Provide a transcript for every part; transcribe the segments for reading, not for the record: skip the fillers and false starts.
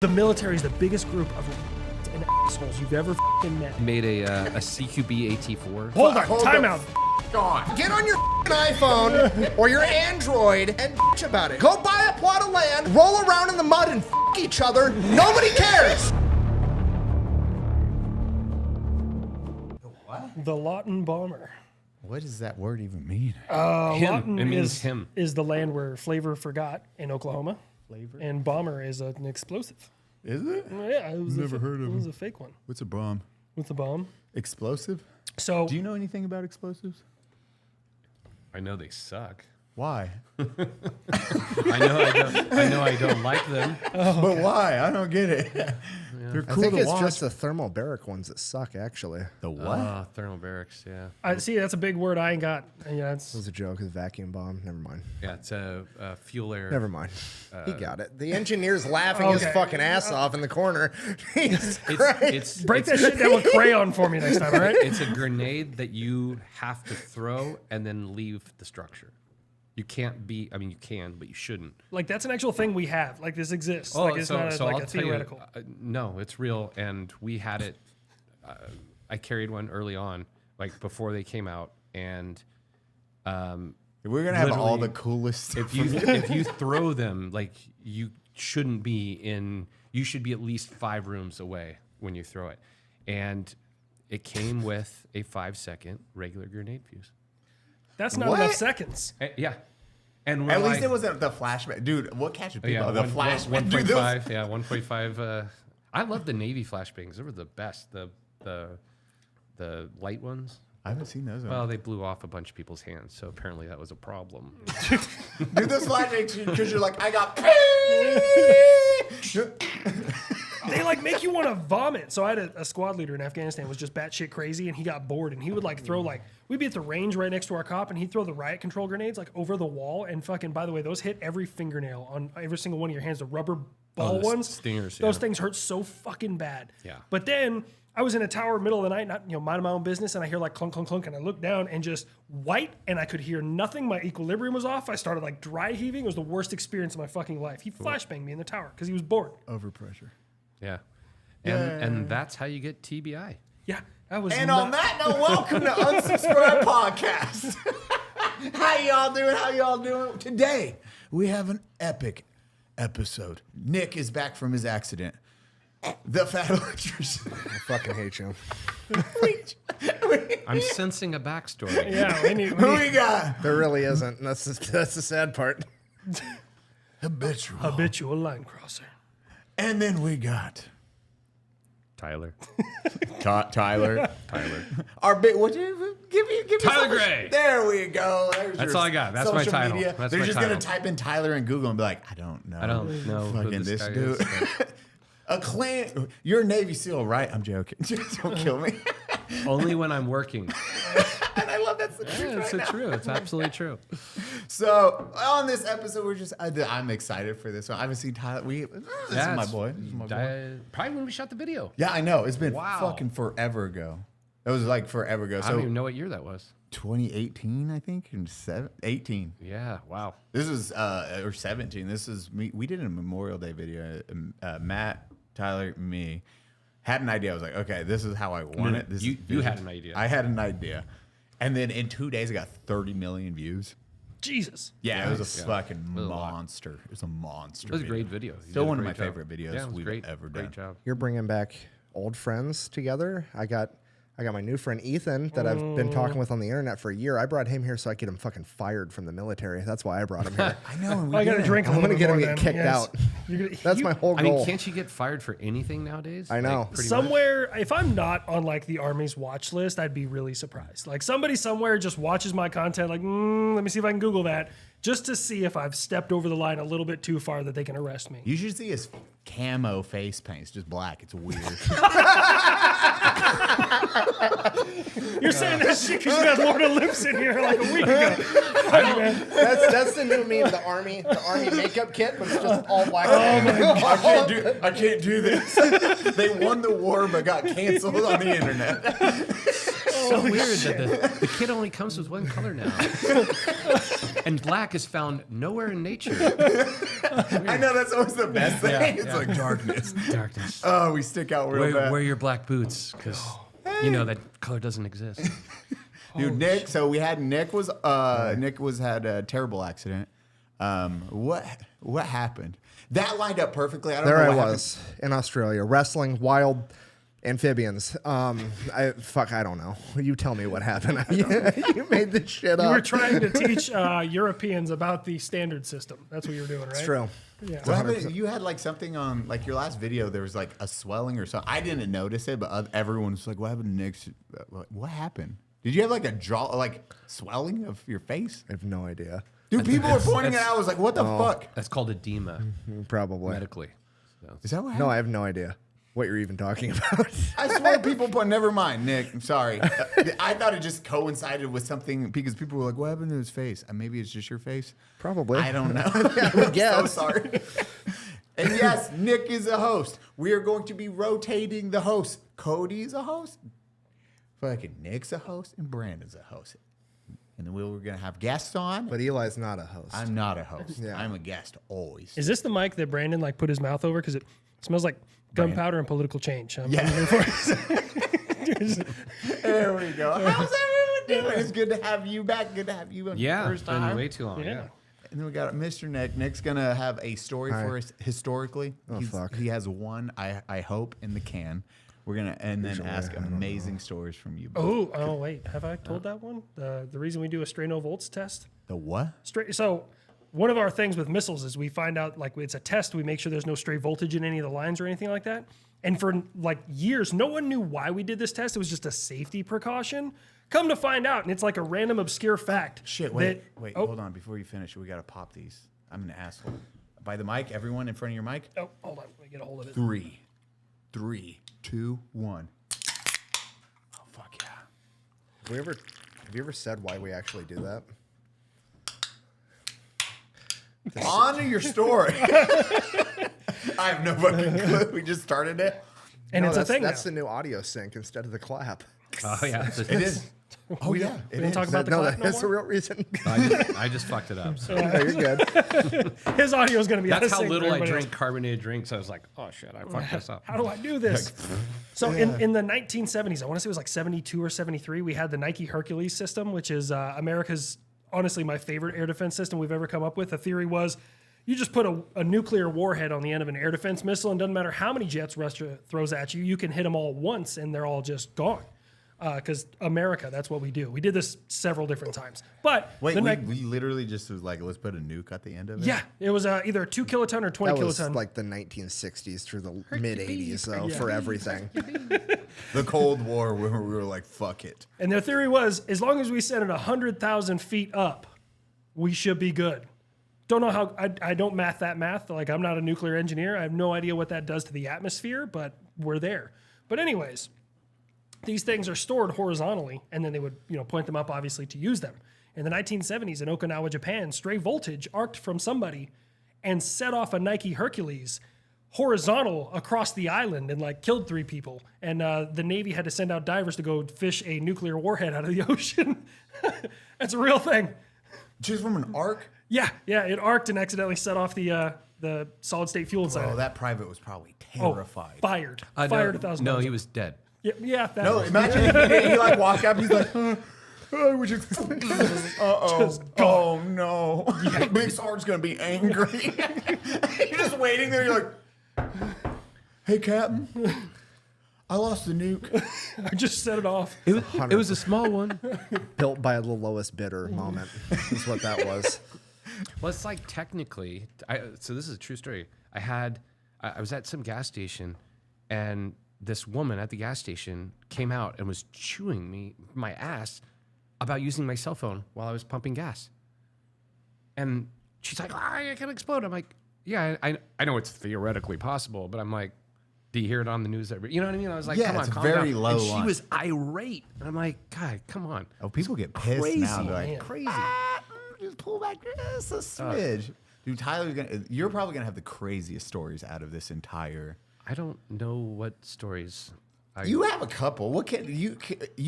The military is the biggest group of and assholes you've ever f***ing met. Made a CQB AT4. Hold on, time out. On. Get on your iPhone or your Android and bitch about it. Go buy a plot of land, roll around in the mud and f each other. Nobody cares. The Lawton Bomber. What does that word even mean? Lawton It means him. is the land where Flavor forgot in Oklahoma. Flavor? And Bomber is an explosive. Is it? Yeah, it was Never heard of It was him. a fake one What's a bomb? with the bomb. Explosive? So Do you know anything about explosives? I know they suck. Why? I know I don't like them. But why? I don't get it. They're I cool think to it's watch. just the thermobaric ones that suck, actually. The what? Thermal barracks, yeah. I see that's a big word I ain't got. Yeah, It it's was a joke, it's a vacuum bomb. Never mind. Yeah, it's a fuel air. Never mind. He got it. The engineer's laughing his Okay. fucking ass off in the corner. Jesus Christ. It's break that shit down with crayon for me next time, all right? It's a grenade that you have to throw and then leave the structure. You can't be. I mean, you can, but you shouldn't. Like that's an actual thing we have. Like this exists. Like it's not like a theoretical. No, it's real, and we had it. I carried one early on, like before they came out, and We're gonna have all the coolest stuff. if you throw them, like you shouldn't be in. You should be at least 5 rooms away when you throw it, and it came with a 5-second regular grenade fuse. That's not What? enough seconds. Yeah, and we're At least like, it wasn't the flashback. Dude, what catches people? yeah, the flashback. Dude, 1.5. Yeah, 1.5. I love the Navy flashbangs. They were the best. The light ones. I haven't seen those. Well, they blew off a bunch of people's hands, so apparently that was a problem. Do those flashbacks because you're like, I got. They like make you want to vomit. So I had a squad leader in Afghanistan was just batshit crazy, and he got bored, and he would like throw like we'd be at the range right next to our cop, and he'd throw the riot control grenades like over the wall, and fucking by the way, those hit every fingernail on every single one of your hands. The rubber ball the ones, stingers, those yeah. things hurt so fucking bad. Yeah. But then I was in a tower middle of the night, not minding my own business, and I hear like clunk clunk clunk, and I look down and just white, and I could hear nothing. My equilibrium was off. I started like dry heaving. It was the worst experience of my fucking life. He flashbanged me in the tower because he was bored. Overpressure. Yeah, and that's how you get TBI. Yeah, that was. And on that note, welcome to Unsubscribe Podcast. How y'all doing? Today, we have an epic episode. Nick is back from his accident. The Fat Electrician. I fucking hate you. I'm sensing a backstory. Yeah, we need. Who we got? There really isn't. That's the sad part. Habitual Linecrosser. And then we got Tyler. Tyler. Our big, give me Tyler some- Gray. There we go. There's That's your all I got. That's my social title. media. That's They're my just title. gonna type in Tyler in Google and be like, I don't know. I don't know who Fucking this this guy dude. is. A clan. You're a Navy SEAL, right? I'm joking. Just don't kill me. Only when I'm working. And I love that's the truth. Yeah, it's right now. true. It's absolutely true. So on this episode, I'm excited for this one. I haven't seen Tyler. This is my boy. This is my boy. Probably when we shot the video. Yeah, I know. It's been Wow. fucking forever ago. It was like forever ago. I So don't even know what year that was. 2018, I think, and 18. Yeah. Wow. This was or 17. This is me. We did a Memorial Day video. Matt, Tyler, me had an idea. I was like, okay, this is how I want it. This You is had an idea. I had an idea, and then in 2 days, I got 30 million views. Jesus. Yeah, it was a fucking was a lot. monster. It was a monster. It was a great video. You Still did a one of my great job. favorite videos Yeah, it was we've great. ever done. Great job. You're bringing back old friends together. I got my new friend Ethan that I've been talking with on the internet for a year. I brought him here so I could get him fucking fired from the military. That's why I brought him here. I know. And I got to drink a I'm little gonna bit get him more get then. kicked Yes. out. You're gonna- That's you- my whole I goal. mean, can't you get fired for anything nowadays? I know. Like, pretty much? Somewhere, if I'm not on like the Army's watch list, I'd be really surprised. Like somebody somewhere just watches my content, like, let me see if I can Google that, just to see if I've stepped over the line a little bit too far that they can arrest me. You should see his camo face paint. It's just black. It's weird. You're saying that shit because you had Lord of Lips in here like a week ago. That's the new meme. The army makeup kit, but it's just all black. I can't do this. They won the war but got canceled on the internet. so weird that the kid only comes with one color now. And black is found nowhere in nature. I know that's always the best thing. Yeah, It's yeah. like darkness. Darkness. Oh, we stick out real bad. Wear your black boots, because you know that color doesn't exist. Dude, Nick. So we had Nick had a terrible accident. What happened? That lined up perfectly. I don't know There I what was in Australia wrestling wild amphibians. I don't know. You tell me what happened. You made this shit You up. were trying to teach Europeans about the standard system. That's what you were doing, right? It's true. Yeah. What happened? You had like something on like your last video. There was like a swelling or something. I didn't notice it, but everyone was like, "What happened to Nick's? What happened? Did you have like a jaw, like swelling of your face?" I have no idea. Dude, people were pointing it out. I was like, "What the fuck?" That's called edema, Probably. medically. So. Is that what happened? No, I have no idea what you're even talking about. I swear people put, never mind, Nick, I'm sorry. I thought it just coincided with something because people were like, what happened to his face? Maybe it's just your face? Probably. I don't know. I would guess. I'm so sorry. And yes, Nick is a host. We are going to be rotating the host. Cody's a host. Fucking Nick's a host and Brandon's a host. And then we're going to have guests on. But Eli's not a host. I'm not a host. Yeah. I'm a guest always. Is this the mic that Brandon like put his mouth over because it smells like gunpowder and political change? I'm here for it. There we go. How's everyone doing? It's good to have you back. Good to have you on Yeah, the it's first been time. way too long. Yeah. Yeah. And then we got Mr. Nick. Nick's gonna have a story Hi. for us historically. Oh, fuck. He has one, I hope, in the can. We're gonna and then Usually, ask I don't amazing stories from you. both. Oh, wait. Have I told that one? The reason we do a stray no volts test? The what? So one of our things with missiles is we find out like it's a test. We make sure there's no stray voltage in any of the lines or anything like that. And for like years, no one knew why we did this test. It was just a safety precaution. Come to find out, and it's like a random obscure fact. Shit! Wait, hold on. Before you finish, we gotta pop these. I'm an asshole. By the mic, everyone in front of your mic. Oh, hold on. Let me get a hold of it. 3, 2, 1. Oh fuck yeah! Have you ever said why we actually do that? On to your story. I have no fucking clue. We just started it. And No, it's a that's, thing That's now. the new audio sync instead of the clap. Oh yeah. It is. Oh yeah, We don't talk about the No, clap no that's the more? real reason. I just fucked it up. So. No, you're good. His audio is going to be out That's of how sync for little I everybody drink else. carbonated drinks. I was like, oh shit, I fucked this up. How do I do this? So in the 1970s, I want to say it was like 72 or 73, we had the Nike Hercules system, which is America's, honestly, my favorite air defense system we've ever come up with. The theory was you just put a nuclear warhead on the end of an air defense missile, and doesn't matter how many jets Russia throws at you, you can hit them all once, and they're all just gone. Because America, that's what we do. We did this several different times. But Wait, the we literally just was like, let's put a nuke at the end of it. yeah, it was either a 2 kiloton or 20 That was kiloton. like the 1960s through the mid 80s, though, Yeah. for everything. The Cold War, where we were like, fuck it. And their theory was, as long as we send it 100,000 feet up, we should be good. Don't know how, I don't math that math. Like, I'm not a nuclear engineer. I have no idea what that does to the atmosphere, but we're there. But anyways, these things are stored horizontally, and then they would, point them up, obviously, to use them. In the 1970s in Okinawa, Japan, stray voltage arced from somebody and set off a Nike Hercules horizontal across the island and like killed 3 people. And the Navy had to send out divers to go fish a nuclear warhead out of the ocean. That's a real thing. Just from an arc? Yeah, it arced and accidentally set off the solid state fuel inside. Oh, it. that private was probably Oh, terrified. fired. No, Fired 1,000. No, he was dead. Yeah. That No, imagine if he like walked up, he's like, uh-oh. Oh, no. Big Sarge's going to be angry. You're just waiting there. You're like, hey, Captain, I lost the nuke. I just set it off. It was a small one. Built by the lowest bidder moment is what that was. Well, it's like technically, so this is a true story. I was at some gas station, and this woman at the gas station came out and was chewing my ass about using my cell phone while I was pumping gas. And she's like, I can explode. I'm like, yeah, I know it's theoretically possible, but I'm like, do you hear it on the news you know what I mean? I was like, Yeah, come on, it's calm very down. low And she line. was irate. And I'm like, God, come on. Oh, people get pissed Crazy, now. They're like, man. Crazy. just pull back just a smidge. Dude, you're probably going to have the craziest stories out of this entire... I don't know what stories. You have a couple. What can you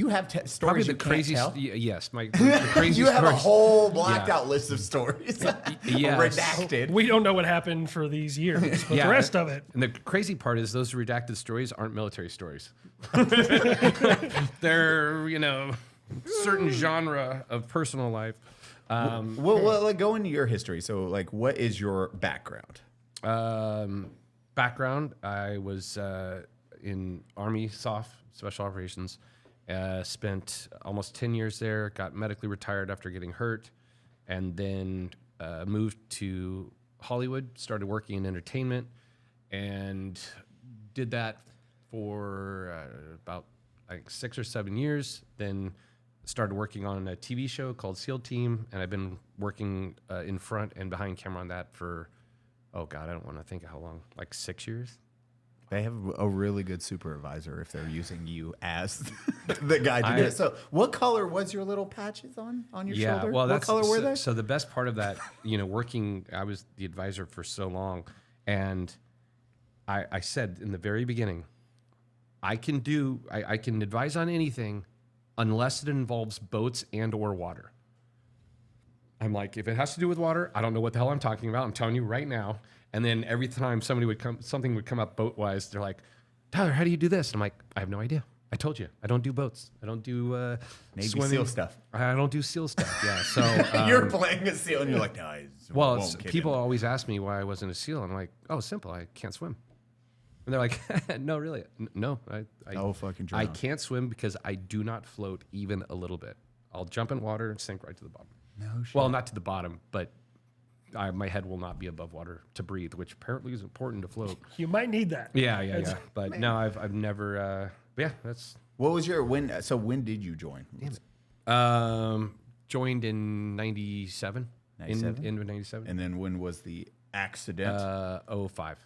have Probably stories the you can't craziest. tell? Yes, the crazy. You have a stories. whole blacked out list of stories, Yes. redacted. We don't know what happened for these years, but the rest of it. And the crazy part is those redacted stories aren't military stories. They're certain genre of personal life. Well, like go into your history. So, like, what is your background? Background: I was in Army SOF, Special Operations. Spent almost 10 years there. Got medically retired after getting hurt, and then moved to Hollywood. Started working in entertainment, and did that for about 6 or 7 years. Then started working on a TV show called SEAL Team, and I've been working in front and behind camera on that for, I don't want to think how long, like 6 years. They have a really good supervisor if they're using you as the guy to do it. So, what color was your little patches on your shoulder? Well, what color were they? So the best part of that, working, I was the advisor for so long, and I said in the very beginning, I can advise on anything unless it involves boats and or water. I'm like, if it has to do with water, I don't know what the hell I'm talking about. I'm telling you right now. And then every time something would come up boat-wise, they're like, Tyler, how do you do this? And I'm like, I have no idea. I told you, I don't do boats. I don't do Navy swimming. SEAL stuff. I don't do SEAL stuff. Yeah. So You're playing a SEAL, and you're like, no, people always ask me why I wasn't a SEAL. I'm like, oh, simple. I can't swim. And they're like, no, really? No. Fucking I can't swim because I do not float even a little bit. I'll jump in water and sink right to the bottom. No shit. Well, not to the bottom, but my head will not be above water to breathe, which apparently is important to float. You might need that. Yeah. But no, I've never. That's. What was your when? So when did you join? Joined in 97. 97? End of 97. And then when was the accident? 05.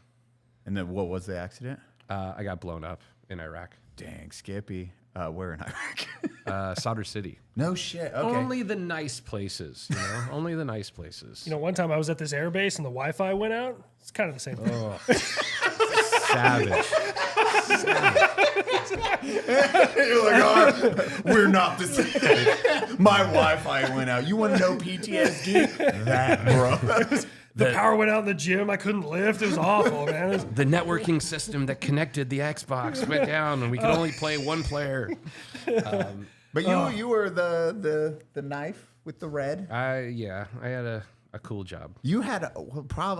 And then what was the accident? I got blown up in Iraq. Dang, Skippy. Where in Iraq? Solder City. No shit. Okay. Only the nice places, Only the nice places. One time I was at this air base and the Wi-Fi went out. It's kind of the same thing. Oh. Savage. You're like, oh, we're not the same. My Wi-Fi went out. You want to know PTSD? That, bro. The power went out in the gym. I couldn't lift. It was awful, man. The networking system that connected the Xbox went down, and we could only play one player. But you were the knife with the red. I had a cool job. You had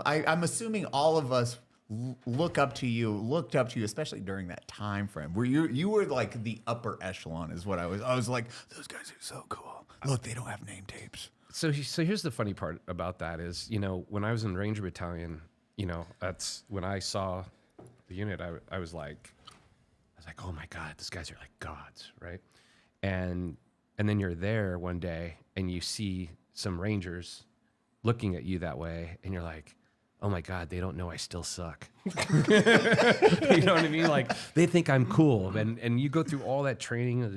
I'm assuming all of us looked up to you, especially during that time frame where you were like the upper echelon is what I was like, those guys are so cool. Look, they don't have name tapes. So here's the funny part about that is, when I was in Ranger Battalion, that's when I saw the unit, I was like, oh my God, these guys are like gods, right? And then you're there one day and you see some Rangers looking at you that way, and you're like, oh my God, they don't know I still suck. You know what I mean? Like, they think I'm cool. And you go through all that training of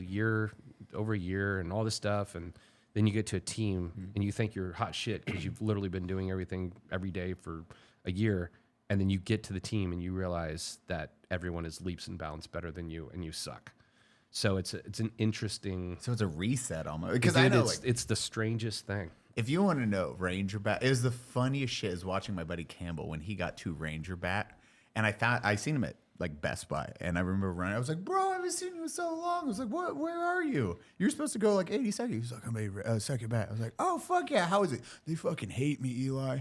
over a year and all this stuff, and then you get to a team and you think you're hot shit because you've literally been doing everything every day for a year. And then you get to the team and you realize that everyone is leaps and bounds better than you, and you suck. So it's an interesting. So it's a reset almost. Because I I know it's the strangest thing. If you want to know Ranger Bat, it was the funniest shit is watching my buddy Campbell when he got to Ranger Bat. And I seen him at like Best Buy. And I remember running. I was like, bro, I haven't seen you in so long. I was like, what? Where are you? You're supposed to go like 80 seconds. He's like, I'm a second bat. I was like, oh, fuck yeah. How is it? They fucking hate me, Eli.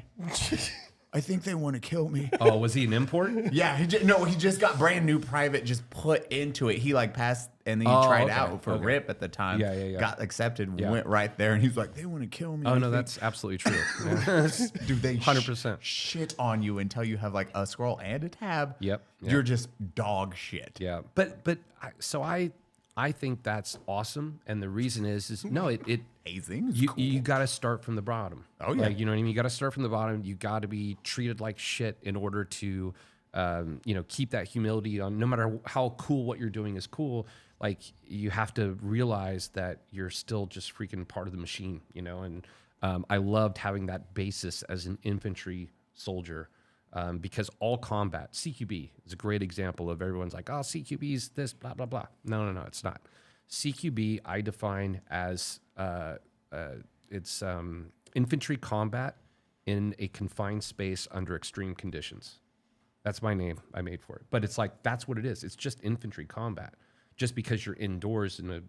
I think they want to kill me. Oh, was he an import? Yeah. He just got brand new private just put into it. He like passed and then he tried out for RIP at the time. Yeah. Got accepted, went right there, and he's like, they want to kill me. Oh, no, that's absolutely true. Yeah. Dude, they 100%. shit on you until you have like a scroll and a tab. Yep. You're just dog shit. Yeah. But I think that's awesome. And the reason is no, it Hazing is cool. you got to start from the bottom. Oh, yeah. Like, you know what I mean? You got to start from the bottom. You got to be treated like shit in order to, keep that humility on. No matter how cool what you're doing is cool, like, you have to realize that you're still just freaking part of the machine, And I loved having that basis as an infantry soldier, because all combat, CQB is a great example of everyone's like, oh, CQB is this, blah, blah, blah. No, it's not. CQB I define as it's infantry combat in a confined space under extreme conditions. That's my name I made for it. But it's like, that's what it is. It's just infantry combat. Just because you're indoors in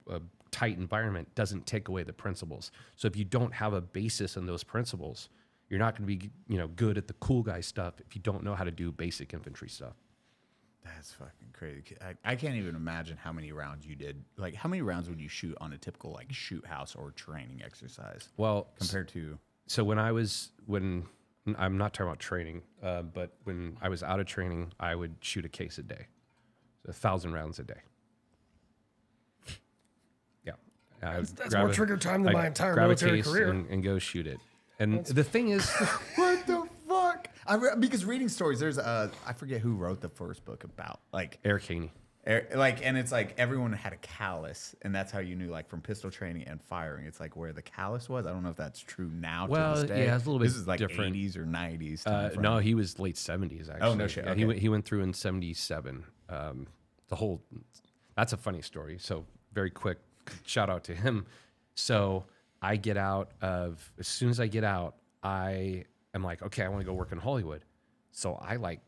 a tight environment doesn't take away the principles. So if you don't have a basis in those principles, you're not going to be, good at the cool guy stuff if you don't know how to do basic infantry stuff. That's fucking crazy. I can't even imagine how many rounds you did. Like, how many rounds would you shoot on a typical like shoot house or training exercise? Well, compared to so when I'm not talking about training, but when I was out of training, I would shoot a case a day, so 1,000 rounds a day. Yeah, that's more trigger time than my entire military career. And go shoot it. And the thing is, what the fuck? Because reading stories, there's I forget who wrote the first book about like Eric Haney. And it's like everyone had a callus, and that's how you knew, like from pistol training and firing. It's like where the callus was. I don't know if that's true now. Well, to this day. yeah, it's a little bit This is like different. 80s or 90s. No, he was late 70s actually. Oh no shit. Yeah, Okay. he went through in 77. That's a funny story. So very quick shout out to him. So I get out as soon as I get out, I am like, okay, I want to go work in Hollywood. So I like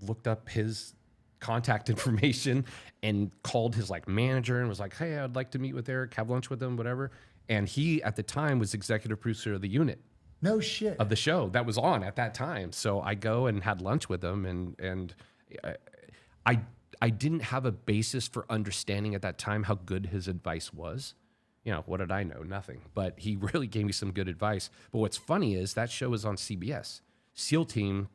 looked up his contact information and called his like manager and was like, hey, I'd like to meet with Eric, have lunch with him, whatever. And he at the time was executive producer of the unit. No shit. Of the show that was on at that time. So I go and had lunch with him, and I didn't have a basis for understanding at that time how good his advice was. What did I know? Nothing. But he really gave me some good advice. But what's funny is that show was on CBS. SEAL Team,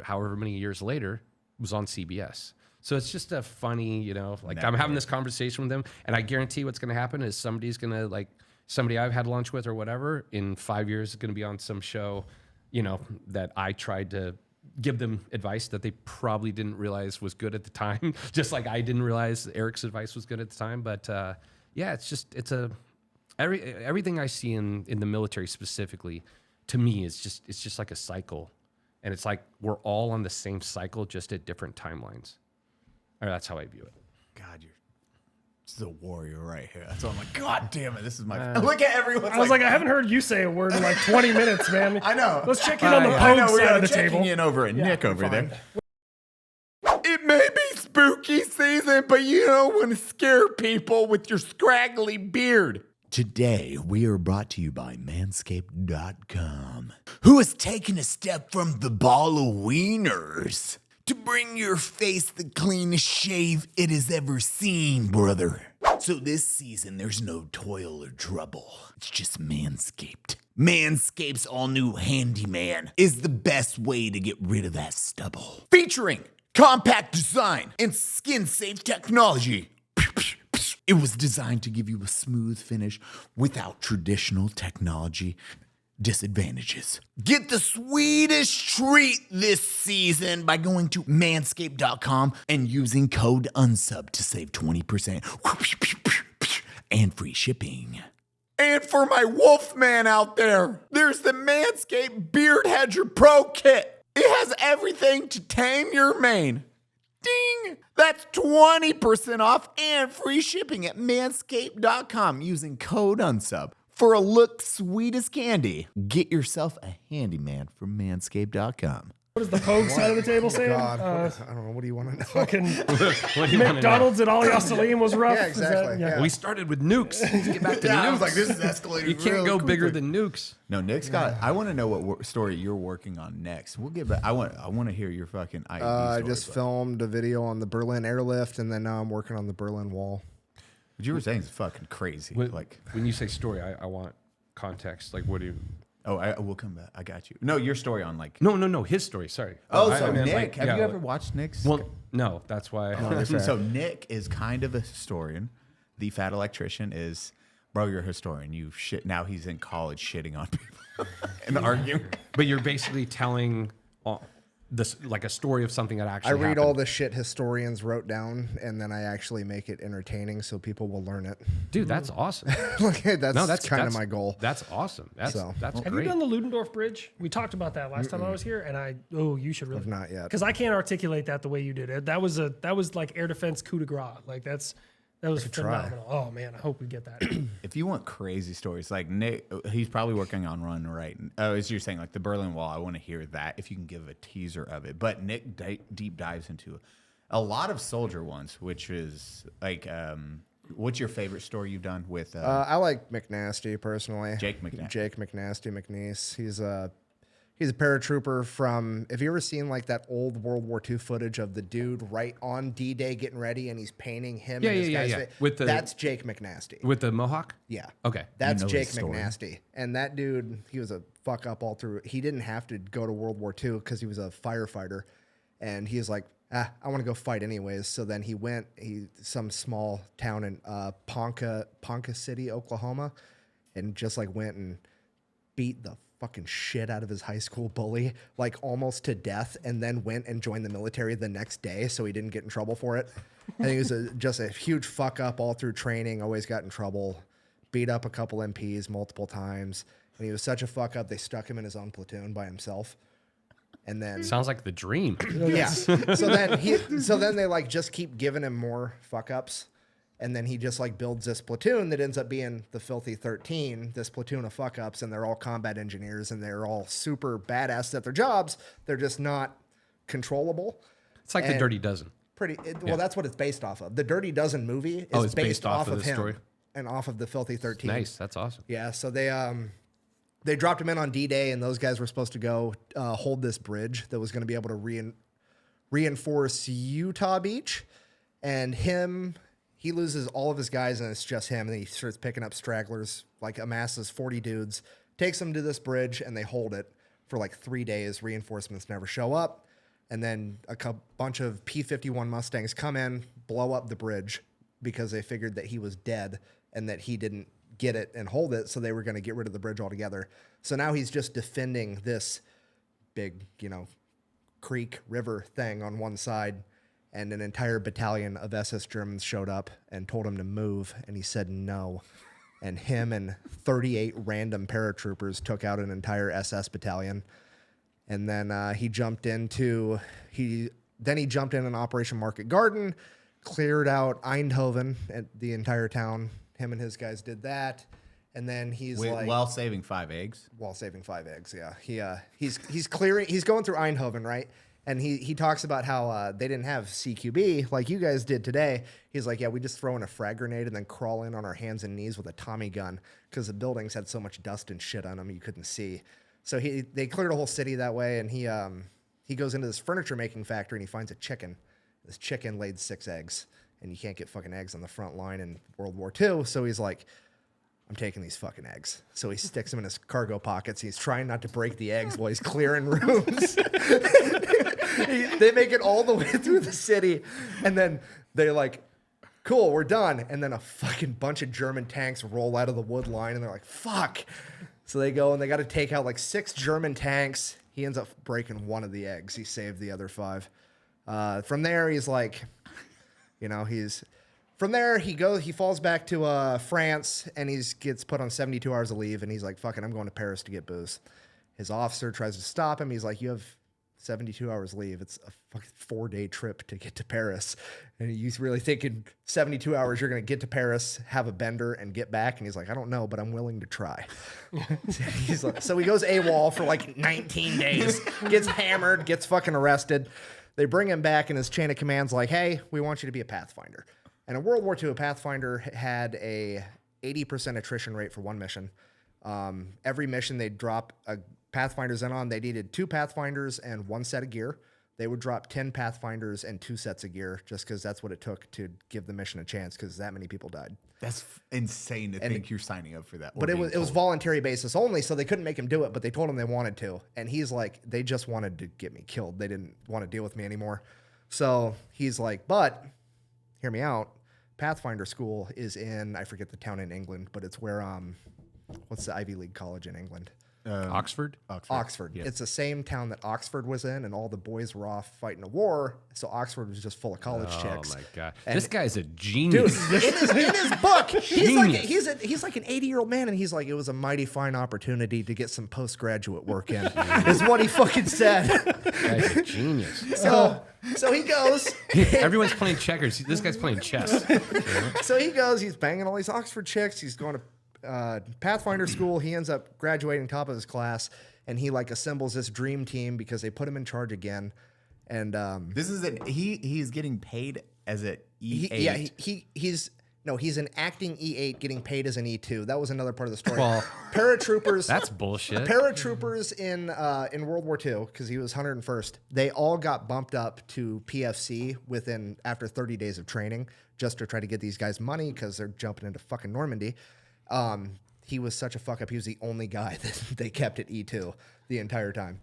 however many years later, was on CBS. So it's just a funny, I'm having this conversation with him, and I guarantee what's going to happen is somebody's going to somebody I've had lunch with or whatever in 5 years is going to be on some show, that I tried to give them advice that they probably didn't realize was good at the time. Just like I didn't realize Eric's advice was good at the time. But yeah, everything I see in the military specifically, to me, is just like a cycle. And it's like we're all on the same cycle, just at different timelines. Or that's how I view it. God, this is a warrior right here. That's why I'm like, God damn it, this is my. Look at everyone. I was like, I haven't heard you say a word in like 20 minutes, man. I know. Let's check in on the Pogue side of the table. In over at Nick over there. It may be spooky season, but you don't want to scare people with your scraggly beard. Today, we are brought to you by MANSCAPED.com, who has taken a step from the ball of wieners to bring your face the cleanest shave it has ever seen, brother. So this season, there's no toil or trouble. It's just Manscaped. Manscaped's all-new Handyman is the best way to get rid of that stubble. Featuring compact design and skin-safe technology. It was designed to give you a smooth finish without traditional technology disadvantages. Get the sweetest treat this season by going to manscaped.com and using code UNSUB to save 20% and free shipping. And for my Wolfman out there, there's the Manscaped Beard Hedger Pro Kit. It has everything to tame your mane. Ding! That's 20% off and free shipping at manscaped.com using code UNSUB. For a look sweet as candy, get yourself a handyman from manscaped.com. What is the Pogue side of the table saying? God, I don't know. What do you want to know? Fucking What do you wanna know? McDonald's at Ali Salim was rough. Yeah, Is exactly. that- Yeah. We started with nukes. Let's get back to Yeah, nukes. I was like, this is escalating. You can't go bigger than nukes. No, Nick's got. I want to know what story you're working on next. We'll get back. I want to hear your fucking IED I story, just but filmed a video on the Berlin airlift, and then now I'm working on the Berlin Wall. What you were saying is fucking crazy. When you say story, I want context. Like, what do you? Oh, I will come back. I got you. No, your story on like. No, his story. Sorry. Oh, I so meant, Nick, like, have yeah, you ever watched Nick's? Well, no, that's why. So Nick is kind of a historian. The Fat Electrician is, bro, you're a historian. You shit. Now he's in college shitting on people and arguing. But you're basically telling this like a story of something that I actually read happened. all the shit historians wrote down, and then I actually make it entertaining so people will learn it. Dude, that's awesome. Like, that's, No, kind of my goal. That's awesome. That's Have great. you done the Ludendorff Bridge? We talked about that last time I was here, and you should really. I've not yet. Because I can't articulate that the way you did it. That was like air defense coup de grace. Like that was phenomenal. Oh man, I hope we get that. If you want crazy stories, like Nick, he's probably working on one right. Oh, as you're saying, like the Berlin Wall, I want to hear that. If you can give a teaser of it, but Nick deep dives into a lot of soldier ones, which is like, what's your favorite story you've done with? I like McNasty personally. Jake McNasty. Jake McNasty McNeese. He's a paratrooper from. Have you ever seen like that old World War II footage of the dude right on D-Day getting ready and he's painting him? Yeah, and his yeah, guy's yeah. face? That's Jake McNasty. With the Mohawk? Yeah. Okay. That's You know Jake his story. McNasty. And that dude, he was a fuck up all through. He didn't have to go to World War II because he was a firefighter. And he was like, I want to go fight anyways. So then he went, some small town in Ponca City, Oklahoma, and just like went and beat the fucking shit out of his high school bully, like almost to death, and then went and joined the military the next day so he didn't get in trouble for it. And he was just a huge fuck up all through training, always got in trouble, beat up a couple MPs multiple times. And he was such a fuck up, they stuck him in his own platoon by himself. And then Sounds like the dream. yeah. So then they like just keep giving him more fuck ups. And then he just like builds this platoon that ends up being the Filthy 13, this platoon of fuck ups, and they're all combat engineers and they're all super badass at their jobs. They're just not controllable. It's like the And Dirty Dozen. Well, that's what it's based off of. The Dirty Dozen movie is Oh, it's based off of him the story? and off of the Filthy 13. Nice. That's awesome. Yeah, so they dropped him in on D-Day, and those guys were supposed to go hold this bridge that was going to be able to reinforce Utah Beach. And he loses all of his guys, and it's just him. And he starts picking up stragglers, like amasses 40 dudes, takes them to this bridge, and they hold it for like 3 days. Reinforcements never show up. And then a bunch of P-51 Mustangs come in, blow up the bridge because they figured that he was dead and that he didn't get it and hold it, so they were going to get rid of the bridge altogether. So now he's just defending this big, creek, river thing on one side, and an entire battalion of SS Germans showed up and told him to move, and he said no. And him and 38 random paratroopers took out an entire SS battalion. And then he jumped in an Operation Market Garden, cleared out Eindhoven and the entire town. Him and his guys did that, and then while saving 5 eggs. While saving 5 eggs, yeah. He's going through Eindhoven, right? And he talks about how they didn't have CQB like you guys did today. He's like, yeah, we just throw in a frag grenade and then crawl in on our hands and knees with a Tommy gun because the buildings had so much dust and shit on them you couldn't see. So they cleared a whole city that way, and he goes into this furniture making factory and he finds a chicken. This chicken laid 6 eggs, and you can't get fucking eggs on the front line in World War II. So he's like, I'm taking these fucking eggs. So he sticks them in his cargo pockets. He's trying not to break the eggs while he's clearing rooms. They make it all the way through the city, and then they're like, cool, we're done. And then a fucking bunch of German tanks roll out of the wood line, and they're like, fuck. So they go, and they got to take out like 6 German tanks. He ends up breaking one of the eggs. He saved the other 5. From there, he's like, from there, he falls back to France, and he gets put on 72 hours of leave, and he's like, fucking, I'm going to Paris to get booze. His officer tries to stop him. He's like, you have 72 hours leave. It's a fucking 4-day trip to get to Paris. And you really think in 72 hours you're going to get to Paris, have a bender, and get back? And he's like, I don't know, but I'm willing to try. He's like, so he goes AWOL for like 19 days, gets hammered, gets fucking arrested. They bring him back, and his chain of command's like, hey, we want you to be a Pathfinder. And in World War II, a Pathfinder had a 80% attrition rate for one mission. Every mission they'd drop a Pathfinders in on, they needed 2 Pathfinders and 1 set of gear. They would drop 10 Pathfinders and 2 sets of gear just because that's what it took to give the mission a chance because that many people died. That's insane to think you're signing up for that. But it was voluntary basis only, so they couldn't make him do it, but they told him they wanted to. And he's like, they just wanted to get me killed. They didn't want to deal with me anymore. So he's like, but hear me out. Pathfinder school is in, I forget the town in England, but it's where, what's the Ivy League college in England? Oxford? Oxford. It's the same town that Oxford was in, and all the boys were off fighting a war. So Oxford was just full of college chicks. Oh my god, And- this guy's a Dude, genius. in his book, Genius. he's like an 80-year-old man, and he's like, it was a mighty fine opportunity to get some postgraduate work in, is what he fucking said. Guy's a genius. So he goes. Everyone's playing checkers. This guy's playing chess. So he goes. He's banging all these Oxford chicks. He's going to Pathfinder school. He ends up graduating top of his class, and he like assembles this dream team because they put him in charge again. And This is he's getting paid as an E8. he's an acting E8 getting paid as an E2. That was another part of the story. Well, paratroopers. that's bullshit. Paratroopers in World War II, because he was 101st, they all got bumped up to PFC after 30 days of training, just to try to get these guys money because they're jumping into fucking Normandy. He was such a fuck up. He was the only guy that they kept at E2 the entire time.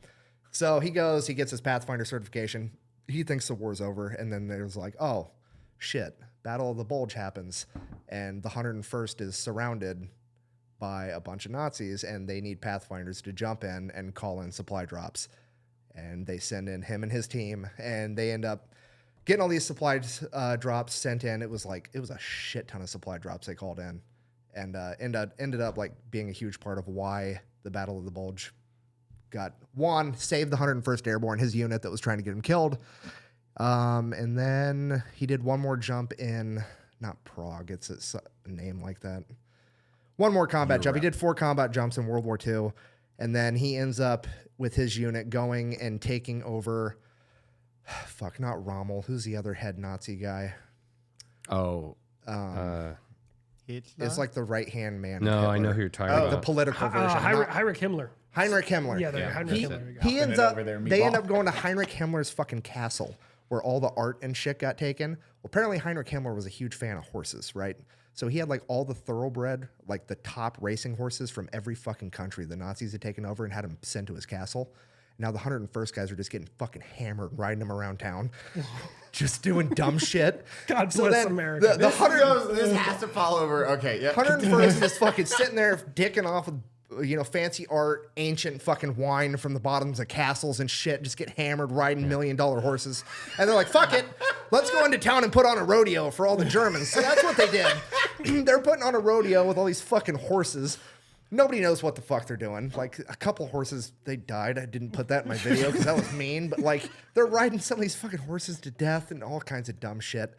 So he goes, he gets his Pathfinder certification. He thinks the war's over. And then there's like, oh, shit. Battle of the Bulge happens. And the 101st is surrounded by a bunch of Nazis. And they need Pathfinders to jump in and call in supply drops. And they send in him and his team. And they end up getting all these supply drops sent in. It was a shit ton of supply drops they called in. And ended up like being a huge part of why the Battle of the Bulge saved the 101st Airborne, his unit that was trying to get him killed. And then he did one more jump in, not Prague, it's a name like that. One more combat jump. He did 4 combat jumps in World War II. And then he ends up with his unit going and taking over, not Rommel. Who's the other head Nazi guy? It's like the right-hand man. No, of Hitler. I know who you're talking about. The political version. Heinrich Himmler. Heinrich Himmler. Yeah, Heinrich Himmler. There you go. He ends it up. over there, They end meatball. up going to Heinrich Himmler's fucking castle, where all the art and shit got taken. Well, apparently Heinrich Himmler was a huge fan of horses, right? So he had like all the thoroughbred, like the top racing horses from every fucking country the Nazis had taken over and had them sent to his castle. Now the 101st guys are just getting fucking hammered, riding them around town, just doing dumb shit. God So bless then America. The 100 This has to fall over. Okay, yeah. 101st is fucking sitting there dicking off with, fancy art, ancient fucking wine from the bottoms of castles and shit, just get hammered riding $1 million horses. And they're like, fuck it, let's go into town and put on a rodeo for all the Germans. So that's what they did. They're putting on a rodeo with all these fucking horses. Nobody knows what the fuck they're doing. Like, a couple horses, they died. I didn't put that in my video because that was mean. But, like, they're riding some of these fucking horses to death and all kinds of dumb shit.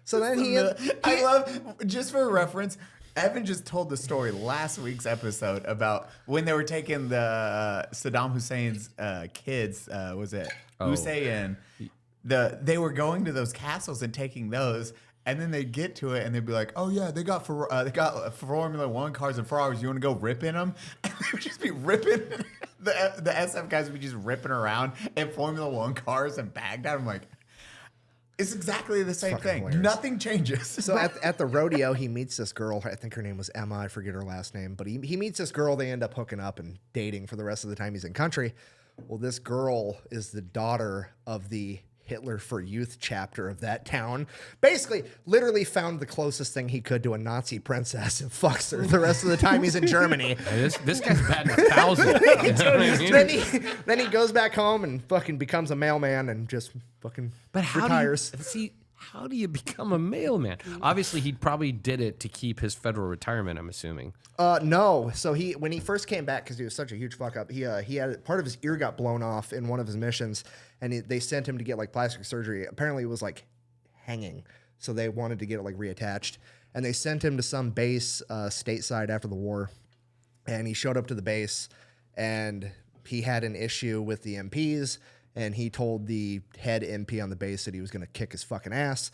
So then I love, just for reference, Evan just told the story last week's episode about when they were taking the Saddam Hussein's kids, was it Hussein? They were going to those castles and taking those. And then they'd get to it and they'd be like, "Oh yeah, they got Formula One cars and Ferraris. You want to go rip in them?" And they would just be ripping the SF guys would be just ripping around in Formula One cars in Baghdad. I'm like, it's exactly the same thing. hilarious. Nothing changes. So at the rodeo, he meets this girl. I think her name was Emma. I forget her last name. But he meets this girl. They end up hooking up and dating for the rest of the time he's in country. Well, this girl is the daughter of the Hitler for Youth chapter of that town. Basically, literally found the closest thing he could to a Nazi princess and fucks her the rest of the time he's in Germany. Hey, this guy's batting 1,000. You know what I mean? Then he goes back home and fucking becomes a mailman and just fucking retires. How do you become a mailman? Obviously, he probably did it to keep his federal retirement, I'm assuming. No. So when he first came back, because he was such a huge fuck up, he had part of his ear got blown off in one of his missions, and they sent him to get like plastic surgery. Apparently, it was like hanging, so they wanted to get it like reattached, and they sent him to some base stateside after the war, and he showed up to the base, and he had an issue with the MPs. And he told the head MP on the base that he was going to kick his fucking ass.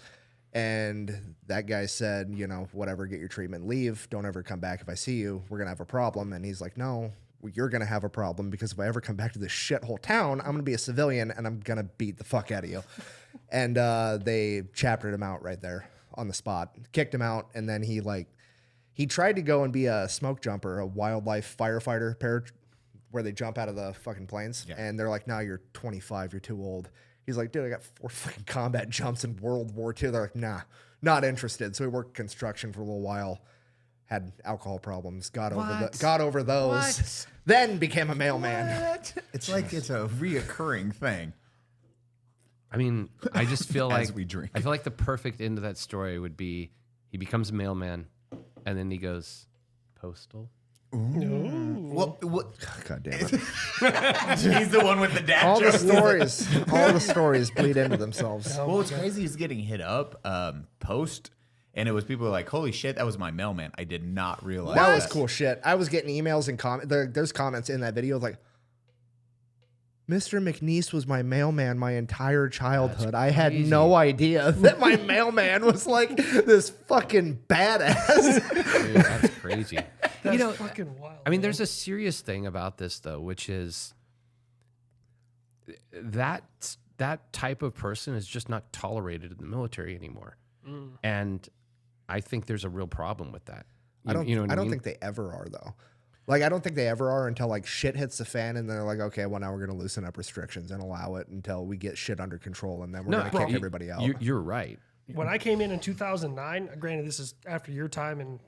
And that guy said, whatever, get your treatment, leave. Don't ever come back. If I see you, we're going to have a problem. And he's like, no, you're going to have a problem because if I ever come back to this shithole town, I'm going to be a civilian and I'm going to beat the fuck out of you. And they chaptered him out right there on the spot, kicked him out. And then he tried to go and be a smoke jumper, a wildlife firefighter, where they jump out of the fucking planes. Yeah. And they're like, no, you're 25, you're too old. He's like, dude, I got 4 fucking combat jumps in World War II. They're like, nah, not interested. So he worked construction for a little while. had alcohol problems, got What? over those, What? then became a mailman. What? It's like it's a reoccurring thing. I mean, I just feel As like we drink. I feel like the perfect end of that story would be he becomes a mailman, and then he goes postal. What? God damn it. He's the one with the dad All the jokes. stories bleed into themselves. Well, what's crazy is getting hit up post, and it was people were like, "Holy shit, that was my mailman." I did not realize That was cool shit. I was getting emails and there's comments in that video like, Mr. McNeese was my mailman my entire childhood. I had no idea that my mailman was like this fucking badass. Dude, that's crazy. That's fucking wild. I mean, there's a serious thing about this though, which is that type of person is just not tolerated in the military anymore, and I think there's a real problem with that. I don't mean? think they ever are though. Like, I don't think they ever are until like shit hits the fan and they're like, okay, well now we're going to loosen up restrictions and allow it until we get shit under control and then we're going to kick everybody out. You're right. When I came in 2009, granted this is after your time and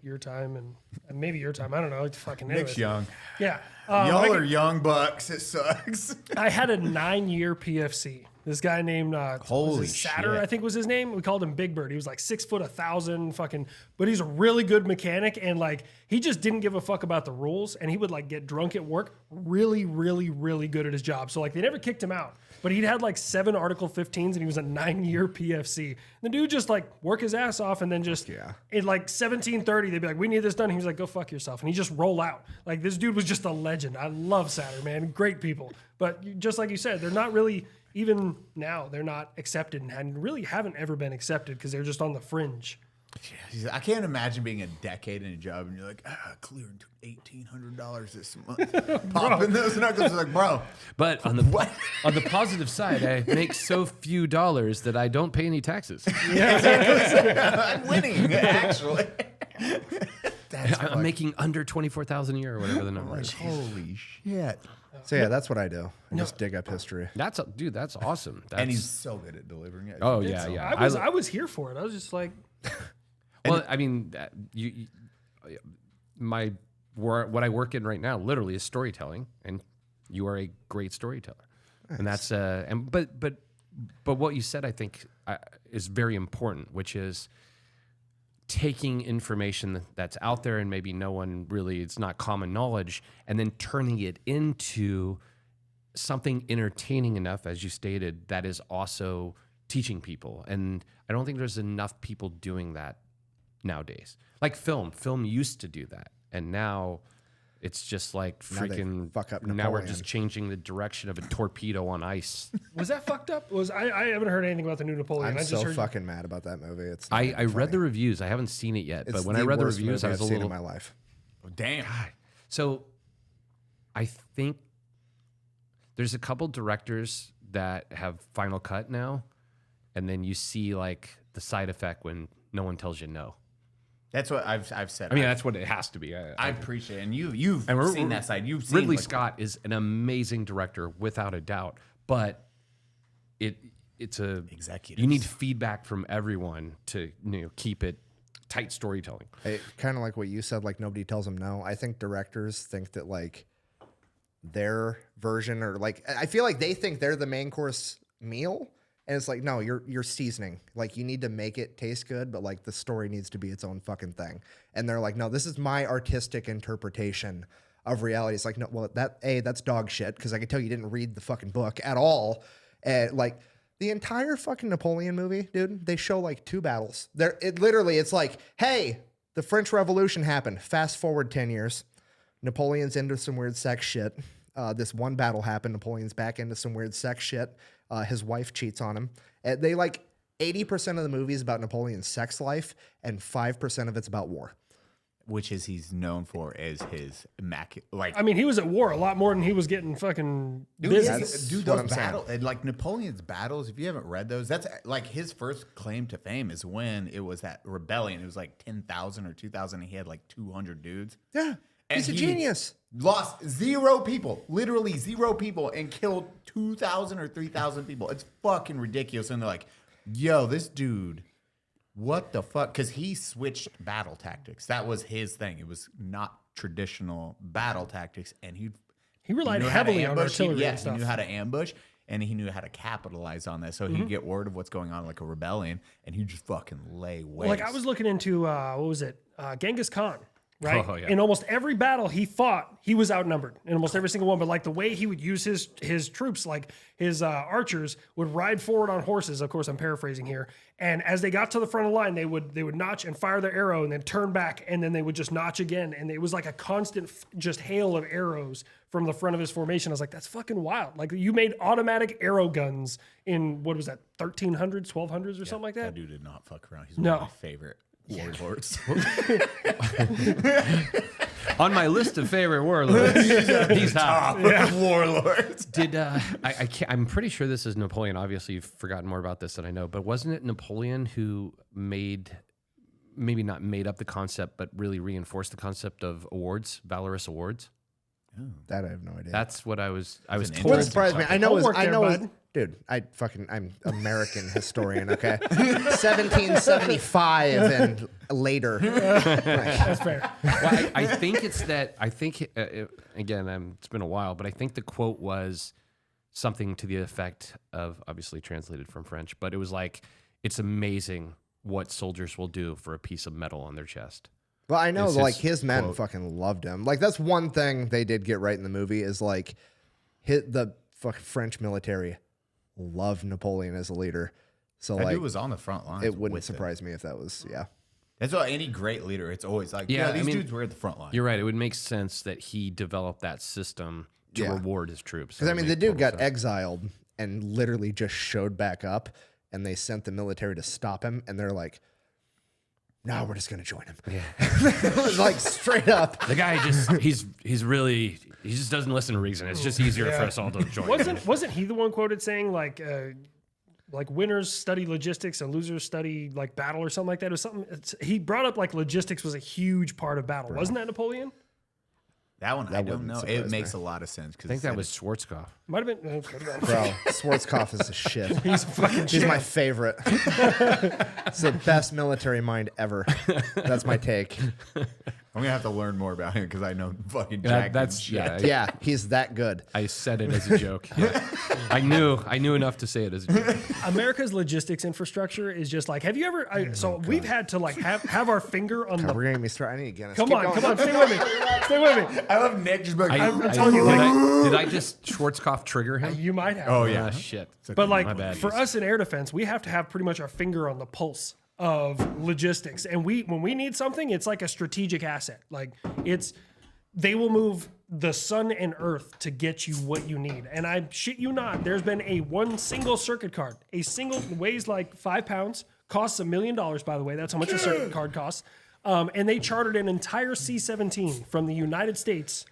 maybe your time. I don't know. It's fucking Nick's anyways. young. Yeah. Y'all are young bucks. It sucks. I had a 9-year PFC. This guy named Holy Satter, shit. I think was his name. We called him Big Bird. He was like 6 foot 1,000 fucking, but he's a really good mechanic and like he just didn't give a fuck about the rules and he would like get drunk at work. Really, really, really good at his job. So like they never kicked him out, but he'd had like 7 Article 15s and he was a 9-year PFC. The dude just like work his ass off and then just in like 17:30 they'd be like, we need this done. He was like, go fuck yourself, and he just roll out. Like this dude was just a legend. I love Satter, man. Great people, but just like you said, they're not really. Even now, they're not accepted and really haven't ever been accepted because they're just on the fringe. I can't imagine being a decade in a job and you're like, cleared $1,800 this month. Popping those knuckles, like, bro. But on the positive side, I make so few dollars that I don't pay any taxes. I'm winning, actually. I'm making under 24,000 a year or whatever the number is. Holy shit. So yeah, that's what I do. I just dig up history. That's awesome. And he's so good at delivering it. Oh yeah, yeah. I was here for it. I was just like, Well, I mean, what I work in right now literally is storytelling, and you are a great storyteller, and that's but what you said I think is very important, which is taking information that's out there and maybe no one really, it's not common knowledge, and then turning it into something entertaining enough, as you stated, that is also teaching people. And I don't think there's enough people doing that nowadays. Like film used to do that, and now it's just like freaking fuck up now we're Napoleon. just changing the direction of a torpedo on ice. was that fucked up? I haven't heard anything about the new Napoleon. I'm I just so heard fucking mad about that movie. It's I read the reviews. I haven't seen it yet, but when I read the reviews, I was a seen little in my life. Damn. So I think there's a couple directors that have Final Cut now, and then you see like the side effect when no one tells you no. That's what I've said. I mean, that's what it has to be. I appreciate it. And you've And seen that side. You've seen Ridley like, Scott is an amazing director without a doubt, but it's a Executives. You need feedback from everyone to keep it tight storytelling. Kind of like what you said, like nobody tells them no. I think directors think that like their version or like I feel like they think they're the main course meal. And it's like, no, you're seasoning. Like, you need to make it taste good, but like the story needs to be its own fucking thing. And they're like, no, this is my artistic interpretation of reality. It's like, no, well, that's dog shit because I can tell you didn't read the fucking book at all. And like the entire fucking Napoleon movie, dude, they show like 2 battles. It's like, hey, the French Revolution happened. Fast forward 10 years. Napoleon's into some weird sex shit. This one battle happened. Napoleon's back into some weird sex shit. His wife cheats on him. They like 80% of the movie is about Napoleon's sex life, and 5% of it's about war. which is he's known for as his immaculate. Like, I mean, he was at war a lot more than he was getting fucking business. dude, what those I'm saying. battles, and like Napoleon's battles. If you haven't read those, that's like his first claim to fame is when it was that rebellion. It was like 10,000 or 2,000, and he had like 200 dudes. Yeah, And he's a he genius. Lost 0 people, literally 0 people, and killed 2,000 or 3,000 people. It's fucking ridiculous. And they're like, yo, this dude what the fuck? Because he switched battle tactics. That was his thing. It was not traditional battle tactics, and he relied knew how to heavily on ambush. artillery and He stuff. knew how to ambush, and he knew how to capitalize on that. So he'd get word of what's going on, like a rebellion, and he'd just fucking lay waste. Like I was looking into what was it? Genghis Khan, right? Oh, yeah. In almost every battle he fought, he was outnumbered in almost every single one. But like the way he would use his troops, like his archers would ride forward on horses. Of course, I'm paraphrasing here. And as they got to the front of the line, they would notch and fire their arrow, and then turn back, and then they would just notch again. And it was like a constant just hail of arrows from the front of his formation. I was like, that's fucking wild. Like you made automatic arrow guns in what was that, 1300s, 1200s, or something like that. That dude did not fuck around. He's one of my favorite warlords. On my list of favorite warlords, he's top. Warlords. Did I'm pretty sure this is Napoleon. Obviously, you've forgotten more about this than I know. But wasn't it Napoleon who maybe not made up the concept, but really reinforced the concept of awards, valorous awards? That I have no idea. That's what I was told. Wouldn't surprise me. I know. Homework there, bud. Dude, I'm American historian. Okay, 1775 and later. That's fair. Well, I think it's that. I think again, it's been a while, but I think the quote was something to the effect of, obviously translated from French, but it was like, "It's amazing what soldiers will do for a piece of metal on their chest." Well, I know, It's like his his men quote. fucking loved him. Like that's one thing they did get right in the movie is like, the fucking French military loved Napoleon as a leader. So That like, dude was on the front lines. it wouldn't with surprise me if that was That's why any great leader, it's always like, Yeah, yeah, these I mean, dudes were at the front line. You're right. It would make sense that he developed that system to Yeah. reward his troops. Because It I would mean, the make dude total got sense. exiled and literally just showed back up, and they sent the military to stop him, and they're like, "No, we're just gonna join him." Yeah, like straight up. The guy he just doesn't listen to reason. It's just easier for us all to join. Wasn't he the one quoted saying like winners study logistics and losers study like battle or something like that? It was something he brought up, like logistics was a huge part of battle. Wasn't that Napoleon? That one, I don't wouldn't know. surprise It makes me. a lot of sense. I think that was Schwarzkopf. Might have been. Could have been. Bro, Schwarzkopf is a shit. He's fucking. He's my favorite. It's the best military mind ever. That's my take. I'm gonna have to learn more about him because I know fucking Jack. That's shit. yeah. Yeah, he's that good. I said it as a joke. Yeah. I knew enough to say it as a joke. America's logistics infrastructure is just like. Have you ever? So we've had to like have our finger on God, the. we're gonna get me started. I need to get us. Come Keep on, going. come on, stay with me, stay with me. I love Nick just like, I'm telling you, like, did I just Schwarzkopf trigger him? you might have. oh yeah, Ah, shit. But like My bad. for us in air defense, we have to have pretty much our finger on the pulse of logistics. And when we need something, it's like a strategic asset. Like they will move the sun and earth to get you what you need. And I shit you not, there's been one single circuit card, a single weighs like 5 pounds, costs $1 million, by the way. That's how much a circuit card costs. And they chartered an entire C-17 from the United States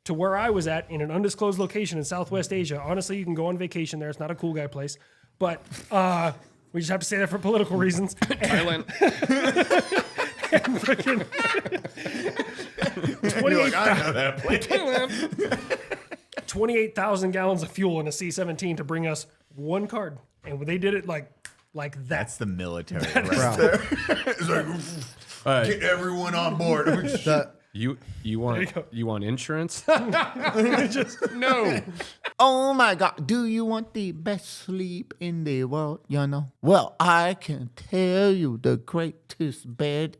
to where I was at in an undisclosed location in Southwest Asia. Honestly, you can go on vacation there. It's not a cool guy place. But we just have to say that for political reasons. Thailand. And freaking You're like, I know that place. 28,000 gallons of fuel in a C-17 to bring us one card. And they did it like that. That's the military Bro, right there. It's like, get everyone on board. the- You you want insurance? No. Oh my God, do you want the best sleep in the world, you know? Well, I can tell you the greatest bed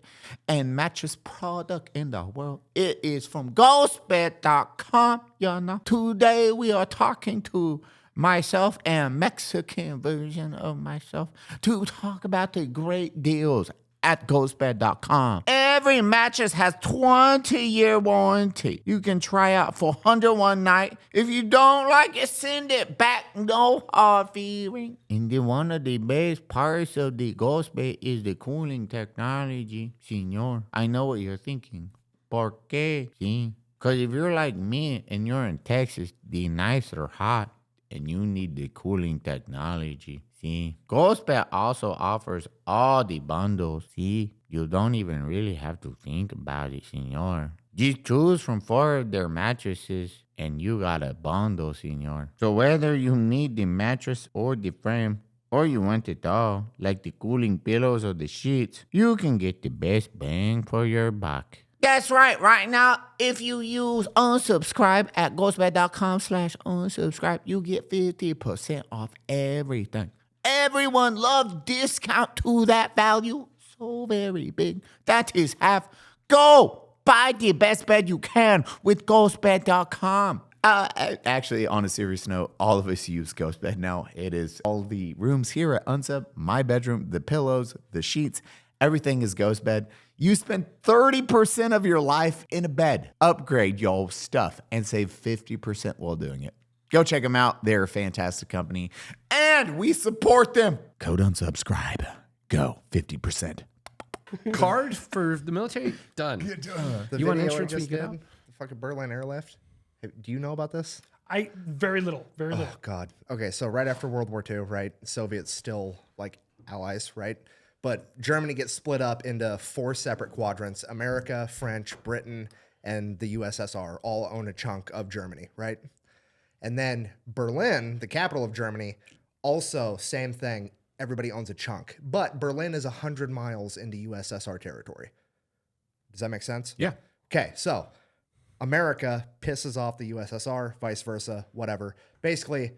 and mattress product in the world. It is from GHOSTBED.com, you know? Today we are talking to myself and Mexican version of myself to talk about the great deals at GHOSTBED.com. Every mattress has 20-year warranty. You can try out for 101 night. If you don't like it, send it back. No hard feeling. And one of the best parts of the GHOSTBED is the cooling technology, senor. I know what you're thinking. ¿Por qué? Sí. Because if you're like me and you're in Texas, the nights are hot and you need the cooling technology. See, GHOSTBED also offers all the bundles. See, you don't even really have to think about it, senor. Just choose from 4 of their mattresses and you got a bundle, senor. So whether you need the mattress or the frame, or you want it all, like the cooling pillows or the sheets, you can get the best bang for your buck. That's right. Right now, if you use unsubscribe at ghostbed.com/unsubscribe, you get 50% off everything. Everyone loves discount to that value. So very big. That is half. Go buy the best bed you can with ghostbed.com. Actually, on a serious note, all of us use GhostBed now. It is all the rooms here at Unsub, my bedroom, the pillows, the sheets, everything is GhostBed. You spend 30% of your life in a bed. Upgrade your stuff and save 50% while doing it. Go check them out. They're a fantastic company, and we support them. Code unsubscribe. Go 50%. Card for the military? Done. The You want video I insurance when just you get did, out? the fucking Berlin airlift. Hey, do you know about this? Very little. Oh God. Okay, so right after World War II, right? Soviets still like allies, right? But Germany gets split up into 4 separate quadrants. America, French, Britain, and the USSR all own a chunk of Germany, right? And then Berlin, the capital of Germany, also same thing. Everybody owns a chunk. But Berlin is 100 miles into USSR territory. Does that make sense? Yeah. Okay, so America pisses off the USSR, vice versa, whatever. Basically,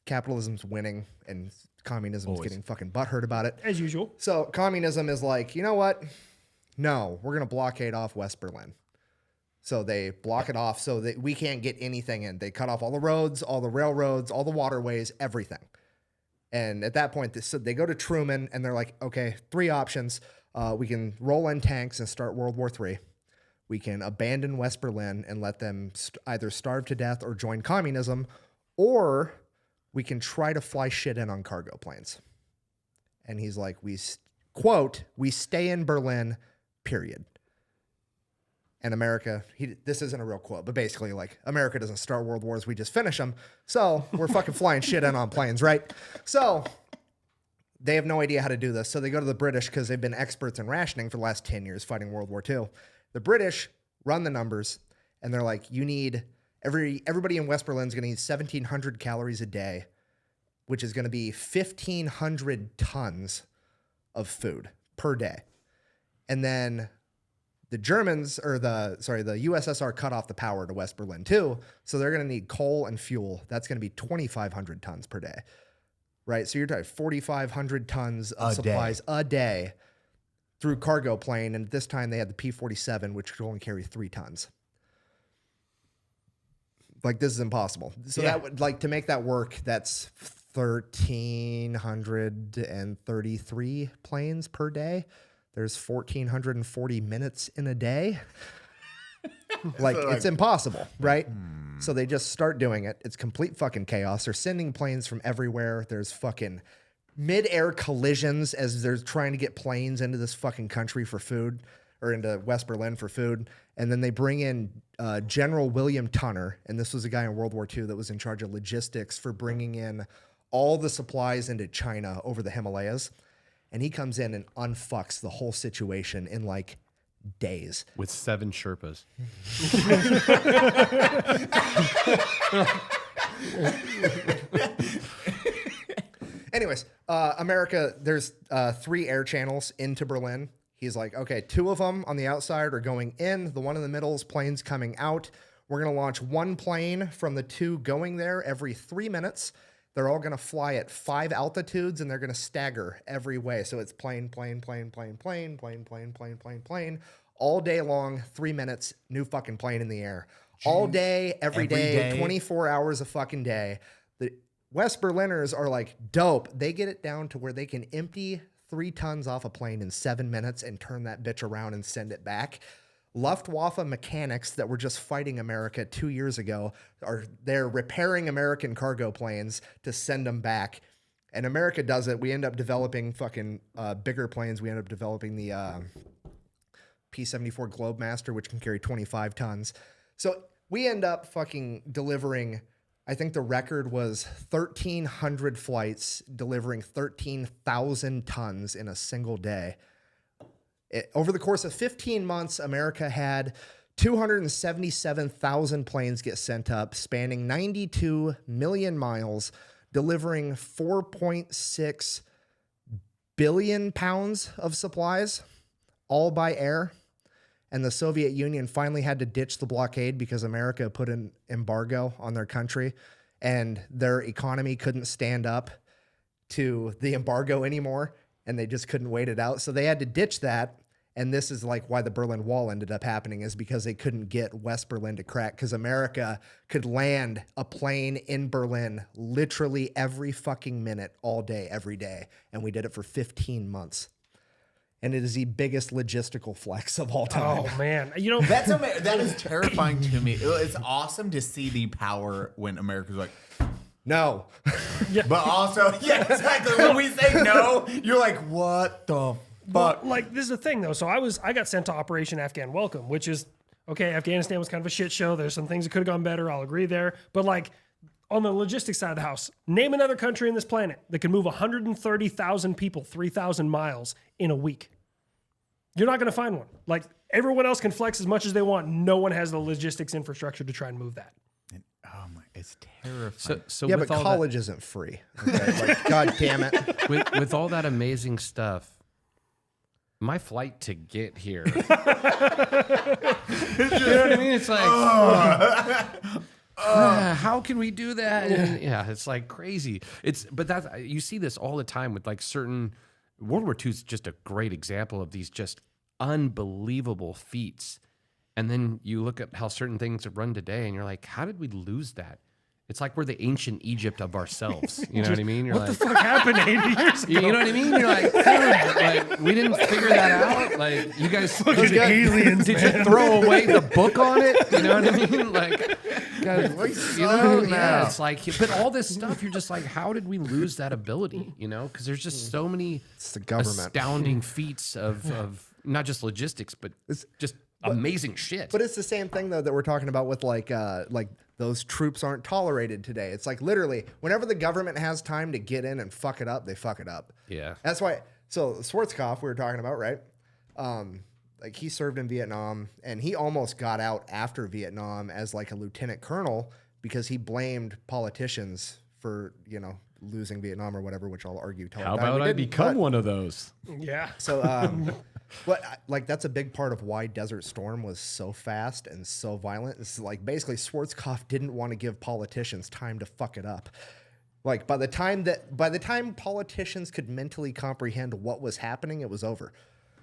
capitalism's winning and communism's getting fucking butthurt about it. As usual. So communism is like, you know what? No, we're going to blockade off West Berlin. So they block it off so that we can't get anything in. They cut off all the roads, all the railroads, all the waterways, everything. And at that point, so they go to Truman and they're like, okay, 3 options. We can roll in tanks and start World War III. We can abandon West Berlin and let them either starve to death or join communism, or we can try to fly shit in on cargo planes. And he's like, quote, we stay in Berlin, period. And America, this isn't a real quote, but basically like America doesn't start world wars, we just finish them. So we're fucking flying shit in on planes, right? So they have no idea how to do this. So they go to the British because they've been experts in rationing for the last 10 years fighting World War II. The British run the numbers and they're like, you need, everybody in West Berlin is going to need 1,700 calories a day, which is going to be 1,500 tons of food per day. And then the Germans, or the USSR cut off the power to West Berlin too. So they're going to need coal and fuel. That's going to be 2,500 tons per day, right? So you're talking 4,500 tons of supplies a day through cargo plane. And at this time they had the P-47, which could only carry 3 tons. Like, this is impossible. So that would, like, to make that work, that's 1,333 planes per day. There's 1,440 minutes in a day. Like, it's impossible, right? So they just start doing it. It's complete fucking chaos. They're sending planes from everywhere. There's fucking mid-air collisions as they're trying to get planes into this fucking country for food, or into West Berlin for food. And then they bring in General William Tunner, and this was a guy in World War II that was in charge of logistics for bringing in all the supplies into China over the Himalayas. And he comes in and unfucks the whole situation in like days. With 7 Sherpas. Anyways, America, there's 3 air channels into Berlin. He's like, okay, 2 of them on the outside are going in. The one in the middle is planes coming out. We're going to launch 1 plane from the 2 going there every 3 minutes. They're all going to fly at 5 altitudes, and they're going to stagger every way. So it's plane, plane, plane, plane, plane, plane, plane, plane, plane, plane, all day long, 3 minutes, new fucking plane in the air. All day, every day, 24 hours a fucking day. The West Berliners are like, dope. They get it down to where they can empty 3 tons off a plane in 7 minutes and turn that bitch around and send it back. Luftwaffe mechanics that were just fighting America 2 years ago they're repairing American cargo planes to send them back. And America does it. We end up developing fucking bigger planes. We end up developing the P-74 Globemaster, which can carry 25 tons. So we end up fucking delivering, I think the record was 1,300 flights, delivering 13,000 tons in a single day. Over the course of 15 months, America had 277,000 planes get sent up, spanning 92 million miles, delivering 4.6 billion pounds of supplies, all by air. And the Soviet Union finally had to ditch the blockade because America put an embargo on their country, and their economy couldn't stand up to the embargo anymore, and they just couldn't wait it out. So they had to ditch that. And this is like why the Berlin Wall ended up happening, is because they couldn't get West Berlin to crack, because America could land a plane in Berlin literally every fucking minute, all day, every day. And we did it for 15 months. And it is the biggest logistical flex of all time. Oh man, you know That's that is terrifying to me. It's awesome to see the power when America's like, No. but also, yeah, exactly. When we say no, you're like, what the But fuck? like, this is the thing though. So I got sent to Operation Afghan Welcome, which is okay. Afghanistan was kind of a shit show. There's some things that could have gone better. I'll agree there. But like on the logistics side of the house, name another country in this planet that can move 130,000 people 3,000 miles in a week. You're not going to find one. Like everyone else can flex as much as they want. No one has the logistics infrastructure to try and move that. Oh my, it's terrifying. So Yeah, with but all college isn't free. Okay? Like, God damn it. that, with all that amazing stuff, my flight to get here. You know what I mean? It's like, how can we do that? And, yeah, it's like crazy. But that you see this all the time with like certain. World War II is just a great example of these just unbelievable feats. And then you look at how certain things have run today, and you're like, how did we lose that? It's like we're the ancient Egypt of ourselves. You know what I mean? You're What like, the fuck happened 80 years ago? you know what I mean? You're like, dude, like we didn't figure that out. Like you guys, Fucking aliens, did man. you throw away the book on it? You know what I mean? Like, guys, you know, yeah. It's like, but all this stuff, you're just like, how did we lose that ability? You know, because there's just so many It's the government. astounding feats of not just logistics, but just amazing shit. But it's the same thing though that we're talking about with like those troops aren't tolerated today. It's like literally whenever the government has time to get in and fuck it up, they fuck it up. Yeah. That's why. So Schwarzkopf, we were talking about, right? Like he served in Vietnam, and he almost got out after Vietnam as like a lieutenant colonel because he blamed politicians for losing Vietnam or whatever, which I'll argue. How about I become one of those? Yeah. So, but like that's a big part of why Desert Storm was so fast and so violent. It's like basically Schwarzkopf didn't want to give politicians time to fuck it up. Like by the time politicians could mentally comprehend what was happening, it was over.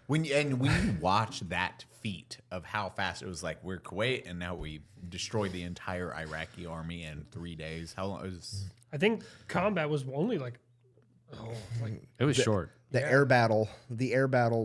When you watch that feat of how fast it was, like we're Kuwait and now we destroyed the entire Iraqi army in 3 days. How long was? I think combat was only like It was short. The air battle,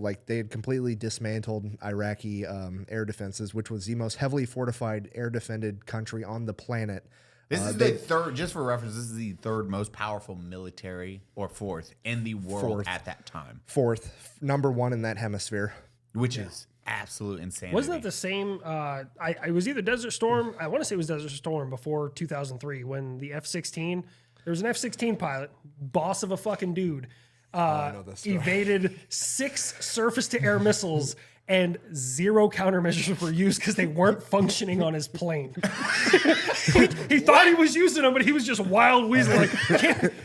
like they had completely dismantled Iraqi air defenses, which was the most heavily fortified air defended country on the planet. This is the third, just for reference, this is the third most powerful military, or fourth, in the world at that time. Fourth, number one in that hemisphere. Which is absolute insanity. Wasn't that the same? I was either Desert Storm. I want to say it was Desert Storm before 2003 when the F-16. There was an F-16 pilot, boss of a fucking dude, evaded 6 surface-to-air missiles. And 0 countermeasures were used because they weren't functioning on his plane. he thought he was using them, but he was just wild weasel. Like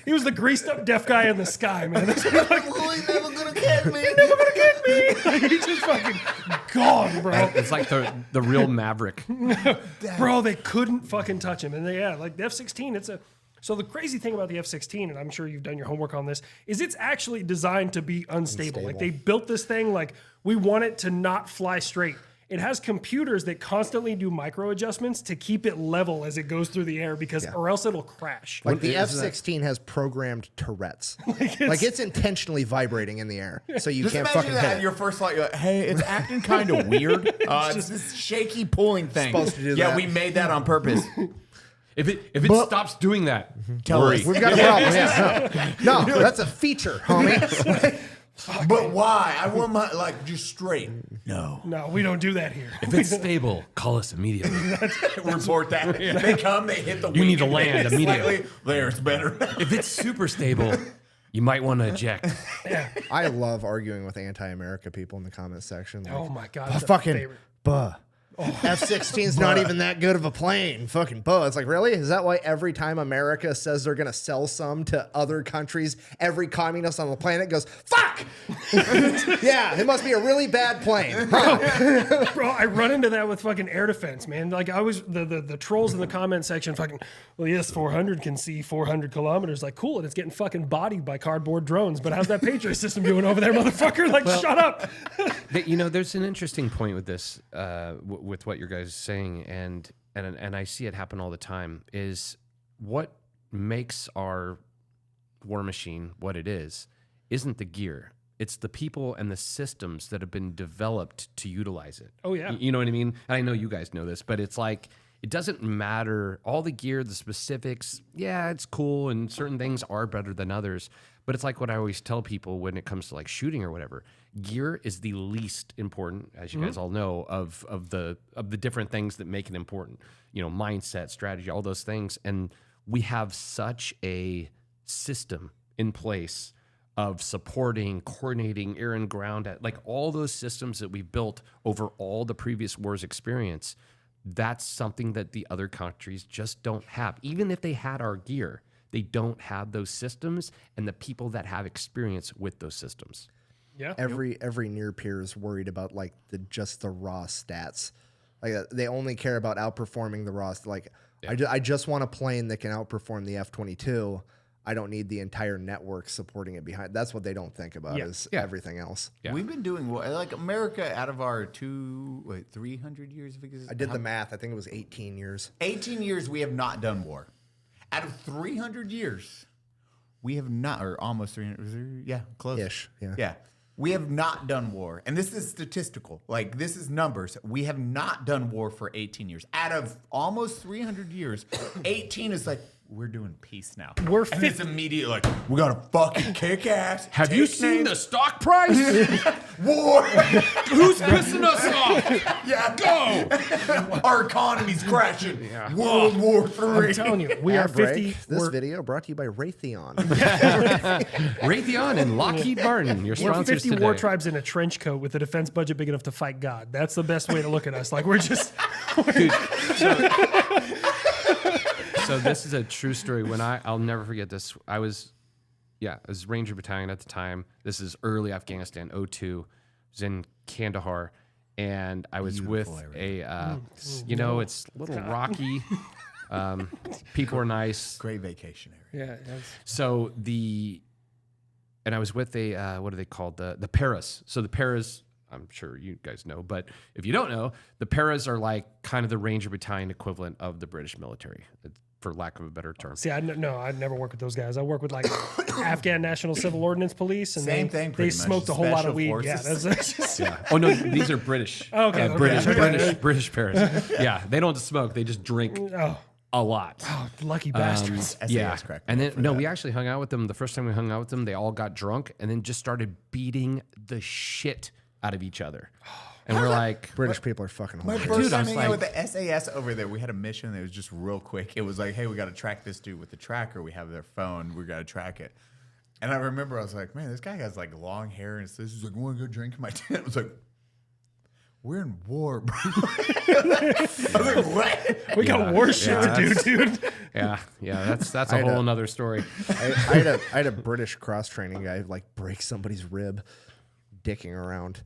he was the greased up deaf guy in the sky, man. Like, He's never gonna get me. never gonna get me. Like, he's just fucking gone, bro. It's like the real Maverick. Bro, they couldn't fucking touch him. And like the F-16, so the crazy thing about the F-16, and I'm sure you've done your homework on this, is it's actually designed to be unstable. Like they built this thing like we want it to not fly straight. It has computers that constantly do micro adjustments to keep it level as it goes through the air or else it'll crash. Like the F-16 has programmed Tourette's. Like it's intentionally vibrating in the air, so you Just can't imagine fucking that hit at it. your first flight. You're like, hey, it's acting kind of weird. It's this shaky pulling thing. Supposed to do yeah, that. we made that on purpose. If it stops doing that, Tell worry. us. We've got a problem. Yeah. No, that's a feature, homie. But why? I want my just straight. No. No, we don't do that here. If it's stable, call us immediately. Report that. They come, they hit the You need to wing, land they immediately. slightly- There, it's better. If it's super stable, you might want to eject. I love arguing with anti-America people in the comment section. Like, Oh my God. It's a fucking favorite. buh. F-16's not even that good of a plane. Fucking Bo. It's like, really? Is that why every time America says they're going to sell some to other countries, every communist on the planet goes, fuck! Yeah, it must be a really bad plane. Huh? Bro, I run into that with fucking air defense, man. Like I was the trolls in the comment section fucking, well, yes, 400 can see 400 kilometers. Like, cool, and it's getting fucking bodied by cardboard drones. But how's that Patriot system doing over there, motherfucker? Like, shut up. You know, there's an interesting point with this, with what your guys are saying, and I see it happen all the time. Is what makes our war machine what it is isn't the gear. It's the people and the systems that have been developed to utilize it. Oh, yeah. You know what I mean? And I know you guys know this, but it's like, it doesn't matter. All the gear, the specifics, yeah, it's cool, and certain things are better than others. But it's like what I always tell people when it comes to like shooting or whatever. Gear is the least important, as you guys all know, of the different things that make it important. You know, mindset, strategy, all those things. And we have such a system in place of supporting, coordinating air and ground, like all those systems that we built over all the previous wars experience. That's something that the other countries just don't have. Even if they had our gear, they don't have those systems and the people that have experience with those systems. Yeah. Every near peer is worried about like just the raw stats. Like they only care about outperforming the raw. Like I just want a plane that can outperform the F-22. I don't need the entire network supporting it behind. That's what they don't think about is everything else. Yeah. We've been doing well. Like America, out of our 300 years of existence. I did the math. I think it was 18 years. 18 years, we have not done war. Out of 300 years, we have not, or almost 300, yeah, close. Ish, yeah. Yeah. We have not done war. And this is statistical. Like, this is numbers. We have not done war for 18 years. Out of almost 300 years, 18 is like, we're doing peace now. We're and it's immediate, like, we got to fucking kick ass. Have you seen the stock price? war? Who's pissing us off? Yeah, go. Our economy's crashing. Yeah. World War III. I'm telling you, we are Ad break. 50. This we're, video brought to you by Raytheon. Raytheon and Lockheed Martin, your we're sponsors 50 today. war tribes in a trench coat with a defense budget big enough to fight God. That's the best way to look at us. Like we're just. Dude, so this is a true story. When I'll never forget this. I was Ranger Battalion at the time. This is early Afghanistan, 02. I was in Kandahar, and I was with you know, it's a little rocky. People are nice. Great vacation area. Yeah. So and I was with what are they called? The paras. So the paras, I'm sure you guys know, but if you don't know, the paras are like kind of the Ranger Battalion equivalent of the British military, for lack of a better term. See, I'd never work with those guys. I work with like Afghan National Civil Ordnance Police, and Same thing, They pretty much. smoked a whole lot Special of weed. forces. Yeah, that's just, Yeah. Oh no, these are British. Okay, they're British paras. Yeah, they don't smoke; they just drink a lot. lucky bastards. Yeah, SAS cracked and me then up for no, that. we actually hung out with them. The first time we hung out with them, they all got drunk and then just started beating the shit out of each other. And we're like, British people are fucking My hilarious. first I time was hanging out like- with the SAS over there, we had a mission that was just real quick. It was like, hey, we got to track this dude with the tracker. We have their phone. We got to track it. And I remember I was like, man, this guy has like long hair and stuff. He's like, want to go drink in my tent? I was like, we're in war, bro. I was like, what? We got worse shit to do, dude. yeah, that's a whole nother story. I had a British cross training guy like break somebody's rib, dicking around.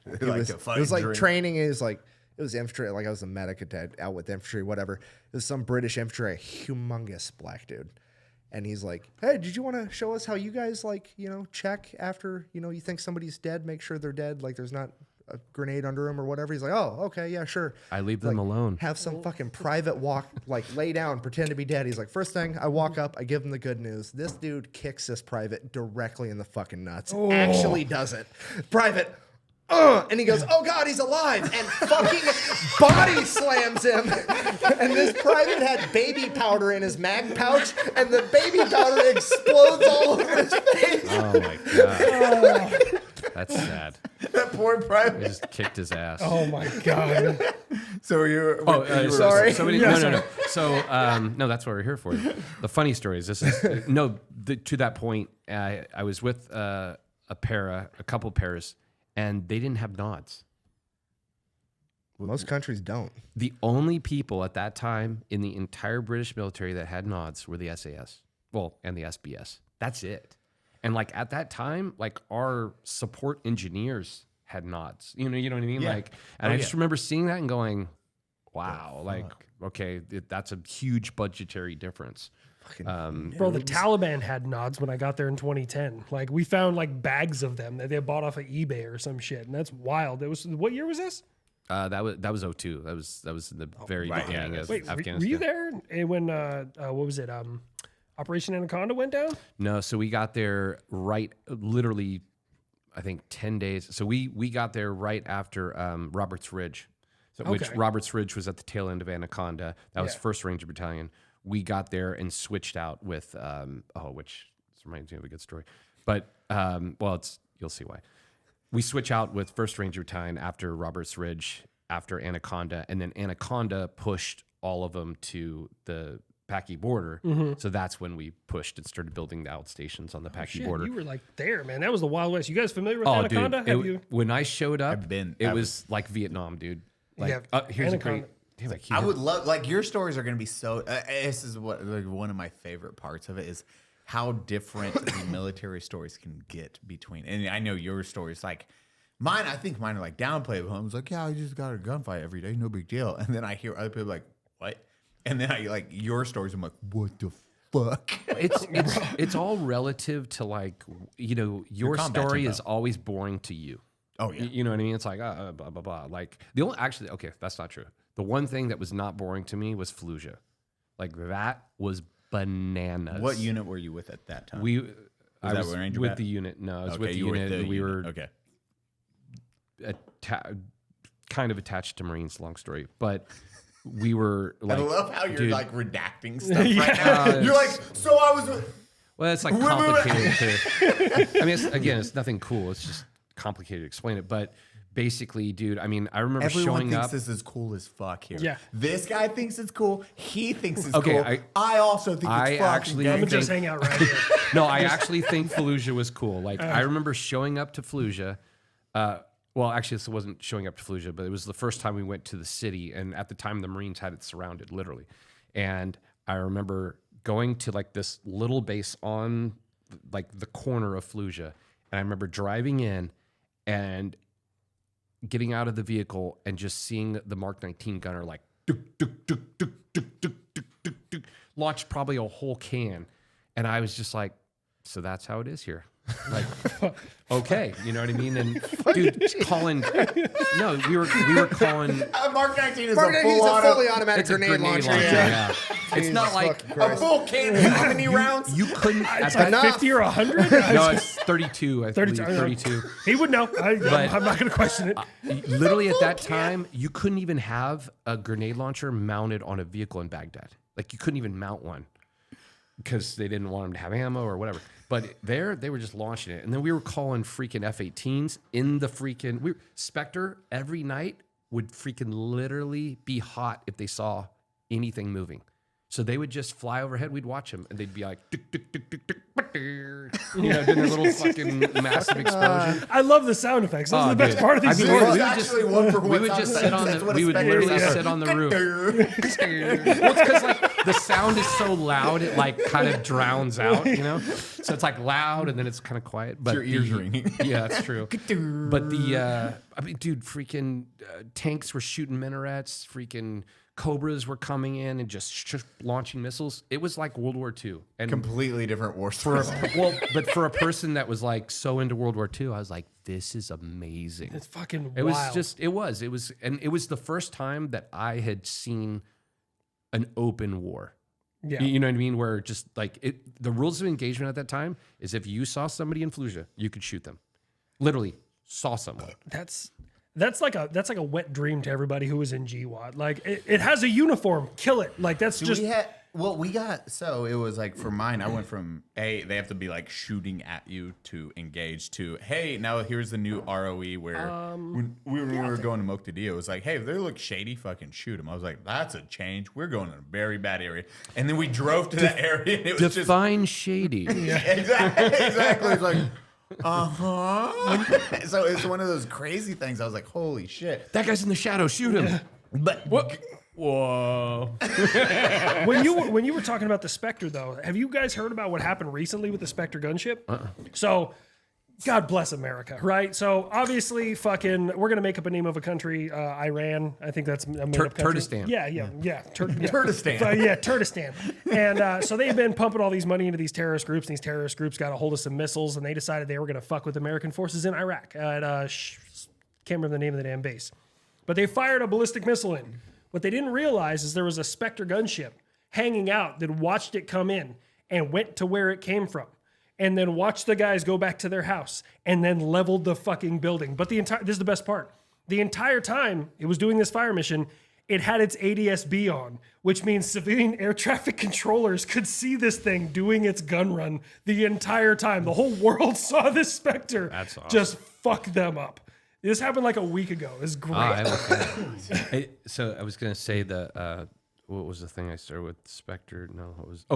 It was like training is like it was infantry. Like I was a medic out with infantry, whatever. It was some British infantry, a humongous black dude, and he's like, "Hey, did you want to show us how you guys like check after you think somebody's dead? Make sure they're dead. Like there's not a grenade under him or whatever." He's like, "Oh, okay, yeah, sure." I leave them alone. Have some fucking private walk, like lay down, pretend to be dead. He's like, first thing, I walk up, I give him the good news. This dude kicks this private directly in the fucking nuts. Actually does it. Private, and he goes, oh God, he's alive, and fucking body slams him. And this private had baby powder in his mag pouch, and the baby powder explodes all over his face. Oh my god, that's sad. That poor He private. just kicked his ass. Oh my god. So you're. Sorry. No. So, no, that's what we're here for. The funny story is this is to that point. I was with a couple pairs, and they didn't have nods. Most countries don't. The only people at that time in the entire British military that had nods were the SAS. Well, and the SBS. That's it. And like at that time, like our support engineers had nods. You know what I mean? Yeah. Like, and I just remember seeing that and going, wow, like, okay, that's a huge budgetary difference. Bro, the Taliban had nods when I got there in 2010. Like we found like bags of them that they bought off of eBay or some shit, and that's wild. It was what year was this? That was 02. That was in the very beginning of Wait, Afghanistan. were you there when what was it? Operation Anaconda went down? No, so we got there literally, I think 10 days. So we got there right after Roberts Ridge, which Roberts Ridge was at the tail end of Anaconda. That was 1st Ranger Battalion. We got there and switched out with which reminds me of a good story, but you'll see why. We switch out with 1st Ranger Battalion after Roberts Ridge, after Anaconda, and then Anaconda pushed all of them to the Paki border. So that's when we pushed and started building the outstations on the Paki border. You were like there, man. That was the Wild West. You guys familiar with Anaconda? Dude, when I showed up, I was like Vietnam, dude. Like, Yeah, here's Anaconda. a great. Damn, I would love, like, your stories are going to be so. This is what like one of my favorite parts of it is how different the military stories can get between. And I know your stories, like mine. I think mine are like downplayed. I was like, yeah, I just got a gunfight every day, no big deal. And then I hear other people like, what? And then I like your stories. I'm like, what the fuck? It's all relative to like your story tempo. is always boring to you. Oh yeah. You know what I mean? It's like blah blah blah. Like okay, that's not true. The one thing that was not boring to me was Fallujah. Like that was bananas. What unit were you with at that time? I was with Ranger with Bat? the unit. No, I was Okay, with the you were unit. with the And we unit. were okay. kind of attached to Marines. Long story, but we were like. I love how you're dude, like redacting stuff right now. You're like, so I was. Well, it's like complicated to. I mean, it's nothing cool. It's just complicated to explain it, but. Basically, dude, I mean, I remember Everyone showing thinks up. this is cool as fuck here. Yeah. This guy thinks it's cool. He thinks it's Okay, cool. I also think it's fucking actually gay. I'm gonna just think- hang out right here. No, I actually think Fallujah was cool. Like, I remember showing up to Fallujah. Well, actually, this wasn't showing up to Fallujah, but it was the first time we went to the city. And at the time, the Marines had it surrounded, literally. And I remember going to like this little base on like the corner of Fallujah. And I remember driving in and getting out of the vehicle and just seeing the Mark 19 gunner like launch probably a whole can. And I was just like, so that's how it is here. Like, okay, you know what I mean? And dude, calling, no, we were calling. Mark 19 is Mark a 19 is full a auto. fully automatic It's a grenade launcher. Yeah. It's not like fucking A Christ. full can. How many rounds? you couldn't. At It's that, like Enough. 50 or 100? no, it's 32. I 32. believe 32. He would know. I'm not going to question it. Literally at that time, you couldn't even have a grenade launcher mounted on a vehicle in Baghdad. Like you couldn't even mount one because they didn't want them to have ammo or whatever. But there, they were just launching it. And then we were calling freaking F-18s in the freaking... Spectre every night would freaking literally be hot if they saw anything moving. So they would just fly overhead. We'd watch them, and they'd be like, tick, tick, tick, tick, tick, doing their little fucking massive explosion. I love the sound effects. Those are the best part of these I mean, stories. we would actually just, one for we one would sound just effects. sit on That's the what we a would Spectre literally is. sit on the roof. Well, it's because like the sound is so loud, it like kind of drowns out, you know. So it's like loud and then it's kind of quiet. But Your ears ringing. Yeah, that's true. But I mean, dude, freaking tanks were shooting minarets. Freaking Cobras were coming in and just launching missiles. It was like World War II. And Completely different war for stories. but for a person that was like so into World War II, I was like, this is amazing. It's fucking It wild. it was the first time that I had seen an open war. Yeah. You know what I mean? Where just like the rules of engagement at that time is if you saw somebody in Fallujah, you could shoot them. Literally saw someone. That's like a wet dream to everybody who was in GWAT. Like it has a uniform, kill it. Like that's just So it was like for mine, I went from they have to be like shooting at you to engage to, hey, now here's the new ROE where when we were going to Moktadia, it was like, hey, if they look shady, fucking shoot them. I was like, that's a change. We're going in a very bad area. And then we drove to that area and it was Define shady. exactly. It's like, So it's one of those crazy things. I was like, holy shit. That guy's in the shadow. Shoot him. But What? Whoa. When you were talking about the Spectre, though, have you guys heard about what happened recently with the Spectre gunship? So, God bless America, right? So obviously, we're gonna make up a name of a country, Iran. I think that's a made-up country. Turdistan. Yeah. Turdistan. Turdistan. And so they've been pumping all these money into these terrorist groups. And these terrorist groups got a hold of some missiles, and they decided they were gonna fuck with American forces in Iraq. Can't remember the name of the damn base, but they fired a ballistic missile in. What they didn't realize is there was a Spectre gunship hanging out that watched it come in and went to where it came from, and then watched the guys go back to their house and then leveled the fucking building. But this is the best part. The entire time it was doing this fire mission, it had its ADS-B on, which means civilian air traffic controllers could see this thing doing its gun run the entire time. The whole world saw this Spectre That's awesome. just fuck them up. This happened like a week ago. It's great. So I was going to say what was the thing I started with? Spectre? No, what was...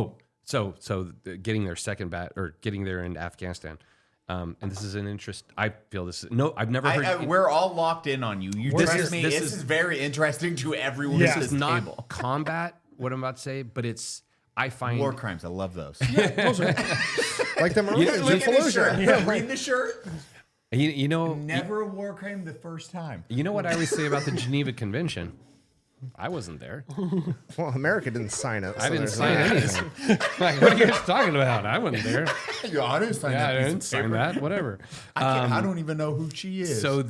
getting their second bat, or getting there in Afghanistan. And this is an interest. I feel this is... No, I've never heard... We're all locked in on you. You trust me. This is very interesting to everyone. Yeah. This is not table. combat, what I'm about to say, but it's... I find... War crimes. I love those. Like the Marines in Look at his shirt. Fallujah. Yeah, read the shirt. You know... Never a war crime the first time. You know what I always say about the Geneva Convention? I wasn't there. Well, America didn't sign it. I so didn't there's sign that. anything. Like, what are you guys talking about? I wasn't there. Yeah, I didn't sign Yeah, I that. didn't sign that. Whatever. I don't even know who she is. So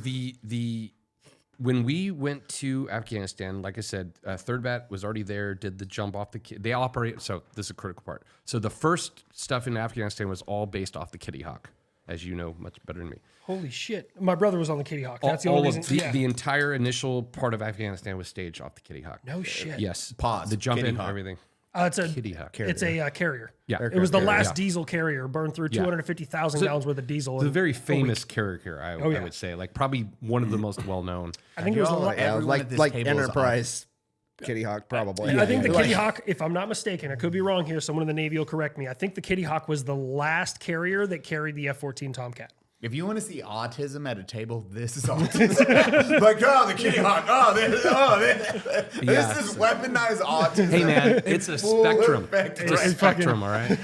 when we went to Afghanistan, like I said, Third Bat was already there, did the jump off the... They operate... So this is a critical part. So the first stuff in Afghanistan was all based off the Kitty Hawk, as you know much better than me. Holy shit. My brother was on the Kitty Hawk. That's the only reason. The entire initial part of Afghanistan was staged off the Kitty Hawk. No shit. Yes. Pause. The jump Kitty in, Hawk. everything. It's a Kitty Hawk. It's a carrier. Yeah. It was the last Yeah. diesel carrier, burned through 250,000 gallons worth of diesel. It's a in very a week. famous character, I yeah. would say. Like, probably one of the most well-known. I think it was the Y'all- la- everyone Like at this table is Enterprise Kitty Hawk, probably. I think the Like- Kitty Hawk, if I'm not mistaken, I could be wrong here, someone in the Navy will correct me. I think the Kitty Hawk was the last carrier that carried the F-14 Tomcat. If you want to see autism at a table, this is autism. Like, oh, the Kitty Hawk. This is weaponized autism. Hey, man, it's a Full spectrum. effect, It's right? a spectrum, all right?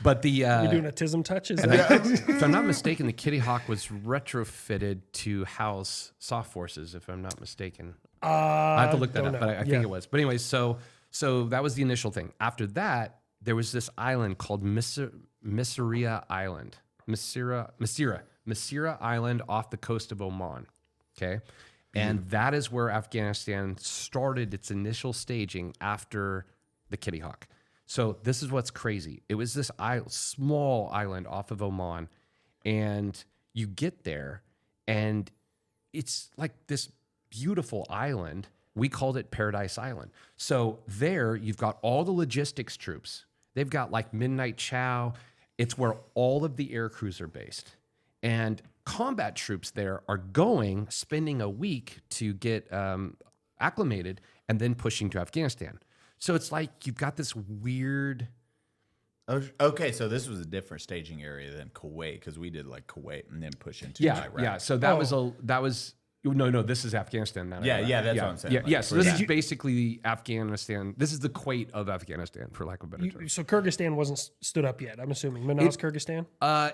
But the... You're doing a TISM touch? Is And that? if I'm not mistaken, the Kitty Hawk was retrofitted to house soft forces, if I'm not mistaken. I have to look that don't up, know. but I think it was. But anyway, so that was the initial thing. After that, there was this island called Masira Island. Masira Island off the coast of Oman. Okay. And that is where Afghanistan started its initial staging after the Kitty Hawk. So this is what's crazy. It was this small island off of Oman, and you get there, and it's like this beautiful island. We called it Paradise Island. So there, you've got all the logistics troops. They've got like Midnight Chow. It's where all of the air crews are based. And combat troops there are spending a week to get acclimated, and then pushing to Afghanistan. So it's like you've got this weird... Okay, so this was a different staging area than Kuwait, because we did like Kuwait and then push into Iraq. Yeah. So that was no. This is Afghanistan. Not Yeah, Iraq. yeah, that's what I'm saying. Yeah, Like, yeah. So this is basically Afghanistan. This is the Kuwait of Afghanistan, for lack of a better term. So Kyrgyzstan wasn't stood up yet, I'm assuming. Manav's Kyrgyzstan?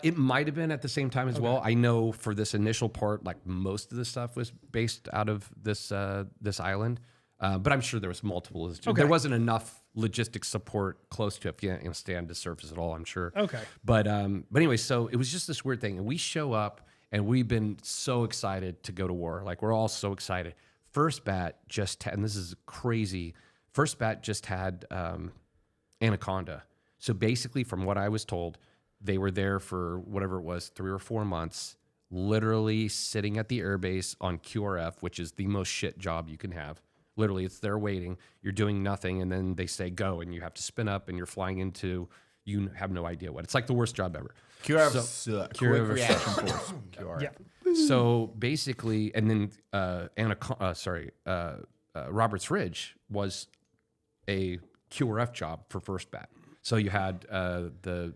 It might have been at the same time as well. I know for this initial part, like most of the stuff was based out of this island, but I'm sure there was multiple. There wasn't enough logistics support close to Afghanistan to surface at all, I'm sure. Okay. But anyway, so it was just this weird thing, and we show up, and we've been so excited to go to war. Like, we're all so excited. First Bat and this is crazy. First Bat just had Anaconda. So basically, from what I was told, they were there for whatever it was, 3 or 4 months, literally sitting at the airbase on QRF, which is the most shit job you can have. Literally, it's there waiting. You're doing nothing, and then they say go, and you have to spin up, and you're flying into, you have no idea what. It's like the worst job ever. QRF So- sucks. QRF Quick reaction force. QRF. Yeah. So basically, and then Roberts Ridge was a QRF job for First Bat. So you had the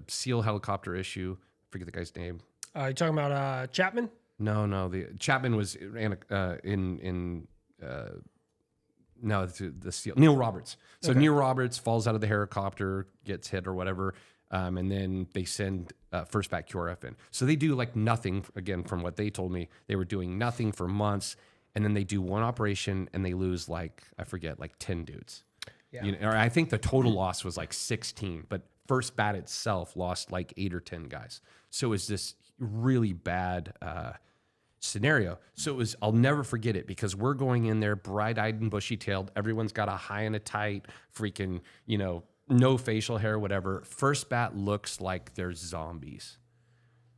SEAL helicopter issue, forget the guy's name. You talking about Chapman? No, the Chapman was no, the SEAL. Neil Roberts. So Neil Roberts falls out of the helicopter, gets hit or whatever, and then they send first bat QRF in. So they do like nothing. Again, from what they told me, they were doing nothing for months, and then they do one operation and they lose like I forget, like 10 dudes. Yeah. You know, or I think the total loss was like 16, but first bat itself lost like 8 or 10 guys. So it was this really bad scenario. So it was, I'll never forget it because we're going in there bright-eyed and bushy-tailed. Everyone's got a high and a tight, freaking, you know, no facial hair, whatever. First bat looks like they're zombies.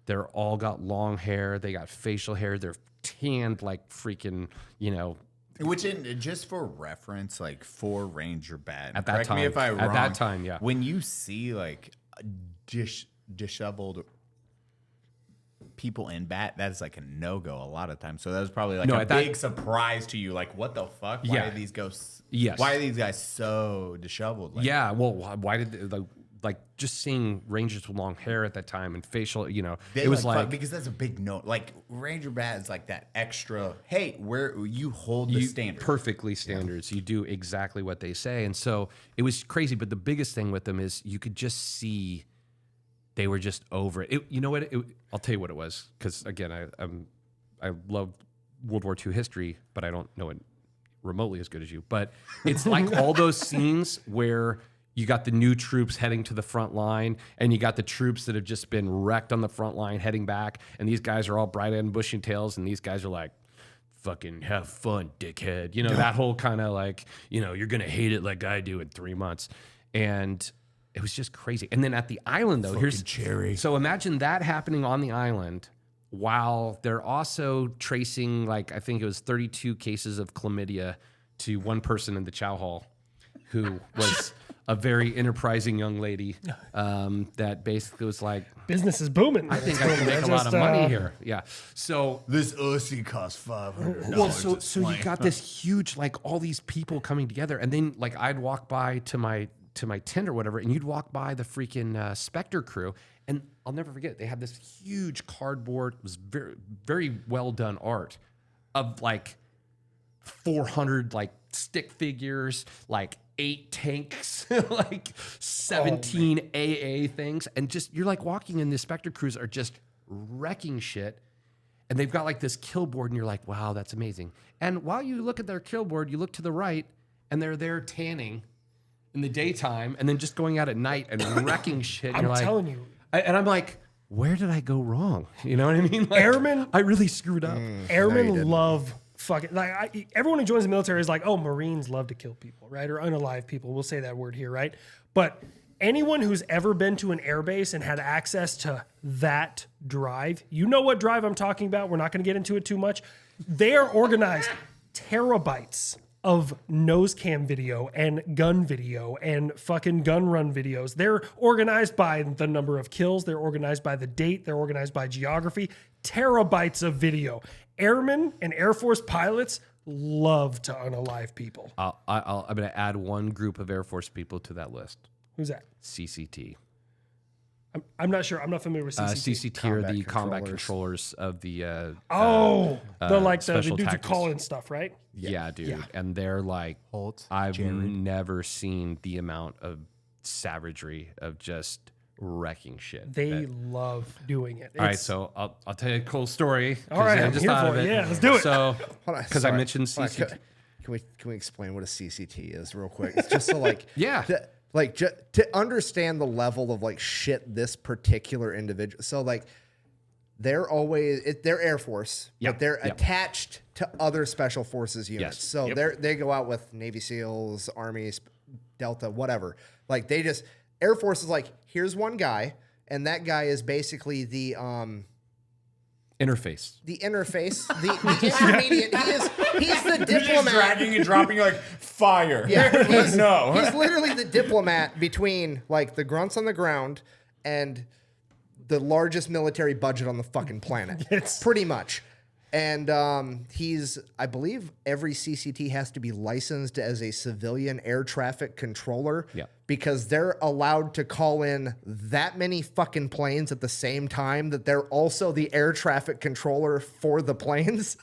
They're all got long hair. They got facial hair. They're tanned like freaking, you know. Which, just for reference, like for Ranger Bat, At that correct time. me if I'm At wrong, that time, yeah. When you see like disheveled people in bat, that's like a no-go a lot of times. So that was probably like a big surprise to you. Like, what the fuck? Why are these ghosts? Yes. Why are these guys so disheveled? Like, Yeah, well, why did they, like just seeing Rangers with long hair at that time and facial, you know, they it was fuck, like because that's a big note. Like Ranger Bat is like that extra. Hey, where you hold the standard perfectly standards. You do exactly what they say, and so it was crazy. But the biggest thing with them is you could just see they were just over it. You know what? I'll tell you what it was, because again, I love World War II history, but I don't know it remotely as good as you. But it's like all those scenes where you got the new troops heading to the front line, and you got the troops that have just been wrecked on the front line heading back, and these guys are all bright-eyed and bushy tails, and these guys are like, fucking have fun, dickhead. You know, that whole kind of like, you know, you're going to hate it like I do in 3 months. And it was just crazy. And then at the island, though, here's cherry. So imagine that happening on the island while they're also tracing, like, I think it was 32 cases of chlamydia to one person in the chow hall who was a very enterprising young lady that basically was like, Business is booming. I think I can make a lot of money here. Yeah. So This Ussy costs $500. well, so you got this huge, like all these people coming together, and then like I'd walk by to my tent or whatever, and you'd walk by the freaking Spectre crew, and I'll never forget, they had this huge cardboard, it was very, very well done art of like 400 like stick figures, like 8 tanks, like 17 AA things, and just you're like walking in, the Spectre crews are just wrecking shit. And they've got like this kill board, and you're like, wow, that's amazing. And while you look at their kill board, you look to the right, and they're there tanning in the daytime, and then just going out at night and wrecking shit. And I'm you're like, telling you. And I'm like, where did I go wrong? You know what I mean? Like, Airmen- I really screwed up. Airmen love fucking like everyone who joins the military is like, oh, Marines love to kill people, right? Or unalive people. We'll say that word here, right? But anyone who's ever been to an airbase and had access to that drive, you know what drive I'm talking about. We're not going to get into it too much. They are organized terabytes of nose cam video and gun video and fucking gun run videos. They're organized by the number of kills. They're organized by the date. They're organized by geography. Terabytes of video. Airmen and Air Force pilots love to unalive people. I'm going to add one group of Air Force people to that list. Who's that? CCT. I'm not sure. I'm not familiar with CCT. CCT are the combat controllers of the the special dudes who tactics. call in stuff, right? Yeah, dude. And they're like, Holt, I've Jared. never seen the amount of savagery of just wrecking shit. They love doing it. All right, so I'll tell you a cool story. All right, I I'm just here thought for of it. it. Yeah, let's do it. So, Hold on, because I sorry. mentioned Hold on, CCT. Can we explain what a CCT is real quick? It's just so like Yeah. to understand the level of like shit this particular individual. So like they're Air Force, but they're attached to other special forces units. Yes. So Yep. they go out with Navy SEALs, Army, Delta, whatever. Like they just Air Force is like, here's one guy, and that guy is basically the Interface. the intermediate. He's the diplomat. Dragging and dropping like fire. Yeah, He's literally the diplomat between like the grunts on the ground and the largest military budget on the fucking planet. Pretty much. And I believe every CCT has to be licensed as a civilian air traffic controller. Yeah. Because they're allowed to call in that many fucking planes at the same time that they're also the air traffic controller for the planes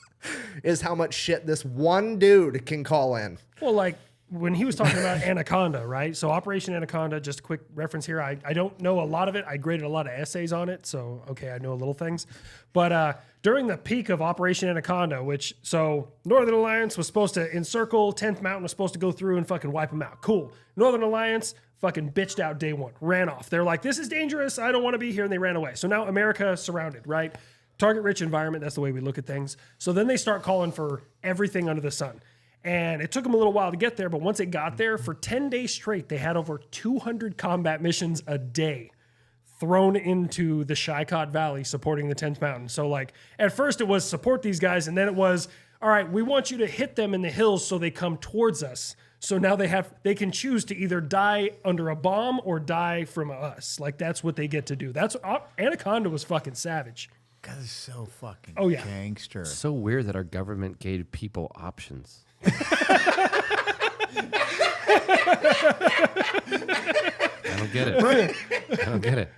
is how much shit this one dude can call in. Well, like when he was talking about Anaconda, right? So Operation Anaconda, just a quick reference here. I don't know a lot of it. I graded a lot of essays on it. So, okay, I know little things. But during the peak of Operation Anaconda, so Northern Alliance was supposed to encircle, 10th Mountain was supposed to go through and fucking wipe them out. Cool. Northern Alliance fucking bitched out day one, ran off. They're like, this is dangerous. I don't want to be here. And they ran away. So now America surrounded, right? Target rich environment. That's the way we look at things. So then they start calling for everything under the sun. And it took them a little while to get there, but once it got there, for 10 days straight, they had over 200 combat missions a day thrown into the Shicot Valley supporting the 10th Mountain. So like at first it was support these guys, and then it was, all right, we want you to hit them in the hills so they come towards us. So now they can choose to either die under a bomb or die from us. Like that's what they get to do. That's Anaconda was fucking savage. God, it's so fucking gangster. So weird that our government gave people options. I don't get it.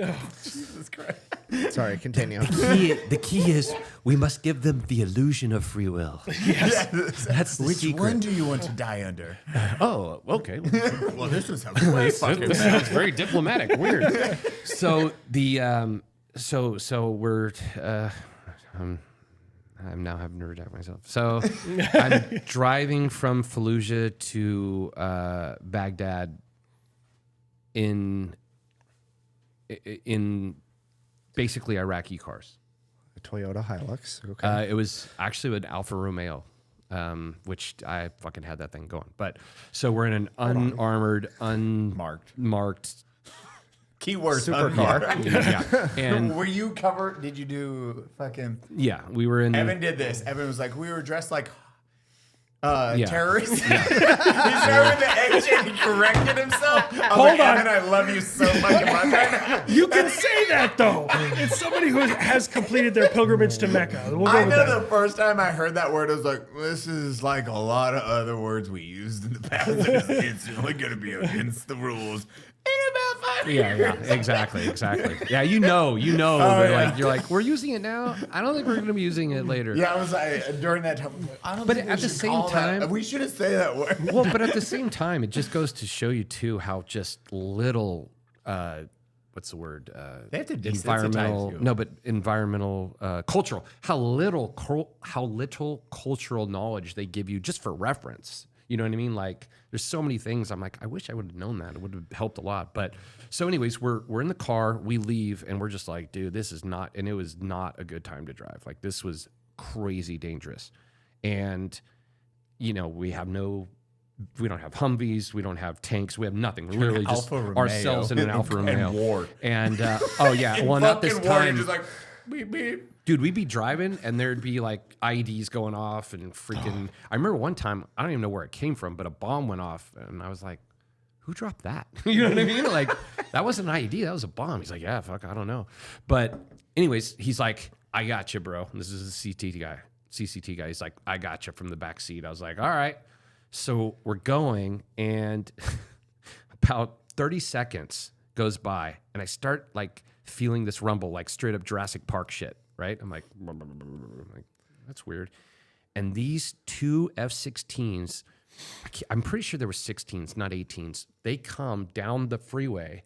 Oh, Jesus Christ. Sorry, continue. The key is we must give them the illusion of free will. Yes. That's the Which secret. one do you want to die under? Oh, okay. Well, this was way fucking This sounds very diplomatic. Weird. So the so we're I'm now having to redact myself. So I'm driving from Fallujah to Baghdad in basically Iraqi cars. A Toyota Hilux. Okay. It was actually an Alfa Romeo, which I fucking had that thing going. But so we're in an unarmored, unmarked keyword supercar. yeah. And were you covered? Did you do fucking? yeah, we were in. Evan did this. Evan was like, we were dressed like terrorists. Yeah. He started the edge and he corrected himself. Hold on. Evan, I love you so fucking much right now. You can say that though. It's somebody who has completed their pilgrimage to Mecca. We'll go I with know that. the first time I heard that word, I was like, this is like a lot of other words we used in the past. It's only going to be against the rules. In about 5 years. Yeah, exactly. Yeah, you know. They're like, you're like, we're using it now. I don't think we're going to be using it later. Yeah, I was like, during that time, I don't But think at we the should same call that- time- we shouldn't say that word. Well, but at the same time, it just goes to show you too how just little, what's the word? They have to desensitize environmental. you. No, but environmental, cultural. How little cultural knowledge they give you just for reference. You know what I mean? Like, there's so many things. I'm like, I wish I would have known that. It would have helped a lot. But so, anyways, we're in the car. We leave, and we're just like, dude, this is not. And it was not a good time to drive. Like, this was crazy dangerous. And we don't have Humvees. We don't have tanks. We have nothing. We're literally just Alfa Romeo. ourselves in an Alfa Romeo. war. And oh yeah, well not this Fucking war, you're time. just like, beep, beep. Dude, we'd be driving and there'd be like IEDs going off and freaking. I remember one time, I don't even know where it came from, but a bomb went off and I was like, who dropped that? You know what I mean? Like, that wasn't an IED, that was a bomb. He's like, yeah, fuck, I don't know. But anyways, he's like, I got you, bro. And this is a CCT guy. He's like, I got you from the back seat. I was like, all right. So we're going and about 30 seconds goes by and I start like feeling this rumble, like straight up Jurassic Park shit. Right? I'm like, that's weird. And these two F-16s, I'm pretty sure there were 16s, not 18s. They come down the freeway,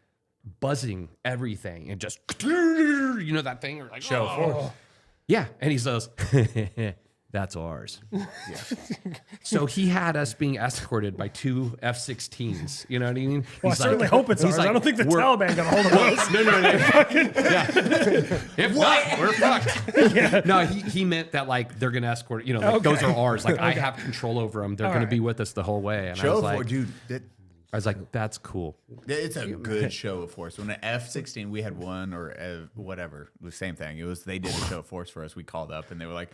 buzzing everything, and just, that thing? Or like, show force. Yeah. And he says, that's ours. Yeah. So he had us being escorted by two F-16s. You know what I mean? Well, I certainly hope it's ours. like, I don't think the Taliban got a hold of us. No. If not, we're fucked. Yeah. No, he meant that like they're gonna escort. Those are ours. Like I have control over them. They're gonna be with us the whole way. And I was like, dude. I was like, that's cool. It's a good show of force. When an F-16, we had one or whatever, the same thing. They did a show of force for us. We called up and they were like,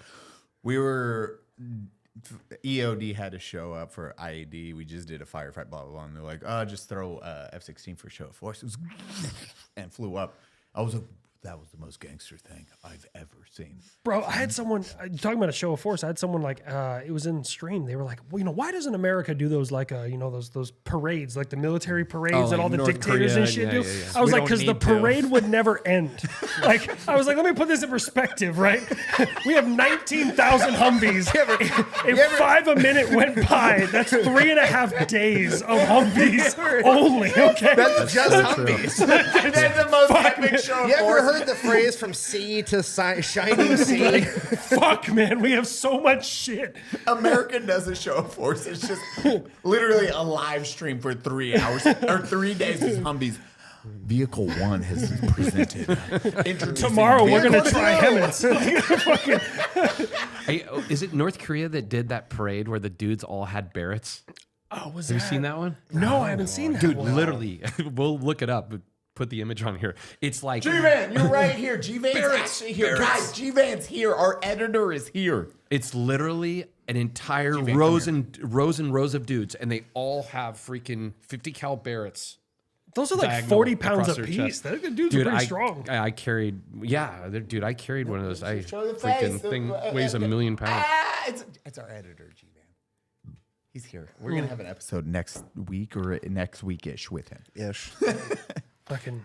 EOD had to show up for IED. We just did a firefight, blah, blah, blah. And they're like, just throw F-16 for show of force. And flew up. I was like, That was the most gangster thing I've ever seen. Bro, I had someone talking about a show of force. I had someone like it was in stream. They were like, well, why doesn't America do those like those parades, like the military parades that like all the North dictators Korea, and shit do? yeah. I was We like, don't because the need to. parade would never end. Like, I was like, let me put this in perspective, right? We have 19,000 Humvees. If 5 a minute went by, that's 3.5 days of Humvees only. Okay, That's just Humvees. That's the most epic show of You ever force. heard the phrase from sea to shining sea? fuck, man, we have so much shit. America does a show of force. It's just literally a live stream for 3 hours or 3 days of Humvees. Vehicle 1 has been presented. Introducing Tomorrow we're Vehicle gonna try 2. Hemmets. Hey, is it North Korea that did that parade where the dudes all had Barretts? Oh, was Have you seen that one? No, I haven't seen that. Dude, one. literally, we'll look it up. But put the image on here. It's like GVAN, you're right here. GVAN's actually here. Guys, GVAN's here. Our editor is here. it's literally an entire rows and rows of dudes, and they all have freaking 50 cal Barretts. Those are like diagonal 40 pounds across a their piece. chest. That dudes Dude, are pretty I strong. I carried, dude, I carried one of those. I Show the freaking face. thing weighs 1,000,000 pounds. It's our editor, GVAN. He's here. We're going to have an episode next week or next week-ish with him. Ish. Fucking.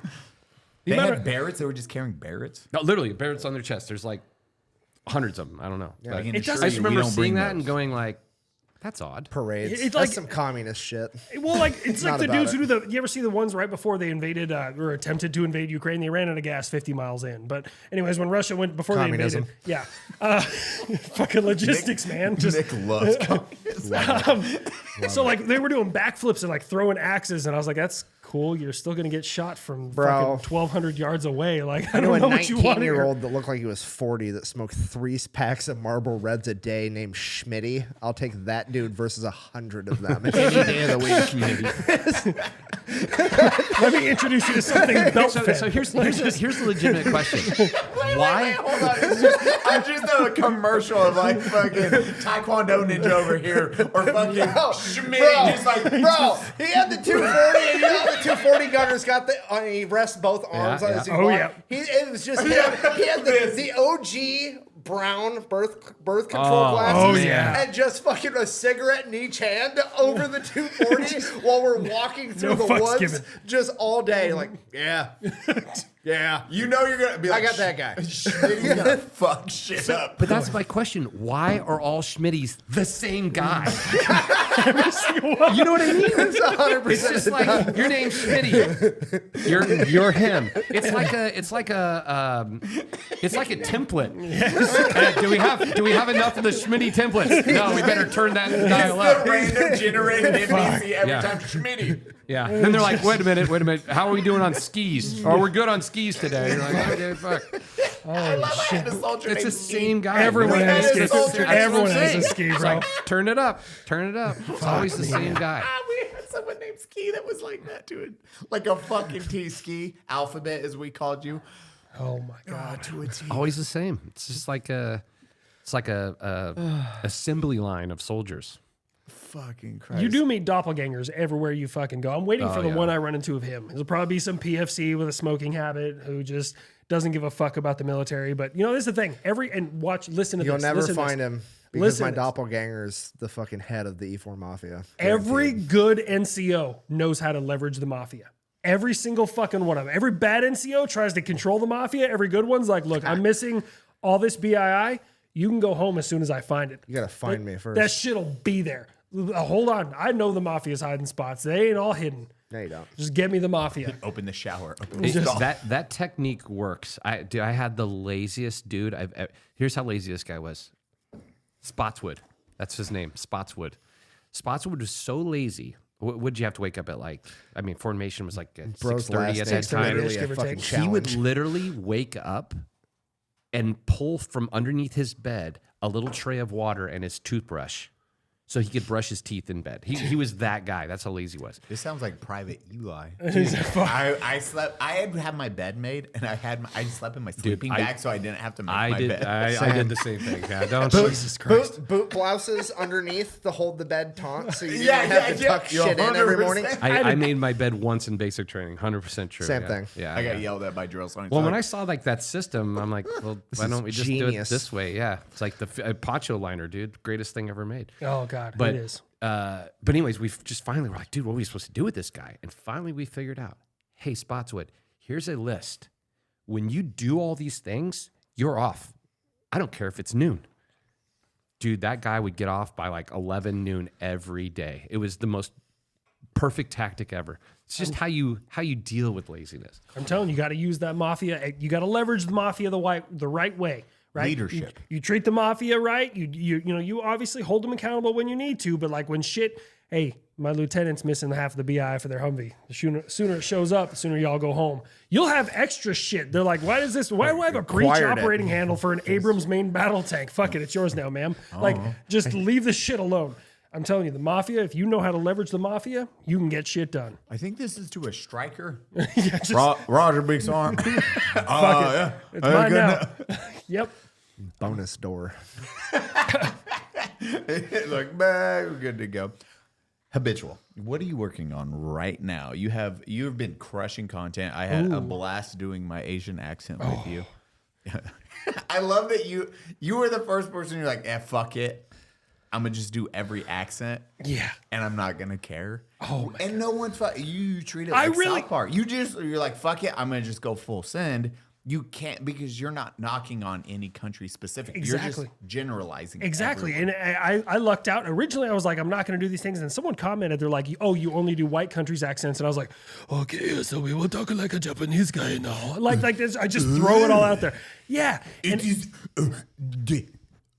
They amount had of- Barretts. They were just carrying Barretts. No, literally, Barrett's on their chest. There's like hundreds of them. I don't know. But I can I assure just you, we remember don't bring seeing that those. and going like, that's odd. Parades. It's That's like- some communist shit. Well, like it's like Not the about dudes it. who do the. You ever see the ones right before they invaded or attempted to invade Ukraine? They ran out of gas 50 miles in. But anyways, when Russia went before Communism. they invaded, yeah, fucking logistics, man. Just Nick loves communism. so like they were doing backflips and like throwing axes, and I was like, that's cool. You're still gonna get shot from Bro. fucking 1,200 yards away. Like I I know don't a know what you want here. 19-year-old that looked like he was 40 that smoked 3 packs of Marlboro Reds a day named Schmitty. I'll take that dude versus 100 of them. Any day of the week, community. Let me introduce you to something belt fed. So here's the legitimate question. Why? Hold on. I'm just a commercial of like fucking Taekwondo Ninja over here or fucking Schmidt just like Bro, he had the 240, and you know the 240 gunner's got the, he rests both arms Yeah, on his yeah. Oh, yeah. It was just, he had the OG brown birth control glasses oh, yeah. and just fucking a cigarette in each hand over the 240 while we're walking through No the fucks woods given. just all day. Like, yeah. Yeah. you know you're gonna be like I got that guy. Schmitty's gonna fuck shit up. But that's my question. Why are all Schmitties the same guy? You know what I mean? It's 100% It's just like your name's Schmitty. You're him. It's like a template. Do we have enough of the Schmitty templates? No, we better turn that dial The up. random generated NPC every Yeah. time Schmitty. Yeah. Then they're like, wait a minute. How are we doing on skis? Oh, we're good on skis today. You're like, okay, fuck. I love I had a soldier It's the named same guy. Everyone We has had a a ski. soldier. Everyone That's what I'm has a saying. ski, It's bro. like, turn it up. It's always the same guy. We had someone named Ski that was like that to it. Like a fucking T Ski alphabet as we called you. Oh my god. To a T. Always the same. It's just like a assembly line of soldiers. Fucking Christ. You do meet doppelgangers everywhere you fucking go. I'm waiting for the yeah. one I run into of him. There'll probably be some PFC with a smoking habit who just doesn't give a fuck about the military. But you know, this is the thing. Listen to You'll this. never listen to find this. him because Listen my to this. doppelganger's the fucking head of the E4 Mafia. Every Guaranteed. good NCO knows how to leverage the mafia. Every single fucking one of them. Every bad NCO tries to control the mafia. Every good one's like, look, I'm missing all this BII. You can go home as soon as I find it. You gotta find me first. That shit'll be there. Hold on. I know the mafia's hiding spots. They ain't all hidden. No, you don't. Just get me the mafia. Open the shower. Open the stall. That technique works. I had the laziest dude here's how lazy this guy was. Spotswood. That's his name. Spotswood. Spotswood was so lazy. Would you have to wake up at formation was like at Bro's 6:30 last at name's that time. literally give a or fucking take. He would challenge. literally wake up and pull from underneath his bed a little tray of water and his toothbrush. so he could brush his teeth in bed. He was that guy. That's how lazy he was. This sounds like Private Eli. I slept. I had had my bed made, and I slept in my sleeping bag, so I didn't have to make my bed. I did the same thing. Yeah, don't Jesus Christ. Boot blouses underneath to hold the bed taut, so you didn't have to tuck shit in every morning. I made my bed once in basic training. 100% true. Same thing. Yeah, I got yelled at by drill sergeants. Well, when I saw like that system, I'm like, well, why don't we just do it genius. this way? Yeah, it's like the poncho liner, dude. Greatest thing ever made. Oh God, But it is. but anyways, we just finally were like, dude, what are we supposed to do with this guy? And finally, we figured out, hey, Spotswood, here's a list. When you do all these things, you're off. I don't care if it's noon. Dude, that guy would get off by like 11 noon every day. It was the most perfect tactic ever. It's just how you deal with laziness. I'm telling you, got to use that mafia. You got to leverage the mafia the right way. Right? Leadership. You treat the mafia right. You obviously hold them accountable when you need to, but like when shit, hey, my lieutenant's missing half of the BI for their Humvee. The sooner it shows up, the sooner y'all go home. You'll have extra shit. They're like, why do I have a breach operating handle for an Abrams main battle tank? Fuck it, it's yours now, ma'am. Like, just leave the shit alone. I'm telling you, the mafia, if you know how to leverage the mafia, you can get shit done. I think this is to a striker. Yeah, just, Roger, big arm. fuck it. Yeah. It's mine now. Yep. Bonus door. Like, man, we're good to go. Habitual. What are you working on right now? You've been crushing content. I had a blast doing my Asian accent with you. I love that you were the first person. You're like, fuck it. I'm gonna just do every accent. Yeah. And I'm not gonna care. Oh my and no one's you treat it like South Park. You're like, fuck it. I'm gonna just go full send. You can't because you're not knocking on any country specific. Exactly. You're just generalizing. Exactly. everyone. And I lucked out. Originally, I was like, I'm not going to do these things. And someone commented, they're like, oh, you only do white countries accents. And I was like, okay, so we will talk like a Japanese guy now. Like this, I just throw it all out there. Yeah. It is the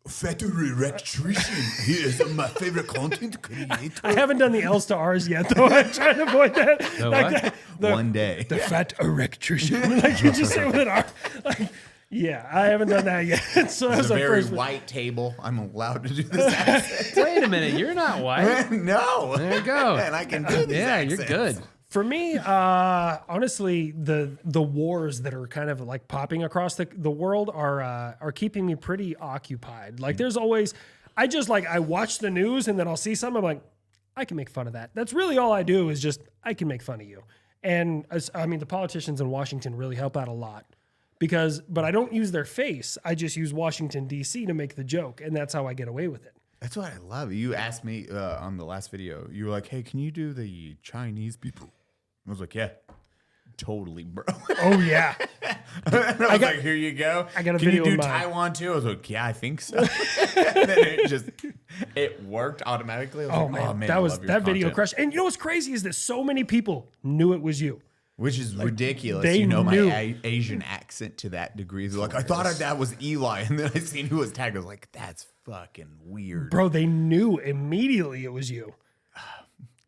Fat Electrician. He is my favorite content creator. I haven't done the L's to R's yet, though. I'm trying to avoid that. The Like what? One day. The Fat Electrician. Like you just say with an R. Like, yeah, I haven't done that yet. So that It's was a the very first one. white table. I'm allowed to do this accent. Wait a minute, you're not white. No. There you go. And I can do these Yeah, accents. you're good. For me, honestly, the wars that are kind of like popping across the world are keeping me pretty occupied. Like there's always, I watch the news and then I'll see something. I'm like, I can make fun of that. That's really all I do is just, I can make fun of you. And the politicians in Washington really help out a lot but I don't use their face. I just use Washington, D.C. to make the joke. And that's how I get away with it. That's what I love. You asked me on the last video, you were like, hey, can you do the Chinese people? I was like, yeah, totally, bro. Oh, yeah. And I was like, here you go. I got a Can video you in do mind. Taiwan too? I was like, yeah, I think so. And then it worked automatically. I was like, Man, I love your that video content. crushed. And you know what's crazy is that so many people knew it was you. Which is ridiculous. they You know knew. my Asian accent to that degree. They're like, I thought that was Eli. And then I seen who was tagged. I was like, that's fucking weird. Bro, they knew immediately it was you.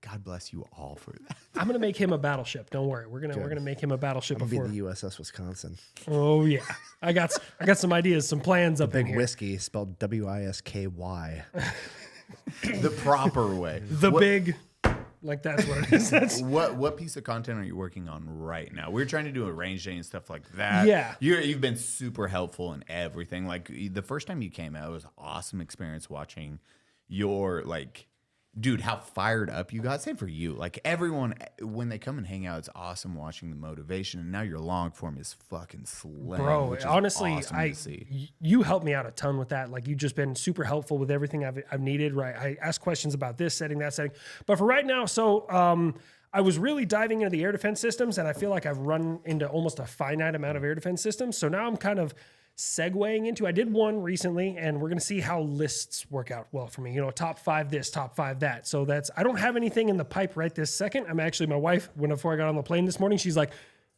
God bless you all for that. I'm gonna make him a battleship. Don't worry, we're gonna make him a battleship It'll be before. the USS Wisconsin. Oh yeah, I got some ideas, some plans up in Big here. whiskey spelled WISKY. The proper way. Big, like that's what it is. That's What piece of content are you working on right now? We're trying to do a range day and stuff like that. Yeah. You've been super helpful in everything. Like the first time you came out, it was an awesome experience watching your dude, how fired up you got. Same for you. Like everyone, when they come and hang out, it's awesome watching the motivation. And now your long form is fucking slim. bro. which is Honestly, awesome to see. you helped me out a ton with that. Like you've just been super helpful with everything I've needed. Right, I asked questions about this setting, that setting. But for right now, so I was really diving into the air defense systems, and I feel like I've run into almost a finite amount of air defense systems. So now I'm kind of segueing into, I did one recently, and we're going to see how lists work out well for me. You know, top 5 this, top 5 that. So I don't have anything in the pipe right this second. I'm actually, my wife, before I got on the plane this morning, she's like,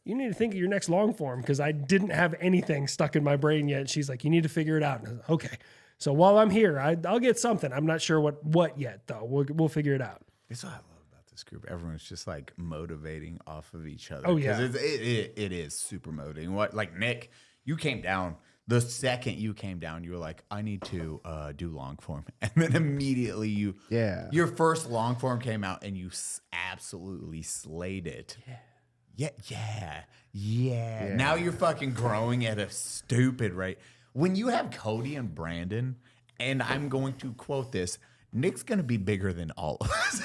you need to think of your next long form, because I didn't have anything stuck in my brain yet. She's like, you need to figure it out. And I was like, okay. So while I'm here, I'll get something. I'm not sure what yet, though. We'll figure it out. That's what I love about this group. Everyone's just like motivating off of each other. Oh, yeah. 'Cause it is super motivating. Like Nick, you came down The second you came down, you were like, I need to do long form. And then immediately your first long form came out and you absolutely slayed it. Yeah. Now you're fucking growing at a stupid rate. When you have Cody and Brandon, and I'm going to quote this, Nick's going to be bigger than all of us.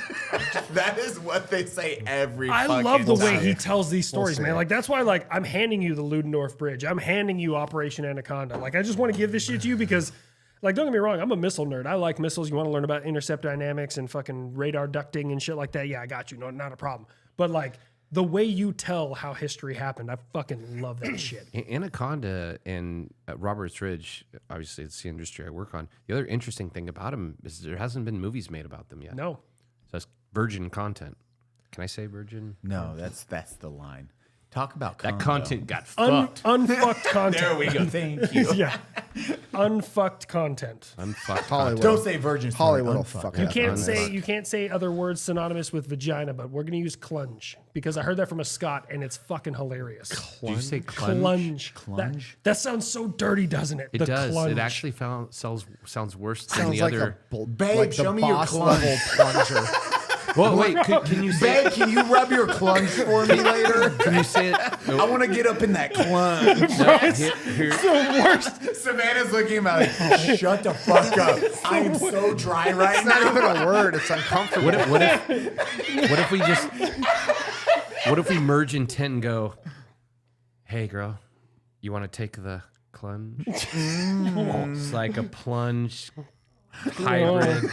That is what they say every I fucking love the way time. he tells these stories, see. man. Like, that's why, like, I'm handing you the Ludendorff Bridge. I'm handing you Operation Anaconda. Like, I just want to give this shit to you because, like, don't get me wrong, I'm a missile nerd. I like missiles. You want to learn about intercept dynamics and fucking radar ducting and shit like that? Yeah, I got you. No, not a problem. But, like, the way you tell how history happened, I fucking love that shit. Anaconda and Roberts Ridge, obviously it's the industry I work on. The other interesting thing about them is there hasn't been movies made about them yet. No. So that's virgin content. Can I say virgin? No, that's the line. Talk about That condo. content got fucked. Unfucked content. There we go. Thank you. Yeah. Unfucked content. Unfucked Hollywood. Don't say virgin. story, Hollywood will unfuck. fuck You that can't up. say other words synonymous with vagina, but we're gonna use clunge because I heard that from a Scot and it's fucking hilarious. Did you say clunge? Clunge. Clunge? That sounds so dirty, doesn't it? It The does. Clunge. It actually sounds worse than Sounds the like other. Babe, like show the me your boss clunge. level plunger. Well, wait. Can you say? Babe, can you rub your clunge for me later? Can you say it? I want to get up in that clunge. the worst. Savannah's looking at me like, shut the fuck up. I am so dry right It's now. not even a word. It's uncomfortable. What if we just? What if we merge intent and go? Hey, girl, you want to take the plunge? It's like a plunge hybrid,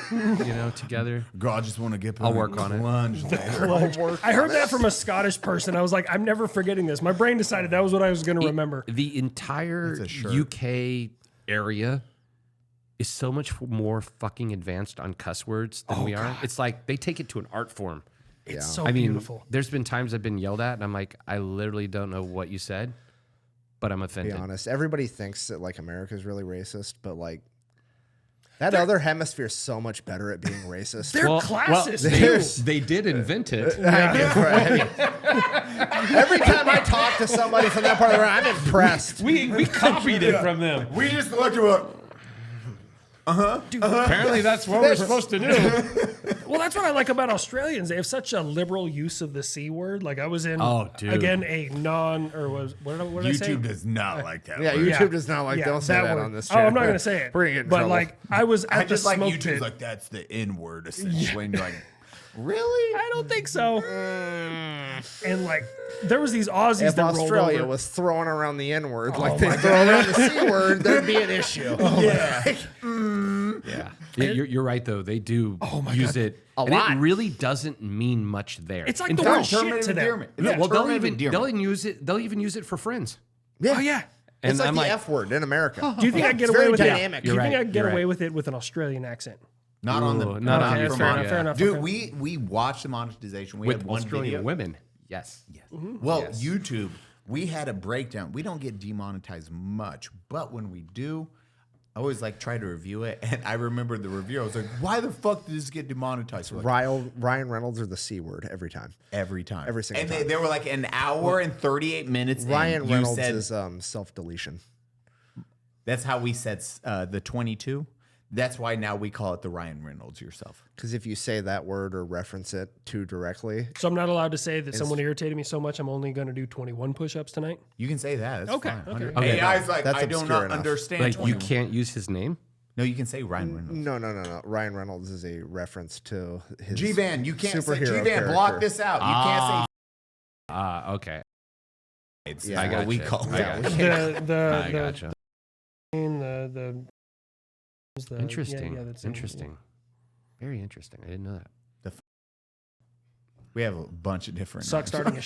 together. Girl, I just want to get I'll work on it. clunge later. I heard that from a Scottish person. I was like, I'm never forgetting this. My brain decided that was what I was going to remember. The entire That's a shirt. UK area is so much more fucking advanced on cuss words than we are. It's like they take it to an art form. It's so I mean, beautiful. there's been times I've been yelled at, and I'm like, I literally don't know what you said, but I'm To offended. be honest, everybody thinks that like America's really racist, but like that other hemisphere is so much better at being racist. They're classist, they did invent it. Every time I talk to somebody from that part of the world, I'm impressed. We copied it from them. We just looked at Apparently, that's what we're supposed to do. Well, that's what I like about Australians. They have such a liberal use of the C word. Like I was in, Oh, dude. again, a non, or what did I say? YouTube does not like that. Yeah, word. YouTube does not like. Yeah, don't say that word. on this. Oh, I'm chat. not going to say it. We're gonna get in but trouble. like, I was at I the just like smoke YouTube's pit. like, that's the N word, essentially. And you're like, really? I don't think so. And like, there was these Aussies if that Australia rolled over. was throwing around the N word like they throw around the C word, there'd be an issue. Yeah. Yeah, you're right though. They do use it A and lot. It really doesn't mean much there. It's like In the fact, word shit to them. endearment. Yeah. well, they'll Term of even endearment. use it. They'll even use it for friends. Yeah. Oh yeah. And It's like I'm the like, F word in America. Do you think I get It's away very with dynamic. it? Do you You're think right, I get you're away right. with it with an Australian accent? Not on the Ooh, not on Okay, the that's fair front, enough. Fair enough. Dude, okay. we watched the monetization. We with had one Australian video. women. Yes. Well, YouTube, we had a breakdown. We don't get demonetized much, but when we do, I always like try to review it. And I remember the review. I was like, why the fuck did this get demonetized? We're like, Ryan Reynolds or the C word every time. every time. Every single and time. they were like an hour and 38 minutes. Ryan and you Reynolds said, is self-deletion. that's how we said the 22. That's why now we call it the Ryan Reynolds yourself. Because if you say that word or reference it too directly, So I'm not allowed to say that someone irritated me so much I'm only going to do 21 push-ups tonight. You can say that. That's Okay, fine. okay. Okay. AI's like, That's I do obscure not enough. understand. Like you 21. can't use his name. No, you can say Ryan Reynolds. no. Ryan Reynolds is a reference to his GVAN, you can't say superhero GVAN. Block character. this out. You can't Okay. say. It's Yeah, I what got we you. call I it. got The I gotcha. the Interesting. yeah, that's Interesting. Very interesting. I didn't know that. We have a bunch of different. Suck names. starting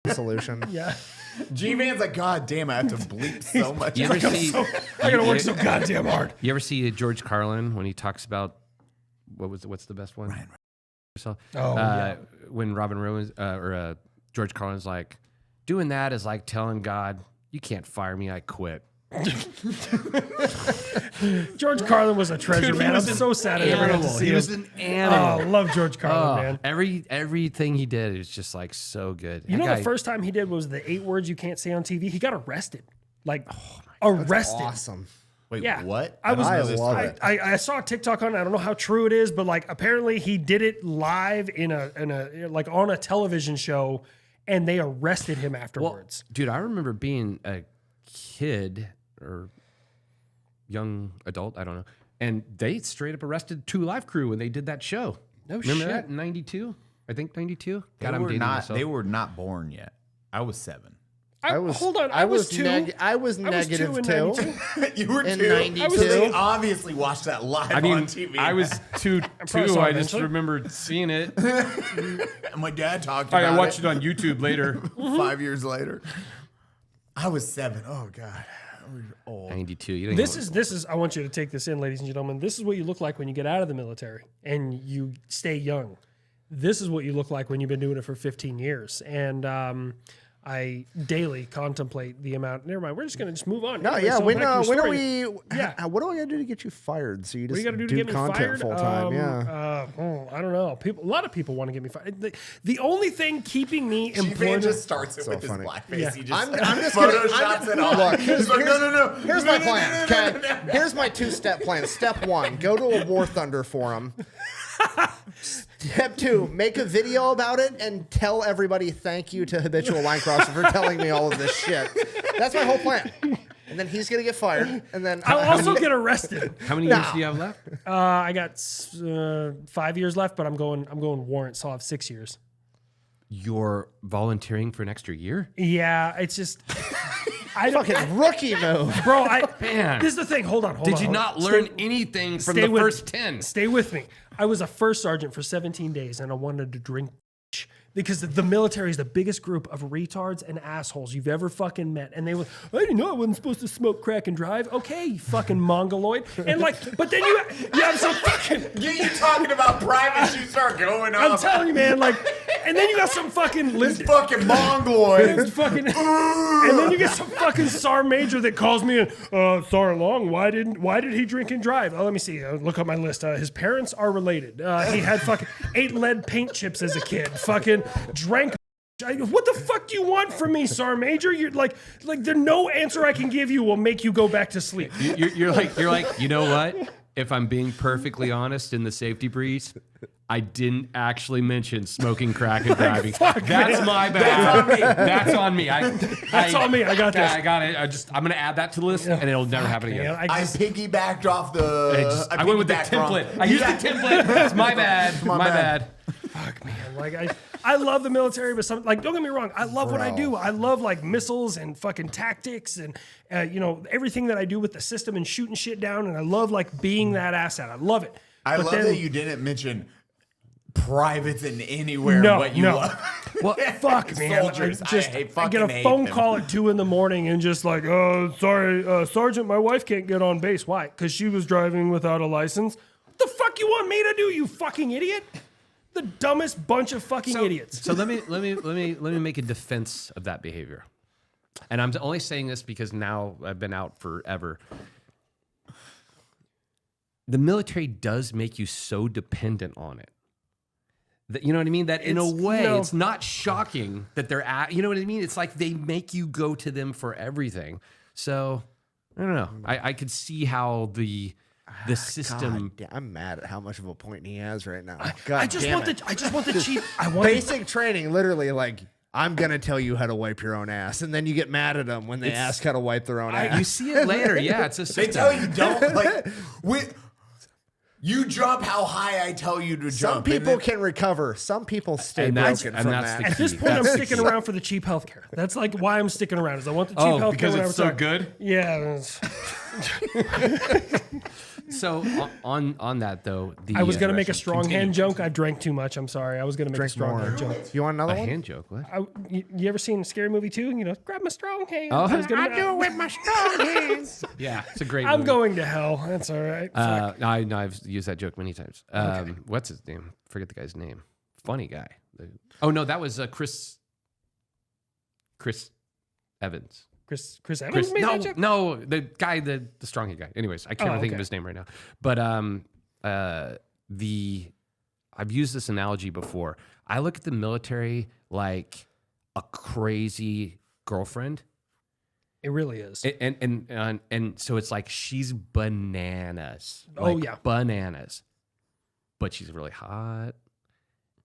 a solution. Yeah. G-Van's like, God damn, I have to bleep so much. You ever see? I got to work so goddamn hard. You ever see George Carlin when he talks about what's the best one? Ryan. So, Oh, yeah. When Robin Rowan or George Carlin's like, doing that is like telling God, you can't fire me, I quit. George Carlin was a treasure, Dude, he man. I'm was an so sad I never got to see He him. was an animal. Oh, love George Carlin, man. Everything he did is just like so good. You That know, guy- the first time he did was the 8 words you can't say on TV. He got arrested. Like, arrested. Awesome. Wait, Yeah. what? I was. don't know this love story. it. I saw a TikTok on it. I don't know how true it is, but like apparently he did it live in a like on a television show, and they arrested him afterwards. Dude, I remember being a kid or young adult, I don't know, and they straight up arrested 2 Live Crew when they did that show. No Remember shit. that in 92? I think 92? They God, I'm were dating not. myself. They were not born yet. I was 7. Hold on. I was 2. I was negative 2 92. You were in 2. 92. So they obviously watched that live I mean, on TV. I was 2. probably saw I it just eventually. remember seeing it. My dad talked about I watched it on YouTube later. 5 years later. I was 7. Oh God, we're old. 92. You didn't This even- is. I want you to take this in, ladies and gentlemen. This is what you look like when you get out of the military and you stay young. This is what you look like when you've been doing it for 15 years. And I daily contemplate the amount. Never mind. We're just gonna move on. No, Anyway, yeah. so When back to your are story. we? Yeah. What do I got to do to get you fired? So you What just do you got to do to get me content fired? full time? Yeah. I don't know. A lot of people want to get me fired. The only thing keeping me GVAN employed. just starts it So with funny. his blackface. Yeah. He just I'm just gonna- photoshops it all. Look, He's like, no. Here's my plan. Okay. Here's my 2-step plan. Step 1: go to a War Thunder forum. Step 2: make a video about it and tell everybody thank you to Habitual Linecrosser for telling me all of this shit. That's my whole plan. And then he's gonna get fired. And then I'll also get arrested. How many years do you have left? I got 5 years left, but I'm going warrant, so I'll have 6 years. You're volunteering for an extra year? Yeah, it's just I don't, fucking rookie move. bro. Man. This is the thing. Hold on. Did you hold not on. learn anything from stay the with- first 10? Stay with me. I was a first sergeant for 17 days, and I wanted to drink because the military is the biggest group of retards and assholes you've ever fucking met. And they were, I didn't know I wasn't supposed to smoke crack and drive. Okay, you fucking mongoloid. And like, but then you have some fucking. Get you talking about privates, you start going I'm off. telling you, man. Like, and then you got some fucking This lived. fucking mongoloid. It's fucking, and then you get some fucking SAR major that calls me, Sergeant Long, why did he drink and drive? Oh, let me see. Look up my list. His parents are related. He had fucking 8 lead paint chips as a kid. Fucking drank. What the fuck do you want from me, SAR major? You're like there's no answer I can give you will make you go back to sleep. You're like, you know what? If I'm being perfectly honest in the safety breeze, I didn't actually mention smoking crack and driving. That's my bad. That's on me. That's on me. I got this. I got it. I'm gonna add that to the list, and it'll never happen again. Man, I piggybacked off the. I went with the template. I used the template. It's my bad. My bad. fuck, man. Like I love the military, but some like don't get me wrong, I love what I do. I love like missiles and fucking tactics and you know everything that I do with the system and shooting shit down. And I love like being that asset. I love it. I But love then- that you didn't mention privates in anywhere No, but you no. love. Well, fuck, man. Soldiers, I I fucking get a hate phone them. call at 2 a.m. and just like, sorry, Sergeant, my wife can't get on base. Why? Because she was driving without a license. What the fuck you want me to do, you fucking idiot? The dumbest bunch of fucking idiots. So let me make a defense of that behavior. And I'm only saying this because now I've been out forever. The military does make you so dependent on it. That, you know what I mean? That in a It's, way, you know- it's not shocking that they're at, you know what I mean? It's like they make you go to them for everything. So I don't know. I could see how the system. God, I'm mad at how much of a point he has right now. I God just damn want it. the cheap. I want Basic training, literally like, I'm gonna tell you how to wipe your own ass, and then you get mad at them when they ask how to wipe their own ass. You see it later. Yeah, it's a They system. tell you don't like. You jump how high I tell you to jump. Some and people then- can recover. Some people stay And that's- broken and from that's that. the At this key. point, I'm That's the sticking key. around for the cheap healthcare. That's like why I'm sticking around. Is I want the cheap Oh, healthcare because when I it's so retire. good? Yeah. So on that though, I was gonna make a Russian- strong hand joke. I drank too much. I'm sorry. I was gonna make a Drink strong more. hand joke. You want another a one? hand joke. What? You ever seen Scary Movie 2? You know, grab my strong hand. Oh. I was gonna- do it with my strong hands. Yeah, it's a great. I'm movie. going to hell. That's all right. Fuck. I've used that joke many times. What's his name? Forget the guy's name. Funny guy. Oh no, that was Chris Evans. Chris Evans Chris, made no, that joke? no, the guy, the strong hand guy. Anyways, I can't Oh, think of okay. his name right now. But I've used this analogy before. I look at the military like a crazy girlfriend, It really is. And so it's like she's bananas. Oh, Like, yeah. bananas. But she's really hot,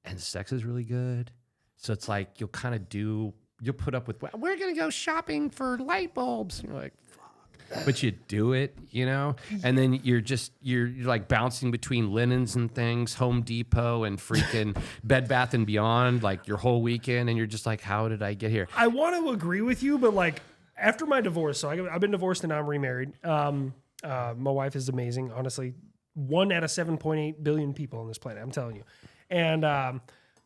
and sex is really good. So it's like you'll put up with, we're gonna go shopping for light bulbs. And you're like, fuck. But you do it, and then you're like bouncing between linens and things, Home Depot and freaking Bed Bath and Beyond, like your whole weekend, and you're just like, how did I get here? I want to agree with you, but like after my divorce, so I've been divorced and now I'm remarried. My wife is amazing, honestly. 1 out of 7.8 billion people on this planet, I'm telling you. And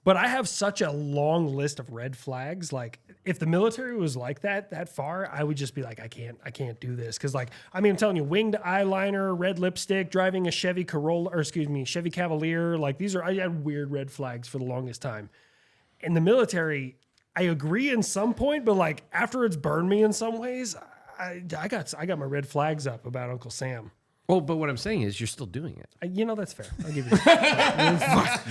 but I have such a long list of red flags. Like if the military was like that far, I would just be like, I can't do this. Cause like, I mean, I'm telling you, winged eyeliner, red lipstick, driving a Chevy Cavalier. Like I had weird red flags for the longest time. In the military, I agree in some point, but like after it's burned me in some ways, I got my red flags up about Uncle Sam. Well, but what I'm saying is you're still doing it. That's fair. I'll give you that.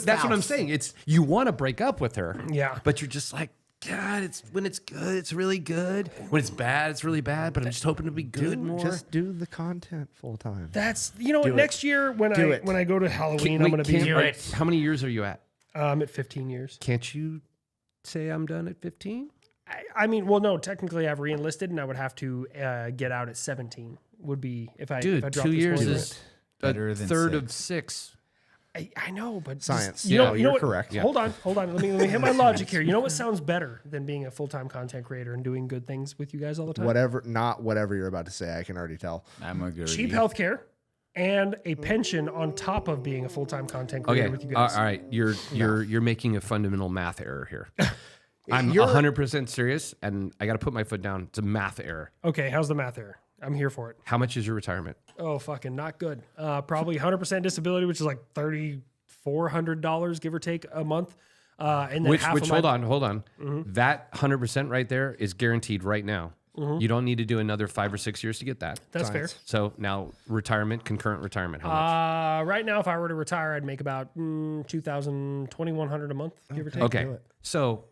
That's what I'm saying. It's you want to break up with her. Yeah. But you're just like, God, when it's good, it's really good. When it's bad, it's really bad. But I'm just hoping to be good more. Just do the content full time. That's next year when I go to Halloween, I'm gonna be How many years are you at? at 15 years. Can't you say I'm done at 15? I mean, well, no, technically I've re-enlisted and I would have to get out at 17. Would be if I Dude, if I drop 2 this years one is Better a than third 6. of 6. I know, but Science. You know You're what? correct. Hold on. Let me hit my logic here. You know what sounds better than being a full-time content creator and doing good things with you guys all the time? Whatever you're about to say, I can already tell. I'm a good Cheap healthcare and a pension on top of being a full-time content creator Okay, with you guys. all right. You're making a fundamental math error here. I'm 100% serious, and I got to put my foot down. It's a math error. Okay, how's the math error? I'm here for it. How much is your retirement? Oh, fucking not good. Probably 100% disability, which is like $3,400, give or take, a month. And then Which half of hold on. That 100% right there is guaranteed right now. You don't need to do another 5 or 6 years to get that. That's fair. So now concurrent retirement, how much? Right now, if I were to retire, I'd make about $2,100 a month, give or take. Okay, so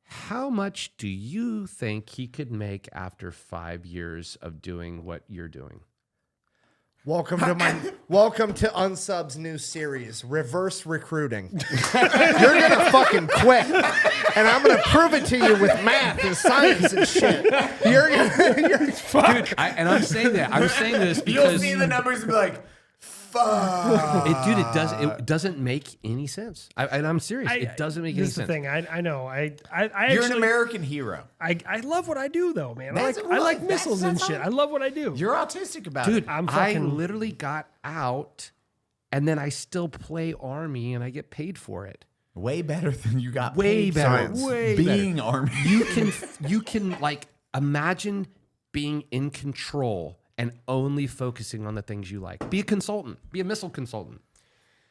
how much do you think he could make after 5 years of doing what you're doing? Welcome to Unsub's new series, Reverse Recruiting. You're gonna fucking quit, and I'm gonna prove it to you with math and science and shit. You're fuck. Dude, I'm saying that. I'm saying this You'll because see the numbers and be like, fuck. it doesn't make any sense. And I'm serious. It doesn't make any This is the sense. thing. I know. I You're actually, an American hero. I love what I do, though, man. I That's- like that's- missiles and that's shit. all- I love what I do. You're autistic about Dude, it. I'm I fucking- literally got out, and then I still play Army, and I get paid for it. Way better than you got Way paid better. for Way being Army. You can like imagine being in control and only focusing on the things you like. Be a consultant. Be a missile consultant.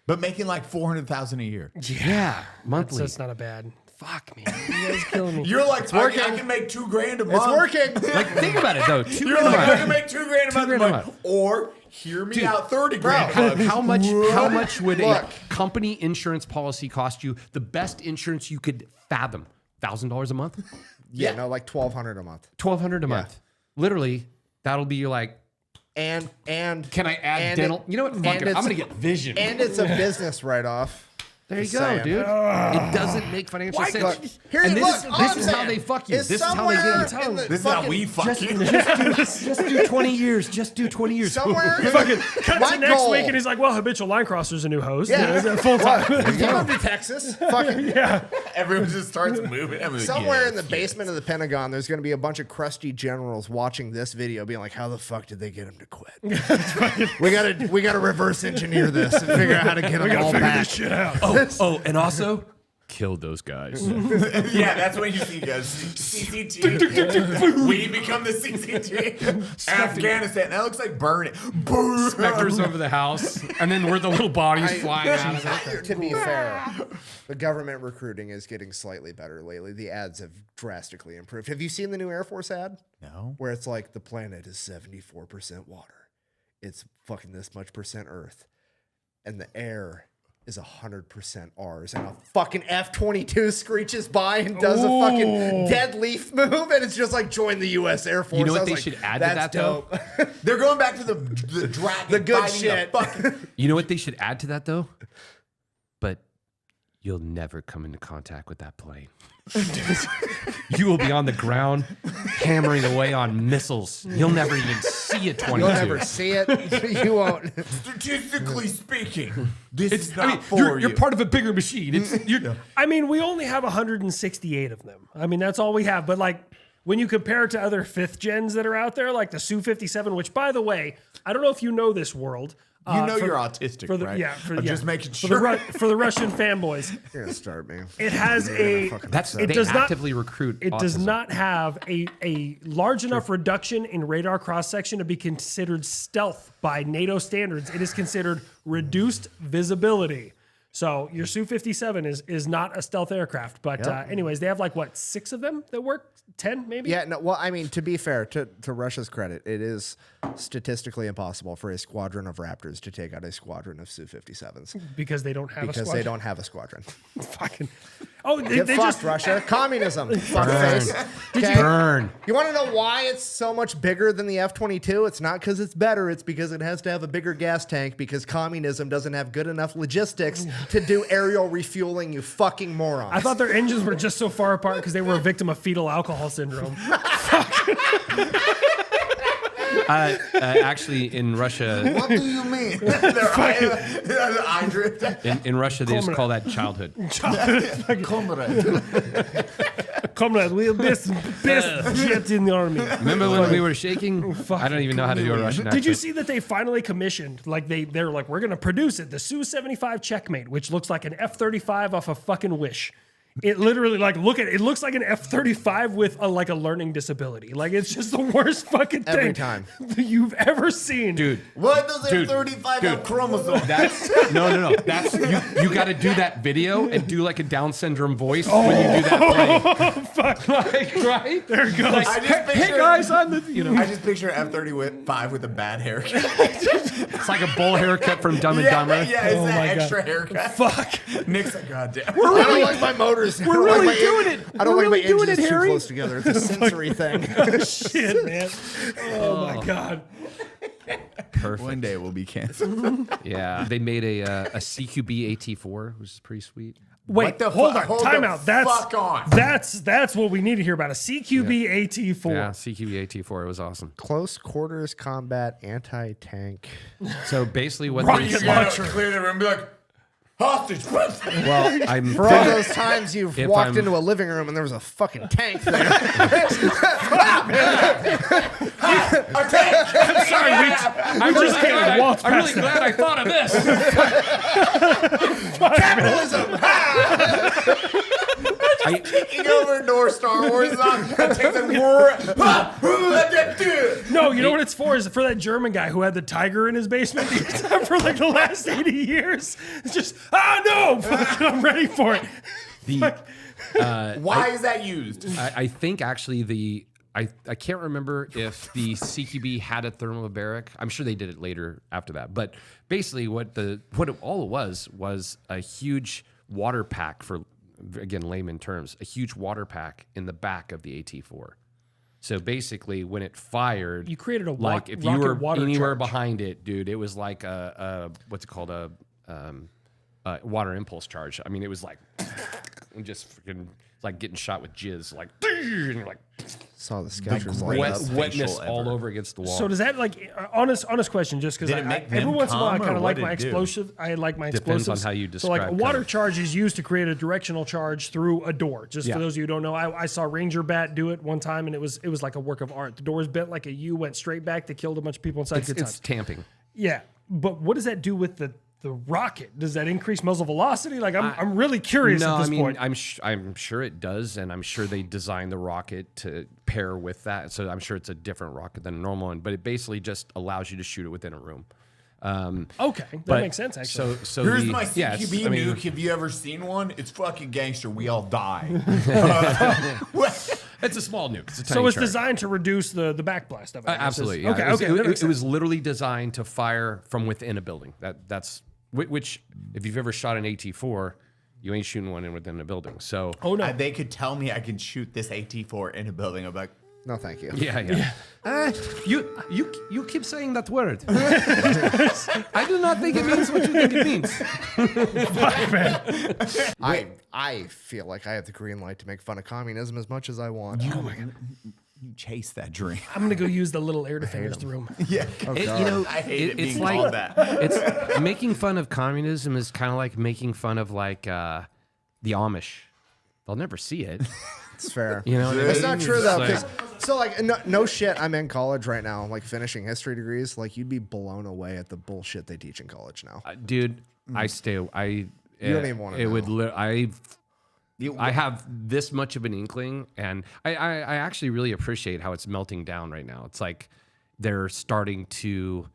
But making like $400,000 a year. Yeah, monthly. That's not a bad. Fuck, man. You guys killing me. You're like, working. I can make $2,000 a month. It's working. Like, think about it though. $2 You're grand a like, I month. can make $2,000 a month. $2,000 a month. Or hear me out, $30,000 a month. How much would a Look. company insurance policy cost you? The best insurance you could fathom. $1,000 a month? Yeah, no, like $1,200 a month. $1,200 a month. Literally, that'll be your like, And can I add and dental? it- You know what? Fuck and it. I'm it's- going to get vision. and it's a business write-off. There you Just go, saying. dude. It doesn't make financial sense. Look, here, and look, this is how they fuck you. It's This is how they somewhere get in the This is how fucking- we fuck you. Just do 20 years. Just do 20 years. Somewhere in Fucking the, cut my to next goal- week, and he's like, "Well, Habitual Linecrosser's a new host. Yeah. Full time." Come to Texas. Fucking Everyone just starts moving. I'm like, somewhere yes, in the yes. basement of the Pentagon, there's going to be a bunch of crusty generals watching this video, being like, "How the fuck did they get him to quit? we gotta reverse engineer this and figure out how to get them all back." Shit out. Oh, and also killed those guys. Yeah, that's when you see guys. CCT. We become the CCT. Afghanistan. That looks like burning. Burn. Specters over the house, and then we're the little bodies flying out of it. To be fair, the government recruiting is getting slightly better lately. The ads have drastically improved. Have you seen the new Air Force ad? No. Where it's like the planet is 74% water. It's fucking this much percent Earth. And the air is 100% ours, and a fucking F-22 screeches by and does a fucking dead leaf move, and it's just like join the U.S. Air Force. You know what I was they like, should add to that's that, though? dope. They're going back to the dragon. The good fighting shit. The fucking, You know what they should add to that though? But you'll never come into contact with that plane. You will be on the ground hammering away on missiles. You'll never even see a 22. You'll never see it. You won't. statistically speaking, this is I not mean, for you're you. part of a bigger machine. You're, I mean, we only have 168 of them. I mean, that's all we have. But like, when you compare it to other 5th gens that are out there, like the Su-57, which, by the way, I don't know if you know this world. You know you're autistic, for the, right? Yeah, I'm just making for sure. for the Russian fanboys. You're gonna start me. It has a. that's It they does not- actively recruit. It does autism. not have a large enough reduction in radar cross section to be considered stealth by NATO standards. It is considered reduced visibility. So your Su-57 is not a stealth aircraft. But anyways, they have like what, 6 of them that work? 10 maybe? Yeah, no, well, I mean, to be fair, to Russia's credit, it is statistically impossible for a squadron of Raptors to take out a squadron of Su-57s Because they don't have a because squadron. they don't have a squadron. Fucking. Oh, they Get fucked, just. Russia. Communism. Fuckface. Okay? Burn. You want to know why it's so much bigger than the F-22? It's not because it's better. It's because it has to have a bigger gas tank because communism doesn't have good enough logistics to do aerial refueling, you fucking morons. I thought their engines were just so far apart because they were a victim of fetal alcohol syndrome. Actually, in Russia, What do you mean? Their eye drift. in Russia, they just call that childhood. Comrade, we're best jet in the army. Remember when we were shaking? I don't even know how to do a Russian accent. Did you see that they finally commissioned, like they're like, we're going to produce it, the Su-75 Checkmate, which looks like an F-35 off a fucking Wish. It literally, like, look at it. It looks like an F-35 with a learning disability. Like, it's just the worst fucking thing Every time. you've ever seen. Dude, Why does Dude, F-35 dude. have chromosomes? that's no. That's you got to do that video and do like a Down syndrome voice when you do that play. Like, right there it goes. Like, I just hey picture- guys, I'm the I just picture F-35 with a bad haircut. It's like a bowl haircut from Dumb and Dumber. Yeah, it's Oh that my God. extra haircut. Fuck. Nick's like, God damn. I don't like my motors. We're really doing it. I don't We're like really my doing engines it, too Harry. close together. It's a sensory thing. Shit, man. Oh, my God. Perfect. One day we'll be canceled. Yeah, they made a CQB AT4, which is pretty sweet. Wait, the hold fu- on. hold Time the out. That's fuck on. That's what we need to hear about. A CQB AT4. Yeah, CQB AT4, it was awesome. Close quarters combat anti-tank. So basically, what Rocket they launcher. Clear the room and be like, hostage. well, I'm For all those times you've If walked I'm- into a living room and there was a fucking tank there. Sorry, I'm just kidding. Waltz I'm really past glad I thought of this. Kicking over North Star Wars on. Takes a No, you know what it's for? Is for that German guy who had the tiger in his basement for like the last 80 years. It's just, no, I'm ready for it. Why is that used? I think actually I can't remember if the CQB had a thermobaric. I'm sure they did it later after that. But basically, what it was a huge water pack for, again, layman terms, a huge water pack in the back of the AT4. So basically, when it fired, You created a like if you rocket were water anywhere charge. behind it, dude, it was like what's it called, a water impulse charge. I mean, it was like just freaking like getting shot with jizz, like and you're like Saw the Skechers great- light up. wetness facial all ever. over against the wall. So does that honest question? Just because Did it make every them once in a while I come, kind or of what like my did it do? explosive. I like my Depends on explosives. how you So like a describe water cover. charge is used to create a directional charge through a door. Just Yeah. for those of you who don't know, I saw Ranger Bat do it one time, and it was like a work of art. The doors bent like a U, went straight back. They killed a bunch of people inside. Good it's times. tamping. Yeah, but what does that do with the rocket? Does that increase muzzle velocity? Like I'm really curious No, at this I mean point. I'm sure it does, and I'm sure they designed the rocket to pair with that. So I'm sure it's a different rocket than a normal one, but it basically just allows you to shoot it within a room. Okay, that But- makes sense actually. So Here's the- my yeah, it's- CQB I mean, nuke. Have you ever seen one? It's fucking gangster. We all die. It's a small nuke. It's a tiny So it's charge. designed to reduce the backblast of it. I guess. Absolutely. Yeah. Okay. It was, Okay. that makes it was sense. literally designed to fire from within a building. That's which if you've ever shot an AT-4, you ain't shooting one in within a building. So Oh no. They could tell me I can shoot this AT-4 in a building. I'm like, No, thank you. yeah. You keep saying that word. I do not think it means what you think it means. I feel like I have the green light to make fun of communism as much as I want. you chase that dream. I'm gonna go use the little air defenders room. Yeah. I hate it it's being like called that. it's making fun of communism is kind of like making fun of like the Amish. They'll never see it. It's fair. You know, what I It's mean? not true though. It's 'Cause- so like, no shit. I'm in college right now, like finishing history degrees. Like, you'd be blown away at the bullshit they teach in college now. dude, I stay. You don't even wanna It would. know. I have this much of an inkling, and I actually really appreciate how it's melting down right now. It's like they're starting to,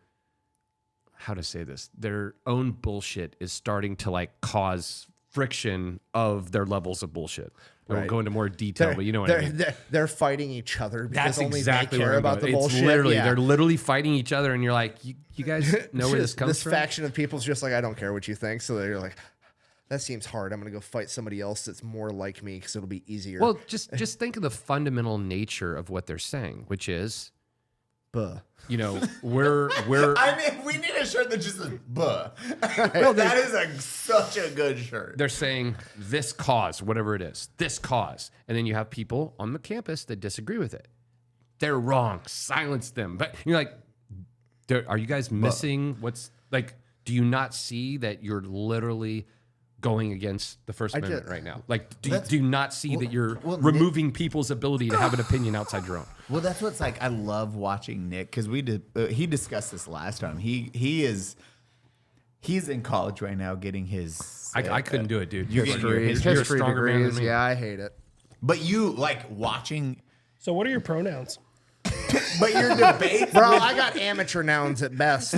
how to say this, their own bullshit is starting to like cause friction of their levels of bullshit. I won't Right. go into more detail, but you know what I mean. They're fighting each other because That's only exactly they where care I'm about going. the It's bullshit. literally, Yeah. they're literally fighting each other, and you're like, you guys know where this comes This from? faction of people's just like, I don't care what you think. So they're like, that seems hard. I'm gonna go fight somebody else that's more like me because it'll be easier. Well, just think of the fundamental nature of what they're saying, which is, Buh. you know, we're I mean, we need a shirt that just says "buh." Well, that is such a good shirt. they're saying this cause, whatever it is, this cause, and then you have people on the campus that disagree with it. They're wrong. Silence them. But you're like, are you guys missing what's like? Do you not see that you're literally going against the First Amendment did. right now? Like, do you not see that you're well, removing people's ability to have an opinion outside your own? Well, that's what's like. I love watching Nick because we did. He discussed this last time. He's in college right now getting his. I couldn't do it, dude. You're You're, getting your you're, history you're a stronger man than me. Yeah, I hate it. But you like watching. So what are your pronouns? But your debate, Bro, I got amateur nouns at best.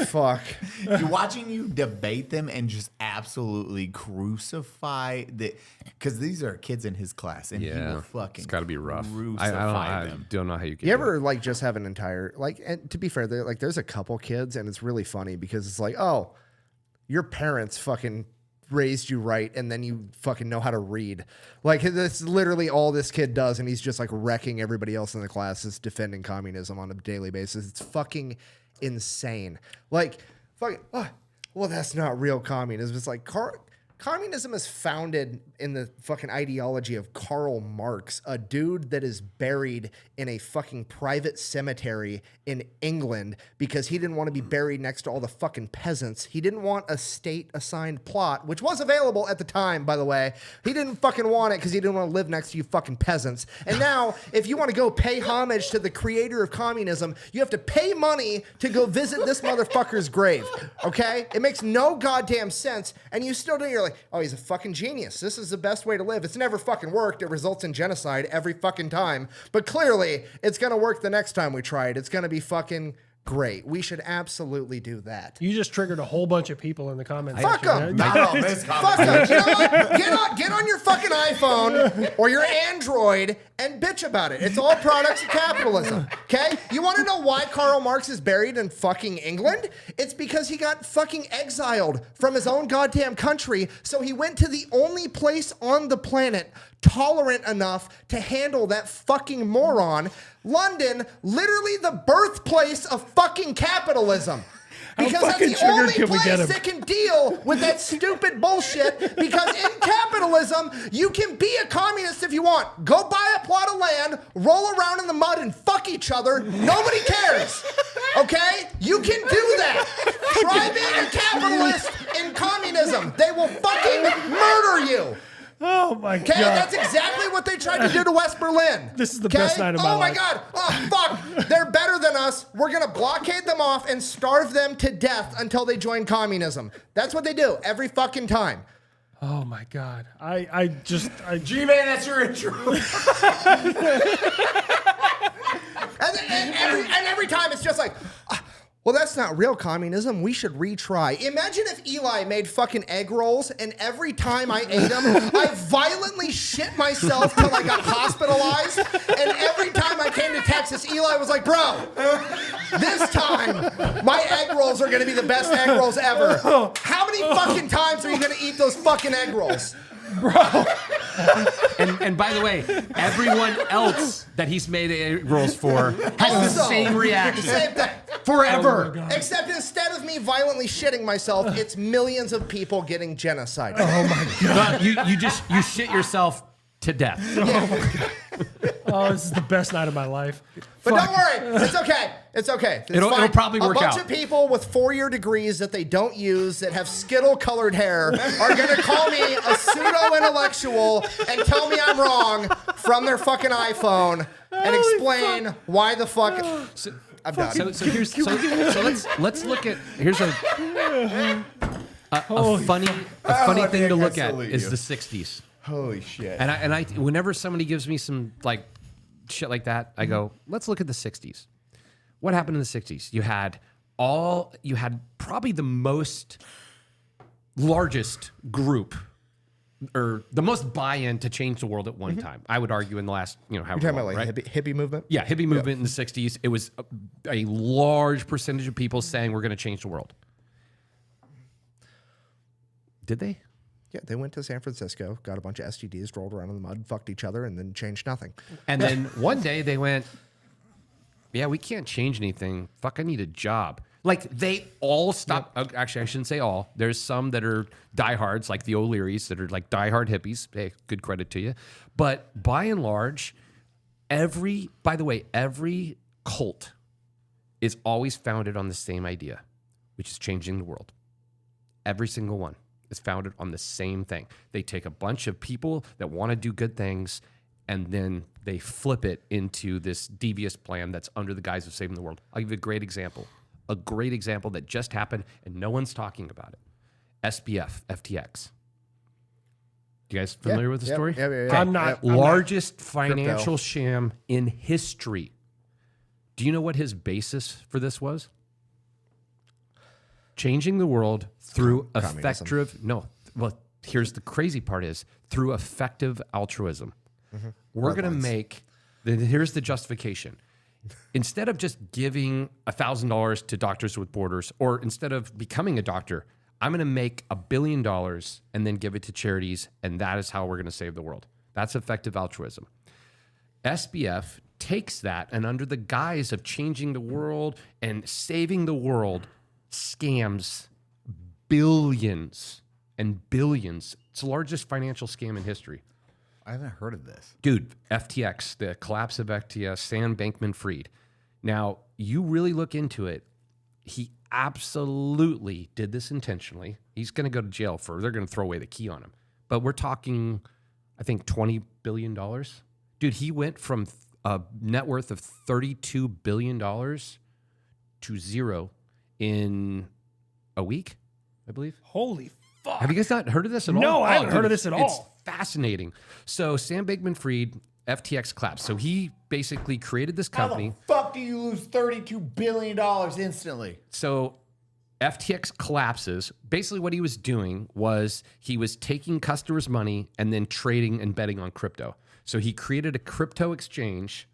Fuck. you're watching you debate them and just absolutely crucify the. Because these are kids in his class, and he will fucking. It's got to be rough. Crucify I them. don't know how you can. You do ever it. like just have an entire like? And to be fair, there's a couple kids, and it's really funny because it's like, oh, your parents fucking raised you right, and then you fucking know how to read. Like, that's literally all this kid does, and he's just like wrecking everybody else in the class is defending communism on a daily basis. It's fucking insane. Like, fucking. Well, that's not real communism. It's like communism is founded in the fucking ideology of Karl Marx, a dude that is buried in a fucking private cemetery in England because he didn't want to be buried next to all the fucking peasants. He didn't want a state-assigned plot, which was available at the time, by the way. He didn't fucking want it because he didn't want to live next to you fucking peasants. And now, if you want to go pay homage to the creator of communism, you have to pay money to go visit this motherfucker's grave, okay? It makes no goddamn sense, and you still do. You're like, oh, he's a fucking genius. This is the best way to live. It's never fucking worked. It results in genocide every fucking time. But clearly, it's going to work the next time we try it. It's going to be fucking great. We should absolutely do that. You just triggered a whole bunch of people in the comments. Fuck section. them. Not on this Fuck them. You know what? Get on your fucking iPhone or your Android and bitch about it. It's all products of capitalism. Okay? You want to know why Karl Marx is buried in fucking England? It's because he got fucking exiled from his own goddamn country. So he went to the only place on the planet tolerant enough to handle that fucking moron. London, literally the birthplace of fucking capitalism. Because that's fucking the triggered only can we get place him? that can deal with that stupid bullshit. Because in capitalism, you can be a communist if you want. Go buy a plot of land, roll around in the mud, and fuck each other. Nobody cares. Okay? You can do that. Try being a capitalist in communism. They will fucking murder you. Oh my Okay, god. that's exactly what they tried to do to West Berlin. This is the Okay? best night of my Oh my life. god. Oh fuck. They're better than us. We're gonna blockade them off and starve them to death until they join communism. That's what they do every fucking time. Oh my god. I G-Man, that's your intro. And every time it's just like, Well, that's not real communism. We should retry. Imagine if Eli made fucking egg rolls and every time I ate them, I violently shit myself till I got hospitalized. And every time I came to Texas, Eli was like, bro, this time my egg rolls are going to be the best egg rolls ever. How many fucking times are you going to eat those fucking egg rolls? Bro. And by the way, everyone else that he's made egg rolls for has the Also, same reaction. Same thing. Forever. Oh my God. Except instead of me violently shitting myself, it's millions of people getting genocided. Oh my God. You shit yourself to death. Oh, this is the best night of my life. But Fuck. don't worry, it's okay. It's okay. It's It'll fine. probably work A bunch out. of people with 4-year degrees that they don't use that have Skittle-colored hair are going to call me a pseudo-intellectual and tell me I'm wrong from their fucking iPhone and explain why the fuck. I'm done. So let's look at here's a funny Oh, thing to Nick, look I at salute is you. the 60s. Holy shit. And I whenever somebody gives me some like shit like that, I go, let's look at the 60s. What happened in the 60s? You had probably the largest group or the most buy-in to change the world at one time. I would argue in the last, however You're talking about long, like right? hippie movement? Yeah, hippie movement in the 60s. It was a large percentage of people saying we're going to change the world. Did they? Yeah, they went to San Francisco, got a bunch of STDs, rolled around in the mud, fucked each other, and then changed nothing. And then one day they went, yeah, we can't change anything. Fuck, I need a job. Like they all stopped. Actually, I shouldn't say all. There's some that are diehards, like the O'Learys, that are like diehard hippies. Hey, good credit to you. But by and large, every cult is always founded on the same idea, which is changing the world. Every single one is founded on the same thing. They take a bunch of people that want to do good things and then they flip it into this devious plan that's under the guise of saving the world. I'll give you a great example. A great example that just happened and no one's talking about it. SBF FTX. You guys familiar with the story? Yeah. I'm not. Largest financial sham in history. Do you know what his basis for this was? Changing the world through effective. No, well, here's the crazy part: is through effective altruism. We're going to make. Here's the justification. Instead of just giving $1,000 to Doctors with Borders, or instead of becoming a doctor, I'm going to make $1 billion and then give it to charities, and that is how we're going to save the world. That's effective altruism. SBF takes that, and under the guise of changing the world and saving the world, scams billions and billions. It's the largest financial scam in history. I haven't heard of this. Dude, FTX, the collapse of FTX, Sam Bankman-Fried. Now, you really look into it, he absolutely did this intentionally. He's going to go to jail they're going to throw away the key on him. But we're talking, I think, $20 billion. Dude, he went from a net worth of $32 billion to zero in a week, I believe. Holy fuck. Have you guys not heard of this at all? No, I haven't dude, heard of this at all. It's fascinating. So Sam Bankman-Fried, FTX collapsed. So he basically created this company. How the fuck do you lose $32 billion instantly? So FTX collapses. Basically what he was doing was he was taking customers' money and then trading and betting on crypto. So he created a crypto exchange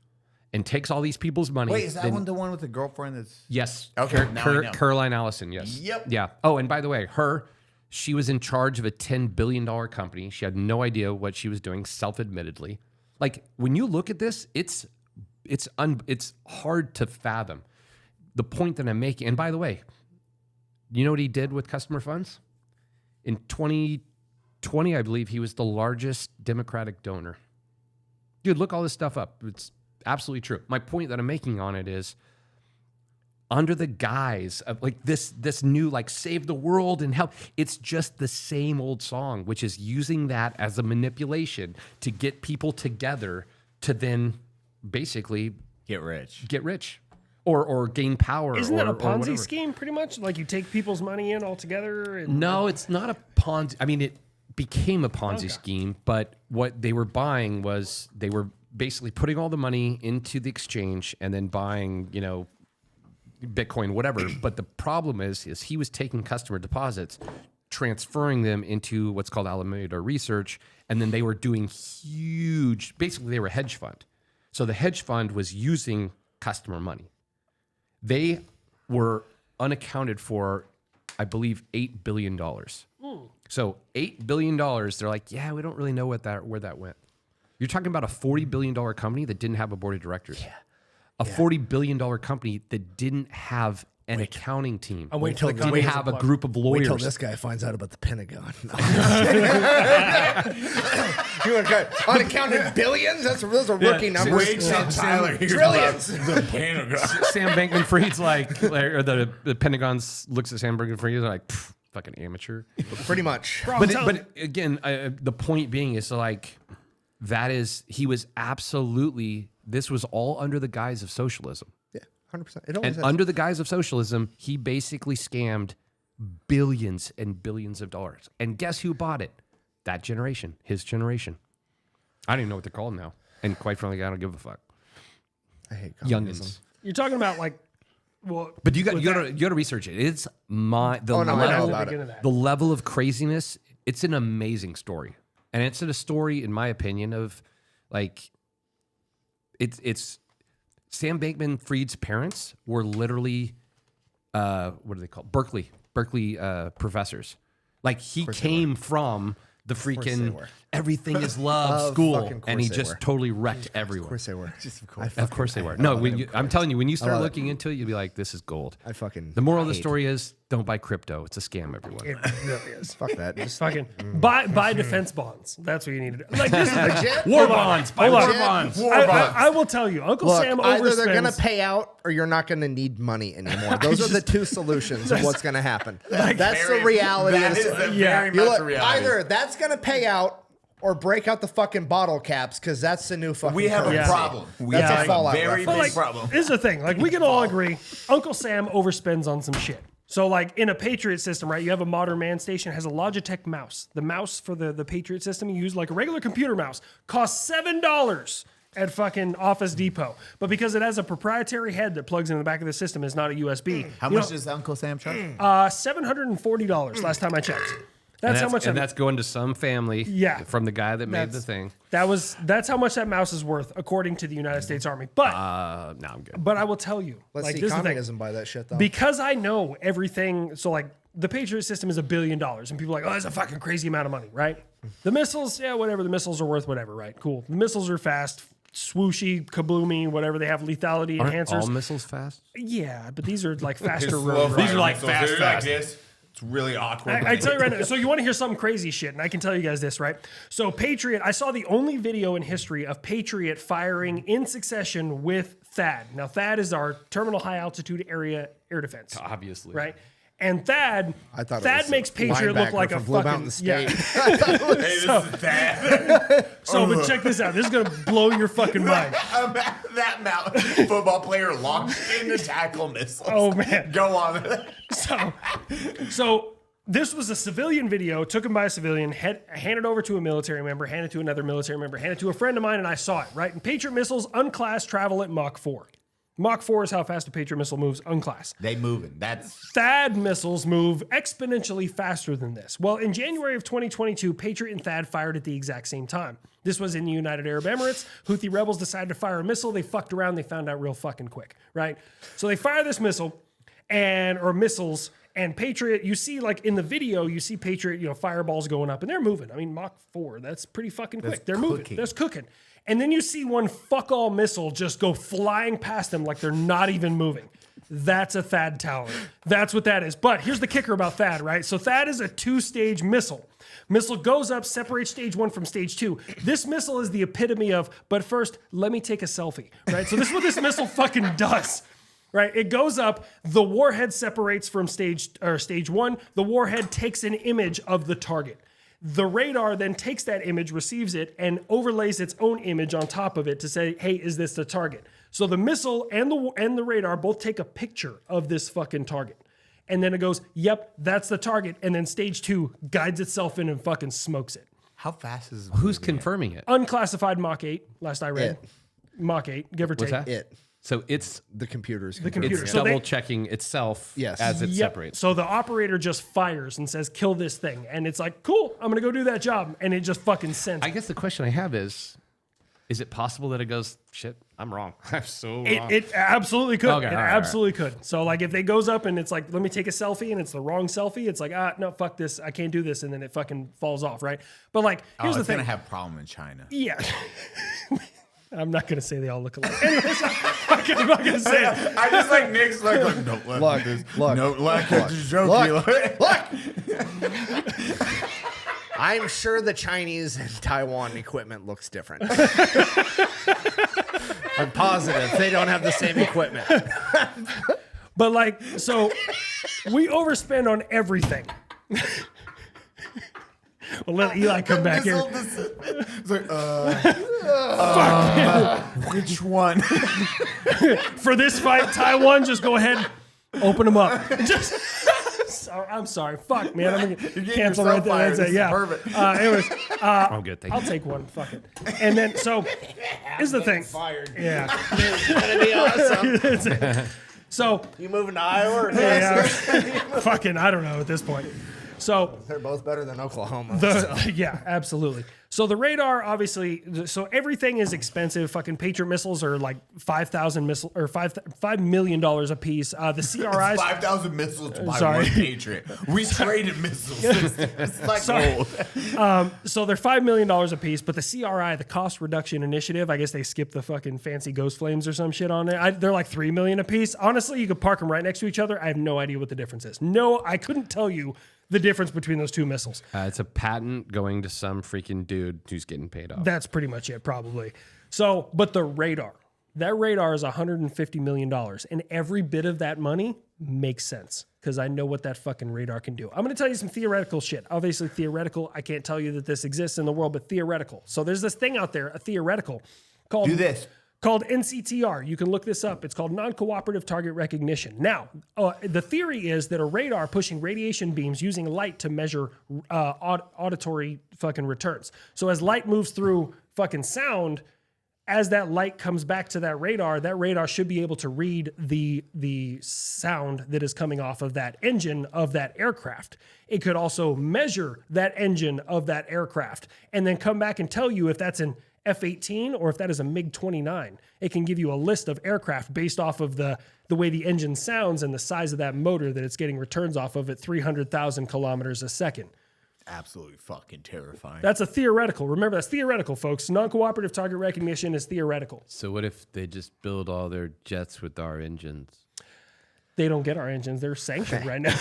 and takes all these people's money. Wait, is that one the one with the girlfriend that's... Yes. Okay, now I know. Caroline Allison, yes. Yep. Yeah. Oh, and by the way, she was in charge of a $10 billion company. She had no idea what she was doing, self-admittedly. Like, when you look at this, it's hard to fathom. The point that I'm making, and by the way, you know what he did with customer funds? In 2020, I believe he was the largest Democratic donor. Dude, look all this stuff up. It's absolutely true. My point that I'm making on it is, under the guise of like this new like save the world and help, it's just the same old song, which is using that as a manipulation to get people together to then basically Get rich. or gain power. Isn't that a or Ponzi whatever. scheme pretty much? Like you take people's money in all together? And No, it's not a Ponzi. I mean, it became a Ponzi scheme, but what they were buying was they were basically putting all the money into the exchange and then buying, Bitcoin, whatever. But the problem is he was taking customer deposits, transferring them into what's called Alameda Research, and then they were doing huge. Basically, they were a hedge fund. So the hedge fund was using customer money. They were unaccounted for, I believe, $8 billion. So $8 billion, they're like, yeah, we don't really know where that went. You're talking about a $40 billion company that didn't have a board of directors. Yeah. A $40 billion company that didn't have an accounting team. I'm waiting till that didn't have a group of lawyers. Wait till this guy finds out about the Pentagon. You unaccounted billions? Those are rookie numbers. Wait till Tyler hears Trillions. about the Pentagon. Sam Bankman-Fried's like, or the Pentagon looks at Sam Bankman-Fried like, fucking amateur. Pretty much. But again, the point being is like, he was absolutely, this was all under the guise of socialism. Yeah, 100%. It always And is. under the guise of socialism, he basically scammed billions and billions of dollars. And guess who bought it? That generation, his generation. I don't even know what they're called now. And quite frankly, I don't give a fuck. I hate communism. Youngins. You're talking about like, well, But you got to research it. It's I know about it. the level of craziness. It's an amazing story, and it's a story, in my opinion, of like it's Sam Bankman-Fried's parents were literally what are they called? Berkeley professors. Like he came from the freaking everything is love school, and he just totally wrecked everywhere. Of course they were. Of course they were. No, I'm telling you, when you start looking into it, you'll be like, this is gold. The moral of the story is don't buy crypto. It's a scam, everyone. it really is. Fuck that. Just Fucking buy defense bonds. That's what you need to do. Like this is legit. War bonds. Buy Hold war on. bonds. I will tell you, Uncle Look, Sam either they're overspends. going to pay out or you're not going to need money anymore. Those are the two solutions of what's going to happen. That's the reality. That is the very You much look, reality. either that's going to pay out or break out the fucking bottle caps because that's the new fucking We have a currency. problem. That's Yeah. a fallout Very reference. big problem. Here's the thing. Like, we can all agree, Uncle Sam overspends on some shit. So, like, in a Patriot system, right, you have a modern man station, has a Logitech mouse. The mouse for the Patriot system you use, like a regular computer mouse, costs $7 at fucking Office Depot. But because it has a proprietary head that plugs in the back of the system, is not a USB. How much does Uncle Sam charge? $740 last time I checked. That's how much. That's going to some family. Yeah. From the guy that made the That's- thing. That's how much that mouse is worth, according to the United States Army. But No, I'm good. but I will tell you, Let's like, see this is the thing. communism by that shit, though. Because I know everything. So, like, the Patriot system is $1 billion, and people are like, oh, that's a fucking crazy amount of money, right? The missiles, yeah, whatever. The missiles are worth whatever, right? Cool. The missiles are fast, swooshy, kabloomy, whatever. They have lethality Aren't enhancers. all missiles fast? Yeah, but these are like faster. These are like fast. Like this. It's really awkward. I tell you right now. So you want to hear some crazy shit, and I can tell you guys this, right? So Patriot, I saw the only video in history of Patriot firing in succession with THAAD. Now THAAD is our Terminal High Altitude Area Air Defense, Obviously. right? And THAAD, I thought it THAAD was makes Patriot look linebacker like a from Blue fucking Mountain State. Hey, this is that. So, but check this out. This is gonna blow your fucking mind. That mountain football player launched into tackle missiles. Oh man. Go on. So this was a civilian video, took him by a civilian, handed over to a military member, handed to another military member, handed to a friend of mine, and I saw it, right? And Patriot missiles unclassed travel at Mach 4. Mach 4 is how fast a Patriot missile moves unclassed. They moving. That's THAAD missiles move exponentially faster than this. Well, in January of 2022, Patriot and THAAD fired at the exact same time. This was in the United Arab Emirates. Houthi rebels decided to fire a missile. They fucked around. They found out real fucking quick, right? So they fire this missile or missiles. And Patriot, you see, like in the video, you see Patriot, fireballs going up, and they're moving. I mean, Mach 4, that's pretty fucking quick. They're moving. That's cooking. And then you see one fuck all missile just go flying past them like they're not even moving. That's a THAAD tower. That's what that is. But here's the kicker about THAAD, right? So THAAD is a 2-stage missile. Missile goes up, separates stage 1 from stage 2. This missile is the epitome of, but first, let me take a selfie, right? So this is what this missile fucking does. Right, it goes up. The warhead separates from stage 1. The warhead takes an image of the target. The radar then takes that image, receives it, and overlays its own image on top of it to say, "Hey, is this the target?" So the missile and the radar both take a picture of this fucking target, and then it goes, "Yep, that's the target." And then stage 2 guides itself in and fucking smokes it. how fast is Who's confirming it? Unclassified Mach 8. Last I read, Mach 8, give or take. What's that? It. So it's The computers. The computer. it's So they- double checking itself Yes. as it Yep. separates. So the operator just fires and says, "Kill this thing," and it's like, "Cool, I'm gonna go do that job," and it just fucking sends. I guess the question I have is it possible that it goes, shit, I'm wrong. I'm so wrong. It absolutely could. Okay, It all right, absolutely could. So like if it goes up and it's like, let me take a selfie and it's the wrong selfie, it's like, no, fuck this. I can't do this. And then it fucking falls off, right? But like, here's the it's thing. gonna have problem in China. Yeah. I'm not going to say they all look alike. Anyways, I'm not going to say it. I just like Nick's like, don't let Look, this. look, No, like look, this joke. look. I'm sure the Chinese and Taiwan equipment looks different. I'm positive they don't have the same equipment. But like, so we overspend on everything. We'll let Eli come back here. It's like, which one? For this fight, Taiwan, just go ahead, open them up. Just, I'm sorry. Fuck, man. I'm gonna cancel right there. fired. That's it. This is Yeah. perfect. Anyways, I'm good. Thank I'll you. take one. Fuck it. And then, so is the thing. Fired. Yeah. It's gonna be awesome. So, You moving to Iowa? Or yeah, fucking, I don't know at this point. So, They're both better than Oklahoma. yeah, absolutely. So the radar, obviously, so everything is expensive. Fucking Patriot missiles are like 5,000 missile or $5 million a piece. The CRIs, 5,000 missiles to buy Sorry. one Patriot. We traded missiles. It's like Sorry. gold. so they're $5 million a piece. But the CRI, the Cost Reduction Initiative, I guess they skipped the fucking fancy Ghost Flames or some shit on it. They're like $3 million a piece. Honestly, you could park them right next to each other. I have no idea what the difference is. No, I couldn't tell you the difference between those two missiles. It's a patent going to some freaking dude who's getting paid off. That's pretty much it, probably. So, but the radar, that radar is $150 million. And every bit of that money makes sense because I know what that fucking radar can do. I'm going to tell you some theoretical shit. Obviously, theoretical. I can't tell you that this exists in the world, but theoretical. So there's this thing out there, a theoretical, called Do this. called NCTR. You can look this up. It's called non-cooperative target recognition. Now, the theory is that a radar pushing radiation beams using light to measure auditory fucking returns. So as light moves through fucking sound, as that light comes back to that radar should be able to read the sound that is coming off of that engine of that aircraft. It could also measure that engine of that aircraft and then come back and tell you if that's an F-18 or if that is a MiG-29. It can give you a list of aircraft based off of the way the engine sounds and the size of that motor that it's getting returns off of at 300,000 kilometers a second. Absolutely fucking terrifying. That's a theoretical. Remember, that's theoretical, folks. Non-cooperative target recognition is theoretical. So what if they just build all their jets with our engines? They don't get our engines. They're sanctioned right now.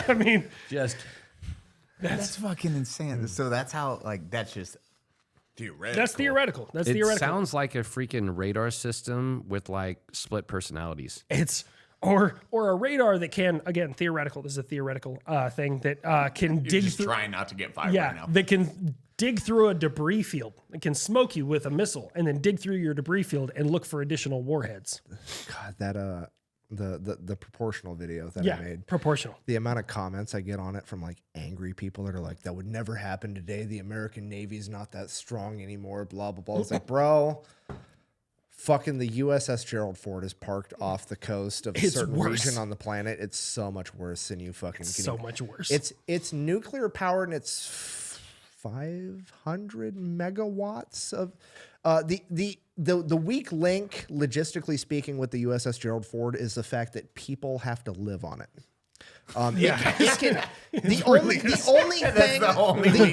I mean, That's fucking insane. So that's how, like, that's just theoretical. that's theoretical. That's It theoretical. sounds like a freaking radar system with like split personalities. It's or a radar that can, again, theoretical. This is a theoretical thing that can You're dig just through. trying not to get fired Yeah, right now. that can dig through a debris field. It can smoke you with a missile and then dig through your debris field and look for additional warheads. God, that the proportional video that I Yeah, made. proportional. The amount of comments I get on it from like angry people that are like, that would never happen today. The American Navy's not that strong anymore, blah, blah, blah. It's like, bro, fucking the USS Gerald Ford is parked off the coast of a It's certain worse. region on the planet. It's so much worse than you fucking can So even- much worse. It's nuclear powered and it's 500 megawatts of the weak link, logistically speaking, with the USS Gerald Ford is the fact that people have to live on it. The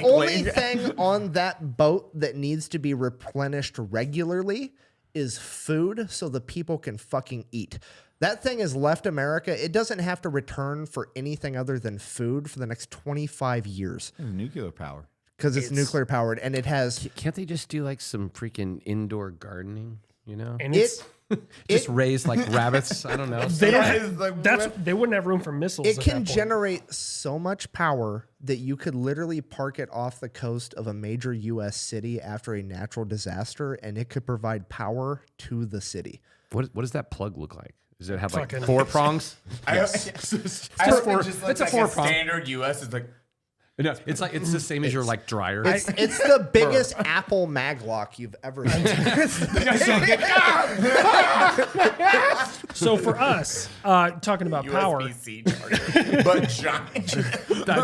only thing on that boat that needs to be replenished regularly is food so the people can fucking eat. That thing has left America. It doesn't have to return for anything other than food for the next 25 years Nuclear power. because it's nuclear powered and it has Can't they just do like some freaking indoor gardening? You know, and it. it's just raise like rabbits. I don't know. they don't have, they wouldn't have room for missiles. It at can that point. generate so much power that you could literally park it off the coast of a major U.S. city after a natural disaster, and it could provide power to the city. What does that plug look like? Does it have like Fucking- 4 prongs? I It's think a just looks it's a like 4 a prong. standard US is like No, it's like it's the same as your like dryer. It's the biggest Apple maglock you've ever seen. So for us, talking about power, USB-C charger, but giant.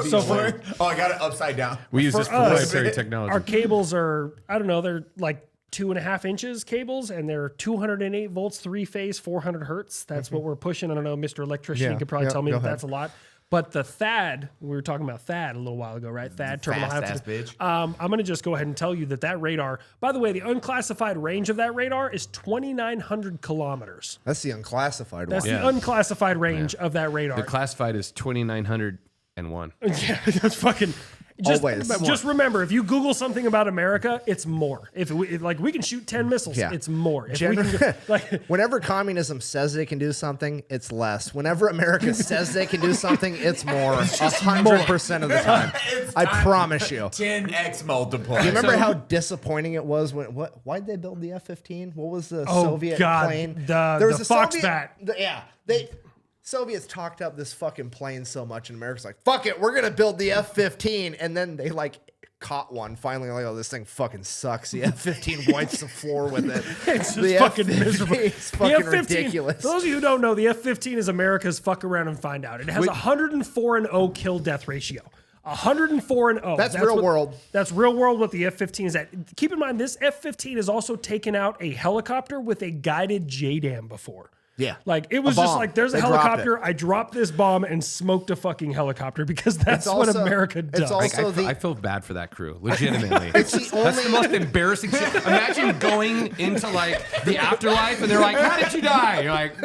So for- I got it upside down. We use this for us, proprietary technology. our cables are, I don't know, they're like 2.5 inches cables, and they're 208 volts, 3-phase, 400 hertz. That's what we're pushing. I don't know, Mr. Electrician, Yeah. you could probably Yep, tell me go that ahead. that's a lot. But the THAAD, we were talking about THAAD a little while ago, right? THAAD, terminal high Fast-ass altitude. bitch. I'm going to just go ahead and tell you that radar, by the way, the unclassified range of that radar is 2,900 kilometers. That's the unclassified That's one. the unclassified range of that radar. The classified is 2,901. Yeah, that's fucking. Always. Just remember, if you Google something about America, it's more. If we can shoot 10 missiles, Yeah. it's more. If we can, Whenever communism says they can do something, it's less. Whenever America says they can do something, it's more. 100% of the time. I promise you. 10x multiple. You remember how disappointing it was when why'd they build the F-15? What was the Oh, Soviet God, plane? the There was a Foxbat. Soviets talked up this fucking plane so much, and America's like, "Fuck it, we're gonna build the F-15," and then they like caught one. Finally, like, oh, this thing fucking sucks. The F-15 wipes the floor with it. it's just The fucking F-15 miserable. It's The fucking F-15, ridiculous. For those of you who don't know, the F-15 is America's fuck around and find out. It has 104-0 kill death ratio. 104-0. That's real world. That's real world what the F-15 is at. Keep in mind, this F-15 has also taken out a helicopter with a guided JDAM before. Yeah. Like, it was A just bomb. like, there's a They dropped helicopter. I dropped this bomb and smoked a fucking helicopter because that's what also- America does. it's also- Like, I feel bad for that crew, legitimately. It's the That's the only- most embarrassing shit. Imagine going into like the afterlife and they're like, "How did you die?" You're like,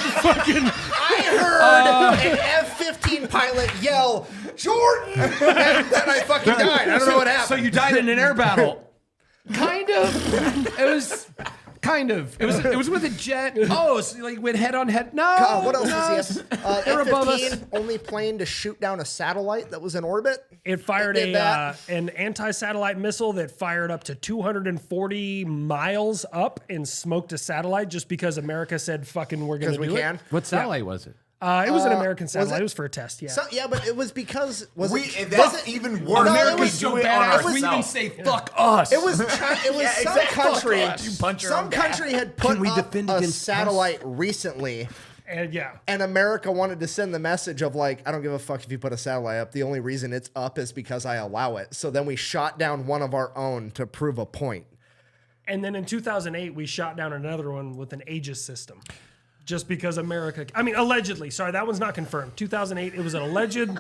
I heard an F-15 pilot yell, "Jordan!" and then I fucking died. I don't know what happened. "So you died in an air battle?" Kind of. It was. Kind of. It was with a jet. Oh, so like went head on head. No. What else no. was the They're above us. F-15 only plane to shoot down a satellite that was in orbit? It fired It did that. an anti-satellite missile that fired up to 240 miles up and smoked a satellite just because America said, fucking, we're going to Because do we it. can. What satellite was it? It was an American satellite. it? It was for a test, yeah. So, yeah, but it was because That's even worse. No, it America was do it on We even ourselves. say "fuck us." It was some exactly. country. Fuck us. You punch your Some own back. country had put we up defend a against satellite recently, And yeah. and America wanted to send the message of like, I don't give a fuck if you put a satellite up. The only reason it's up is because I allow it. So then we shot down one of our own to prove a point. And then in 2008, we shot down another one with an Aegis system. Just because America, I mean, allegedly. Sorry, that one's not confirmed. 2008, it was an alleged. It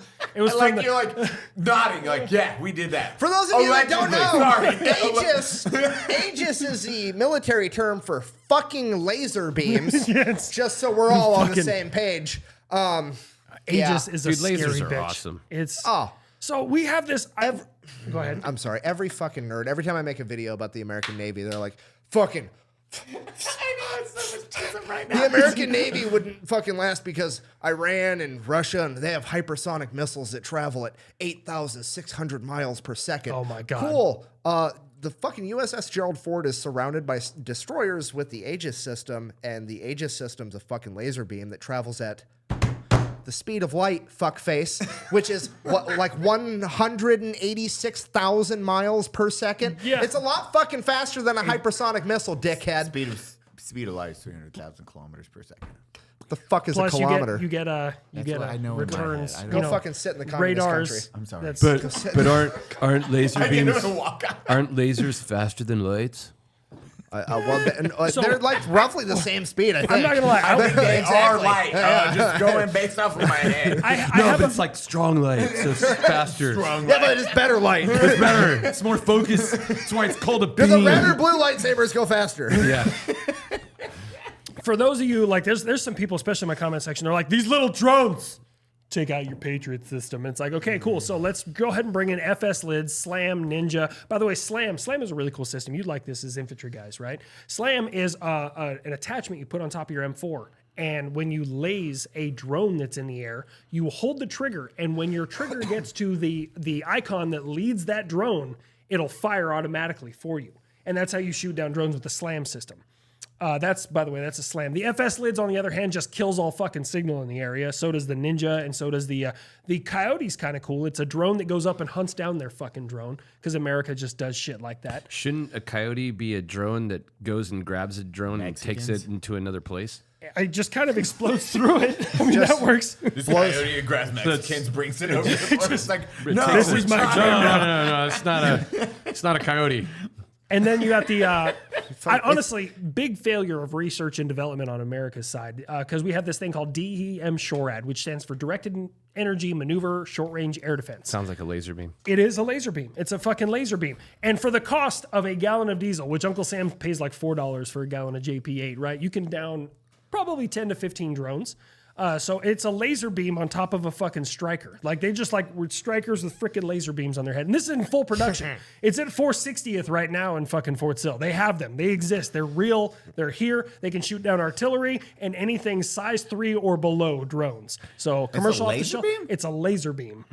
was from the, You're like nodding, like, yeah, we did that. For those of you that don't Allegedly. know, Sorry. Aegis is the military term for fucking laser beams. Yes. Just so we're all on the Fucking- same page. Aegis is a Dude, scary lasers are bitch. awesome. It's Oh. so we have this. Go ahead. I'm sorry. Every fucking nerd, every time I make a video about the American Navy, they're like, fucking. I know it's so much cheesem right The American Navy wouldn't fucking last because Iran and Russia, and they have hypersonic missiles that travel at 8,600 miles per second. Oh my God. Cool. The fucking USS Gerald Ford is surrounded by destroyers with the Aegis system, and the Aegis system's a fucking laser beam that travels at the speed of light, fuckface, which is what, like 186,000 miles per second. Yeah. It's a lot fucking faster than a hypersonic missile, dickhead. Speed of light is 300,000 kilometers per second. What the fuck is Plus, a kilometer? you get what I know in my returns. head. I you Go know, fucking sit in the communist radars. country. I'm sorry. That's, But aren't laser beams walk out. aren't lasers faster than lights? They're like roughly the same speed, I think. I'm not gonna lie. They Exactly. are light. Just going based off of my head. I No, have but a, it's like strong light, so it's faster. Yeah, but it's better light. It's better. It's more focused. That's why it's called a Do beam. the red or blue lightsabers go faster? Yeah. for those of you like, there's some people, especially in my comment section, they're like, these little drones take out your Patriot system. And it's like, okay, cool. So let's go ahead and bring in FS lids, Slam, Ninja. By the way, Slam is a really cool system. You'd like this as infantry guys, right? Slam is an attachment you put on top of your M4. And when you laze a drone that's in the air, you hold the trigger. And when your trigger gets to the icon that leads that drone, it'll fire automatically for you. And that's how you shoot down drones with the Slam system. That's, by the way, that's a slam. The FS lids, on the other hand, just kills all fucking signal in the area. So does the Ninja, and so does the Coyote's kind of cool. It's a drone that goes up and hunts down their fucking drone because America just does shit like that. Shouldn't a Coyote be a drone that goes and grabs a drone and takes it into another place? It just kind of explodes through it. I mean, that works. This coyote and grabs Mexicans, brings it over to the place. Like, no, This is my drone. No. It's not a Coyote. And then you got the, honestly, big failure of research and development on America's side, because we have this thing called DEM SHORAD, which stands for Directed Energy Maneuver Short Range Air Defense. Sounds like a laser beam. It is a laser beam. It's a fucking laser beam. And for the cost of a gallon of diesel, which Uncle Sam pays like $4 for a gallon of JP8, right? You can down probably 10 to 15 drones. So it's a laser beam on top of a fucking striker. Like they just were strikers with freaking laser beams on their head. And this is in full production. It's at 460th right now in fucking Fort Sill. They have them. They exist. They're real. They're here. They can shoot down artillery and anything size 3 or below drones. So commercial off the shelf. It's a laser beam.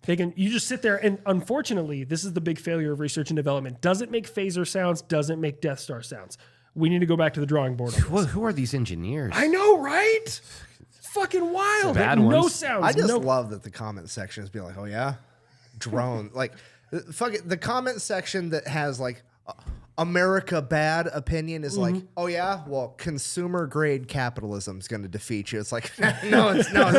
You just sit there, and unfortunately, this is the big failure of research and development. Doesn't make phaser sounds, doesn't make Death Star sounds. We need to go back to the drawing board. Well, who are these engineers? I know, right? Fucking wild. Bad No ones. sounds. I just love that the comment section is being like, oh yeah, drone. Like, fuck it. The comment section that has like America bad opinion is like, oh yeah, well, consumer grade capitalism is going to defeat you. It's like, no, it's not.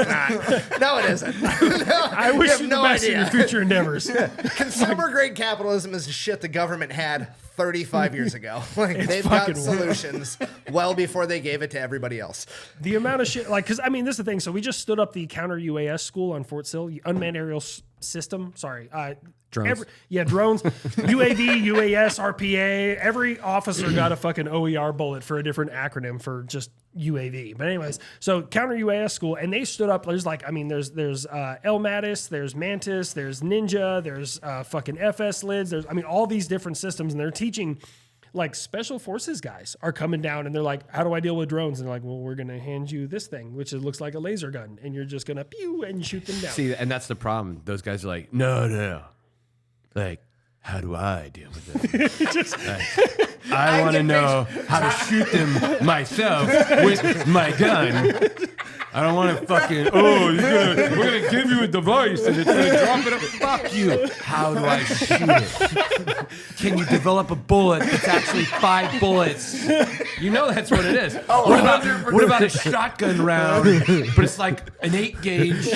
No, it isn't. No, I wish you the no best idea. in your future endeavors. Consumer grade capitalism is the shit the government had 35 years ago. Like they've got fucking solutions well before they gave it to everybody else. The amount of shit, like, because I mean, this is the thing. So we just stood up the counter UAS school on Fort Sill, unmanned aerial system. Sorry, Drones. Drones, UAV, UAS, RPA. Every officer got a fucking OER bullet for a different acronym for just UAV. But anyways, so counter UAS school, and they stood up. There's like, I mean, there's LMATIS, there's Mantis, there's Ninja, there's fucking FS lids. There's, I mean, all these different systems, and they're teaching. Like special forces guys are coming down and they're like, how do I deal with drones? And they're like, well, we're going to hand you this thing, which looks like a laser gun. And you're just going to pew and shoot them down. See, and that's the problem. Those guys are like, no. Like, how do I deal with them? I want to know how to shoot them myself with my gun. I don't want to fucking, we're going to give you a device and it's going to drop it up. Fuck you. How do I shoot it? Can you develop a bullet that's actually 5 bullets? You know that's what it is. What about a shotgun round, but it's like an 8 gauge?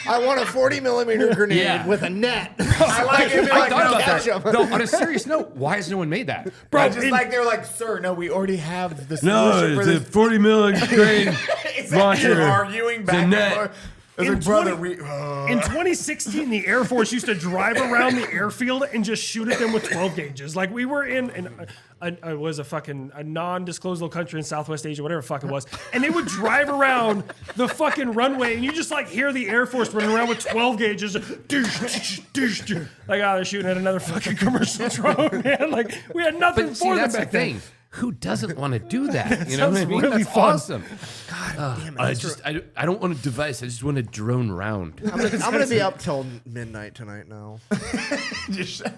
I want a 40 millimeter grenade with a net. I like it. I thought about that. No, on a serious note, why has no one made that? Bro, just like they were like, sir, no, we already have the solution No, for it's a this. 40 millimeter grade launcher. They're arguing back and net. forth. I was In like, brother, 20 In 2016, the Air Force used to drive around the airfield and just shoot at them with 12 gauges. Like we were in a non-disclosable country in Southwest Asia, whatever the fuck it was, and they would drive around the fucking runway, and you just like hear the Air Force running around with 12 gauges, like they're shooting at another fucking commercial drone, man. Like we had nothing But for see, them that's the back then. thing. Who doesn't want to do that? You know what I sounds mean? really That's fun. awesome. God damn it. I don't want a device. I just want a drone round. I'm gonna be up till midnight tonight now.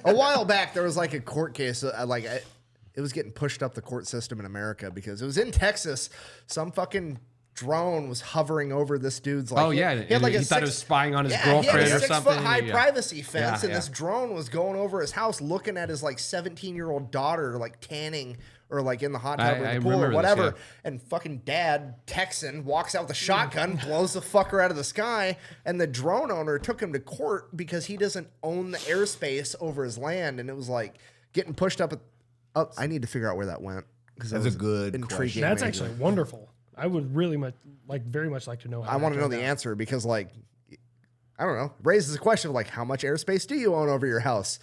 A while back, there was like a court case. It was getting pushed up the court system in America because it was in Texas. Some fucking drone was hovering over this dude's. Like, Oh yeah, he had like he a thought it was spying on his he girlfriend had a or 6 something. foot high Yeah. privacy fence, Yeah, and this drone was going over his house, looking at his like 17-year-old daughter, like tanning. Or like in the hot tub or I the pool or remember this, whatever. yeah. And fucking dad, Texan, walks out with a shotgun, blows the fucker out of the sky. And the drone owner took him to court because he doesn't own the airspace over his land. And it was like getting pushed up. I need to figure out where that went. Because That's a good intriguing. That's me. actually wonderful. I would really very much like to know how I want to know the turned out. answer because, like, I don't know, raises a question of like, how much airspace do you own over your house?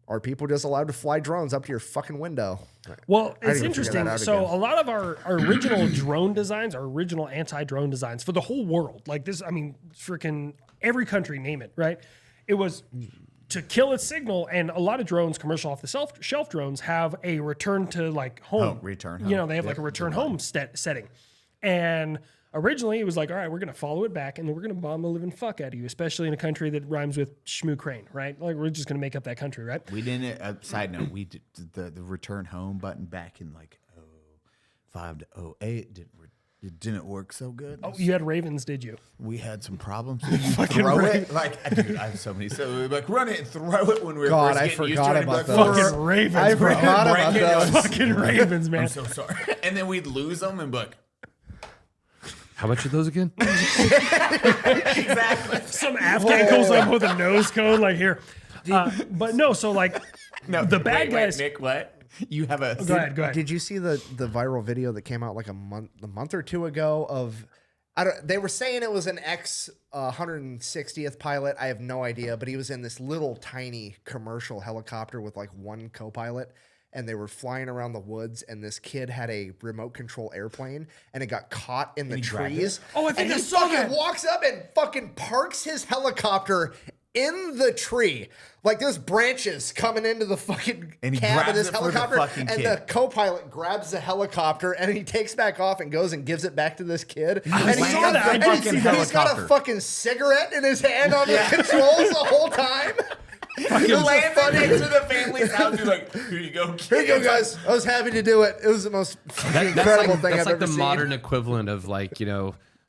Are people just allowed to fly drones up to your fucking window? Well, I didn't it's even figure interesting. that out So again. a lot of our original drone designs, our original anti-drone designs for the whole world, like this, I mean, freaking every country, name it, right? It was to kill its signal, and a lot of drones, commercial off-the-shelf drones, have a return to like home. return You home. know, they have like a return home setting. And originally it was like, all right, we're going to follow it back and then we're going to bomb the living fuck out of you, especially in a country that rhymes with Shmoo Crane, right? Like we're just going to make up that country, right? we didn't. Side note, we did the return home button back in like 5 to 08 it didn't work so good. Oh, you had Ravens, did you? We had some problems. You throw it like, dude, I have so many. So we like run it and throw it when we were God, first I getting used to forgot it. about Like, those. Fucking Ravens, I bro. forgot about those. Fucking Ravens, man. I'm so sorry. And then we'd lose them and be like, How much are those again? exactly. Some Afghan goes up with a nose cone, like here. But no, so like the bad guys. Nick, what? You have a. Go ahead. Did you see the viral video that came out like a month or two ago of they were saying it was an ex 160th pilot. I have no idea, but he was in this little tiny commercial helicopter with like one co-pilot, and they were flying around the woods, and this kid had a remote control airplane, and it got caught in the trees. Oh, I think and I he saw fucking that. walks up and fucking parks his helicopter in the tree. Like there's branches coming into the fucking And he cab of grabs this it for the helicopter, fucking and kid. the co-pilot grabs the helicopter and he takes back off and goes and gives it back to this kid. And saw that. I did see that. he's got a Helicopter. fucking cigarette in his hand on the controls the whole time. You land next to the family's house. You're like, here you go, kid. Here you go, guys. I was happy to do it. It was the most fucking incredible thing That's I've like ever the seen. modern equivalent of like,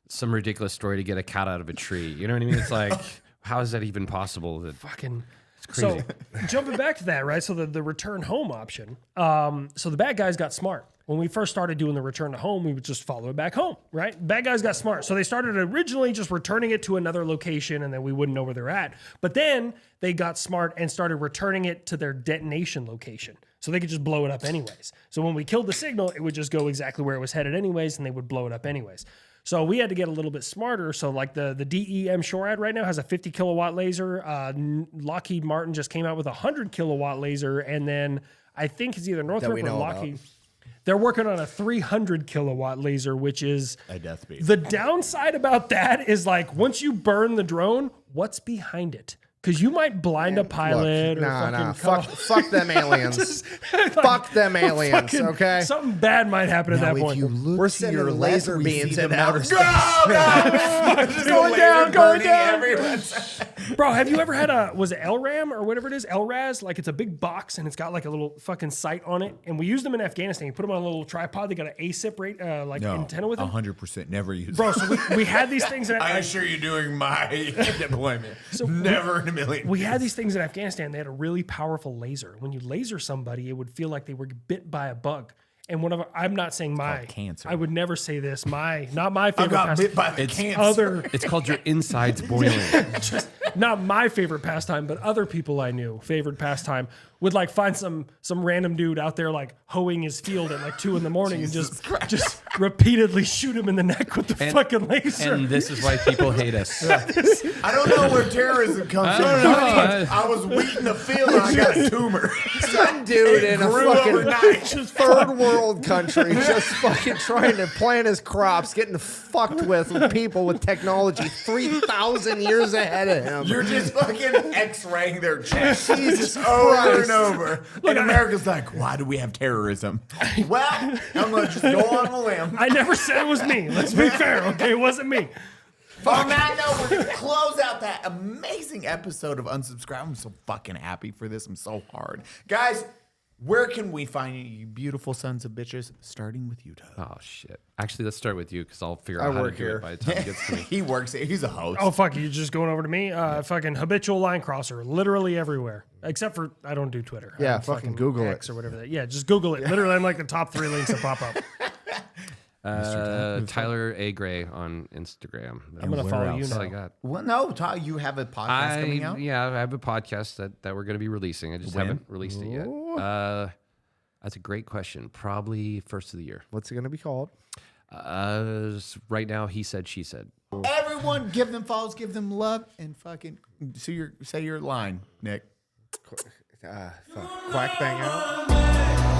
some ridiculous story to get a cat out of a tree. You know what I mean? It's like, how is that even possible? That Fucking. it's crazy. So jumping back to that, right? So the return home option. So the bad guys got smart. When we first started doing the return to home, we would just follow it back home, right? Bad guys got smart. So they started originally just returning it to another location and then we wouldn't know where they're at. But then they got smart and started returning it to their detonation location. So they could just blow it up anyways. So when we killed the signal, it would just go exactly where it was headed anyways, and they would blow it up anyways. So we had to get a little bit smarter. So like the DEM SHORAD right now has a 50 kilowatt laser. Lockheed Martin just came out with a 100 kilowatt laser. And then I think it's either Northrop we or know Lockheed. They're working on a 300 kilowatt laser, which is A death beat. the downside about that is like once you burn the drone, what's behind it? Because you might blind a pilot or Fuck them aliens. Fuck them aliens, okay? Something bad might happen at that if point. you look We're to sending your laser left, we beams see into them outer out. space. Going down, going down. Everyone. Bro, have you ever had was it LRAM or whatever it is? LRAS? Like it's a big box and it's got like a little fucking sight on it. And we used them in Afghanistan. You put them on a little tripod. They got an ASIP rate, antenna with them. 100% never use. Bro, so we had these things. I assure you, during my deployment, never in a million. We had these things in Afghanistan. They had a really powerful laser. When you laser somebody, it would feel like they were bit by a bug. And I'm not saying cancer. I would never say this. Not my I favorite. got bit by the cancer. Other, it's called your insides boiling. just not my favorite pastime, but other people I knew favorite pastime would like find some random dude out there like hoeing his field at like 2 a.m. and just repeatedly shoot him in the neck with the fucking laser. And this is why people hate us. I don't know where terrorism comes from. I was weeding the field and I got a tumor. Some dude in a grew fucking overnight. third world country just fucking trying to plant his crops, getting fucked with people with technology 3,000 years ahead of him. You're just fucking X-raying their chest. Jesus over Christ. and over. And America's like, why do we have terrorism? Well, I'm going to just go on a limb. I never said it was me. Let's be fair, okay? It wasn't me. On that note, we're going to close out that amazing episode of Unsubscribe. I'm so fucking happy for this. I'm so hard. Guys, where can we find you beautiful sons of bitches? Starting with you, Toad. Oh shit! Actually, let's start with you because I'll figure out how to work do here. it by the time it gets to me. He works here. He's a host. Oh, fuck, you just going over to me? Fucking habitual line crosser, literally everywhere. Except for, I don't do Twitter. Yeah, I'm fucking Google X it. or whatever that. Yeah, just Google it. Literally, I'm like the top 3 links that pop up. Tyler A. Gray on Instagram. I'm going to follow you That's all I now. got. Well, no, Todd, you have a podcast coming out? Yeah, I have a podcast that we're going to be releasing. I just haven't released it yet. That's a great question. Probably first of the year. What's it going to be called? Right now, he said, she said. Everyone, give them follows, give them love, and fucking say your line, Nick. Quack bang out.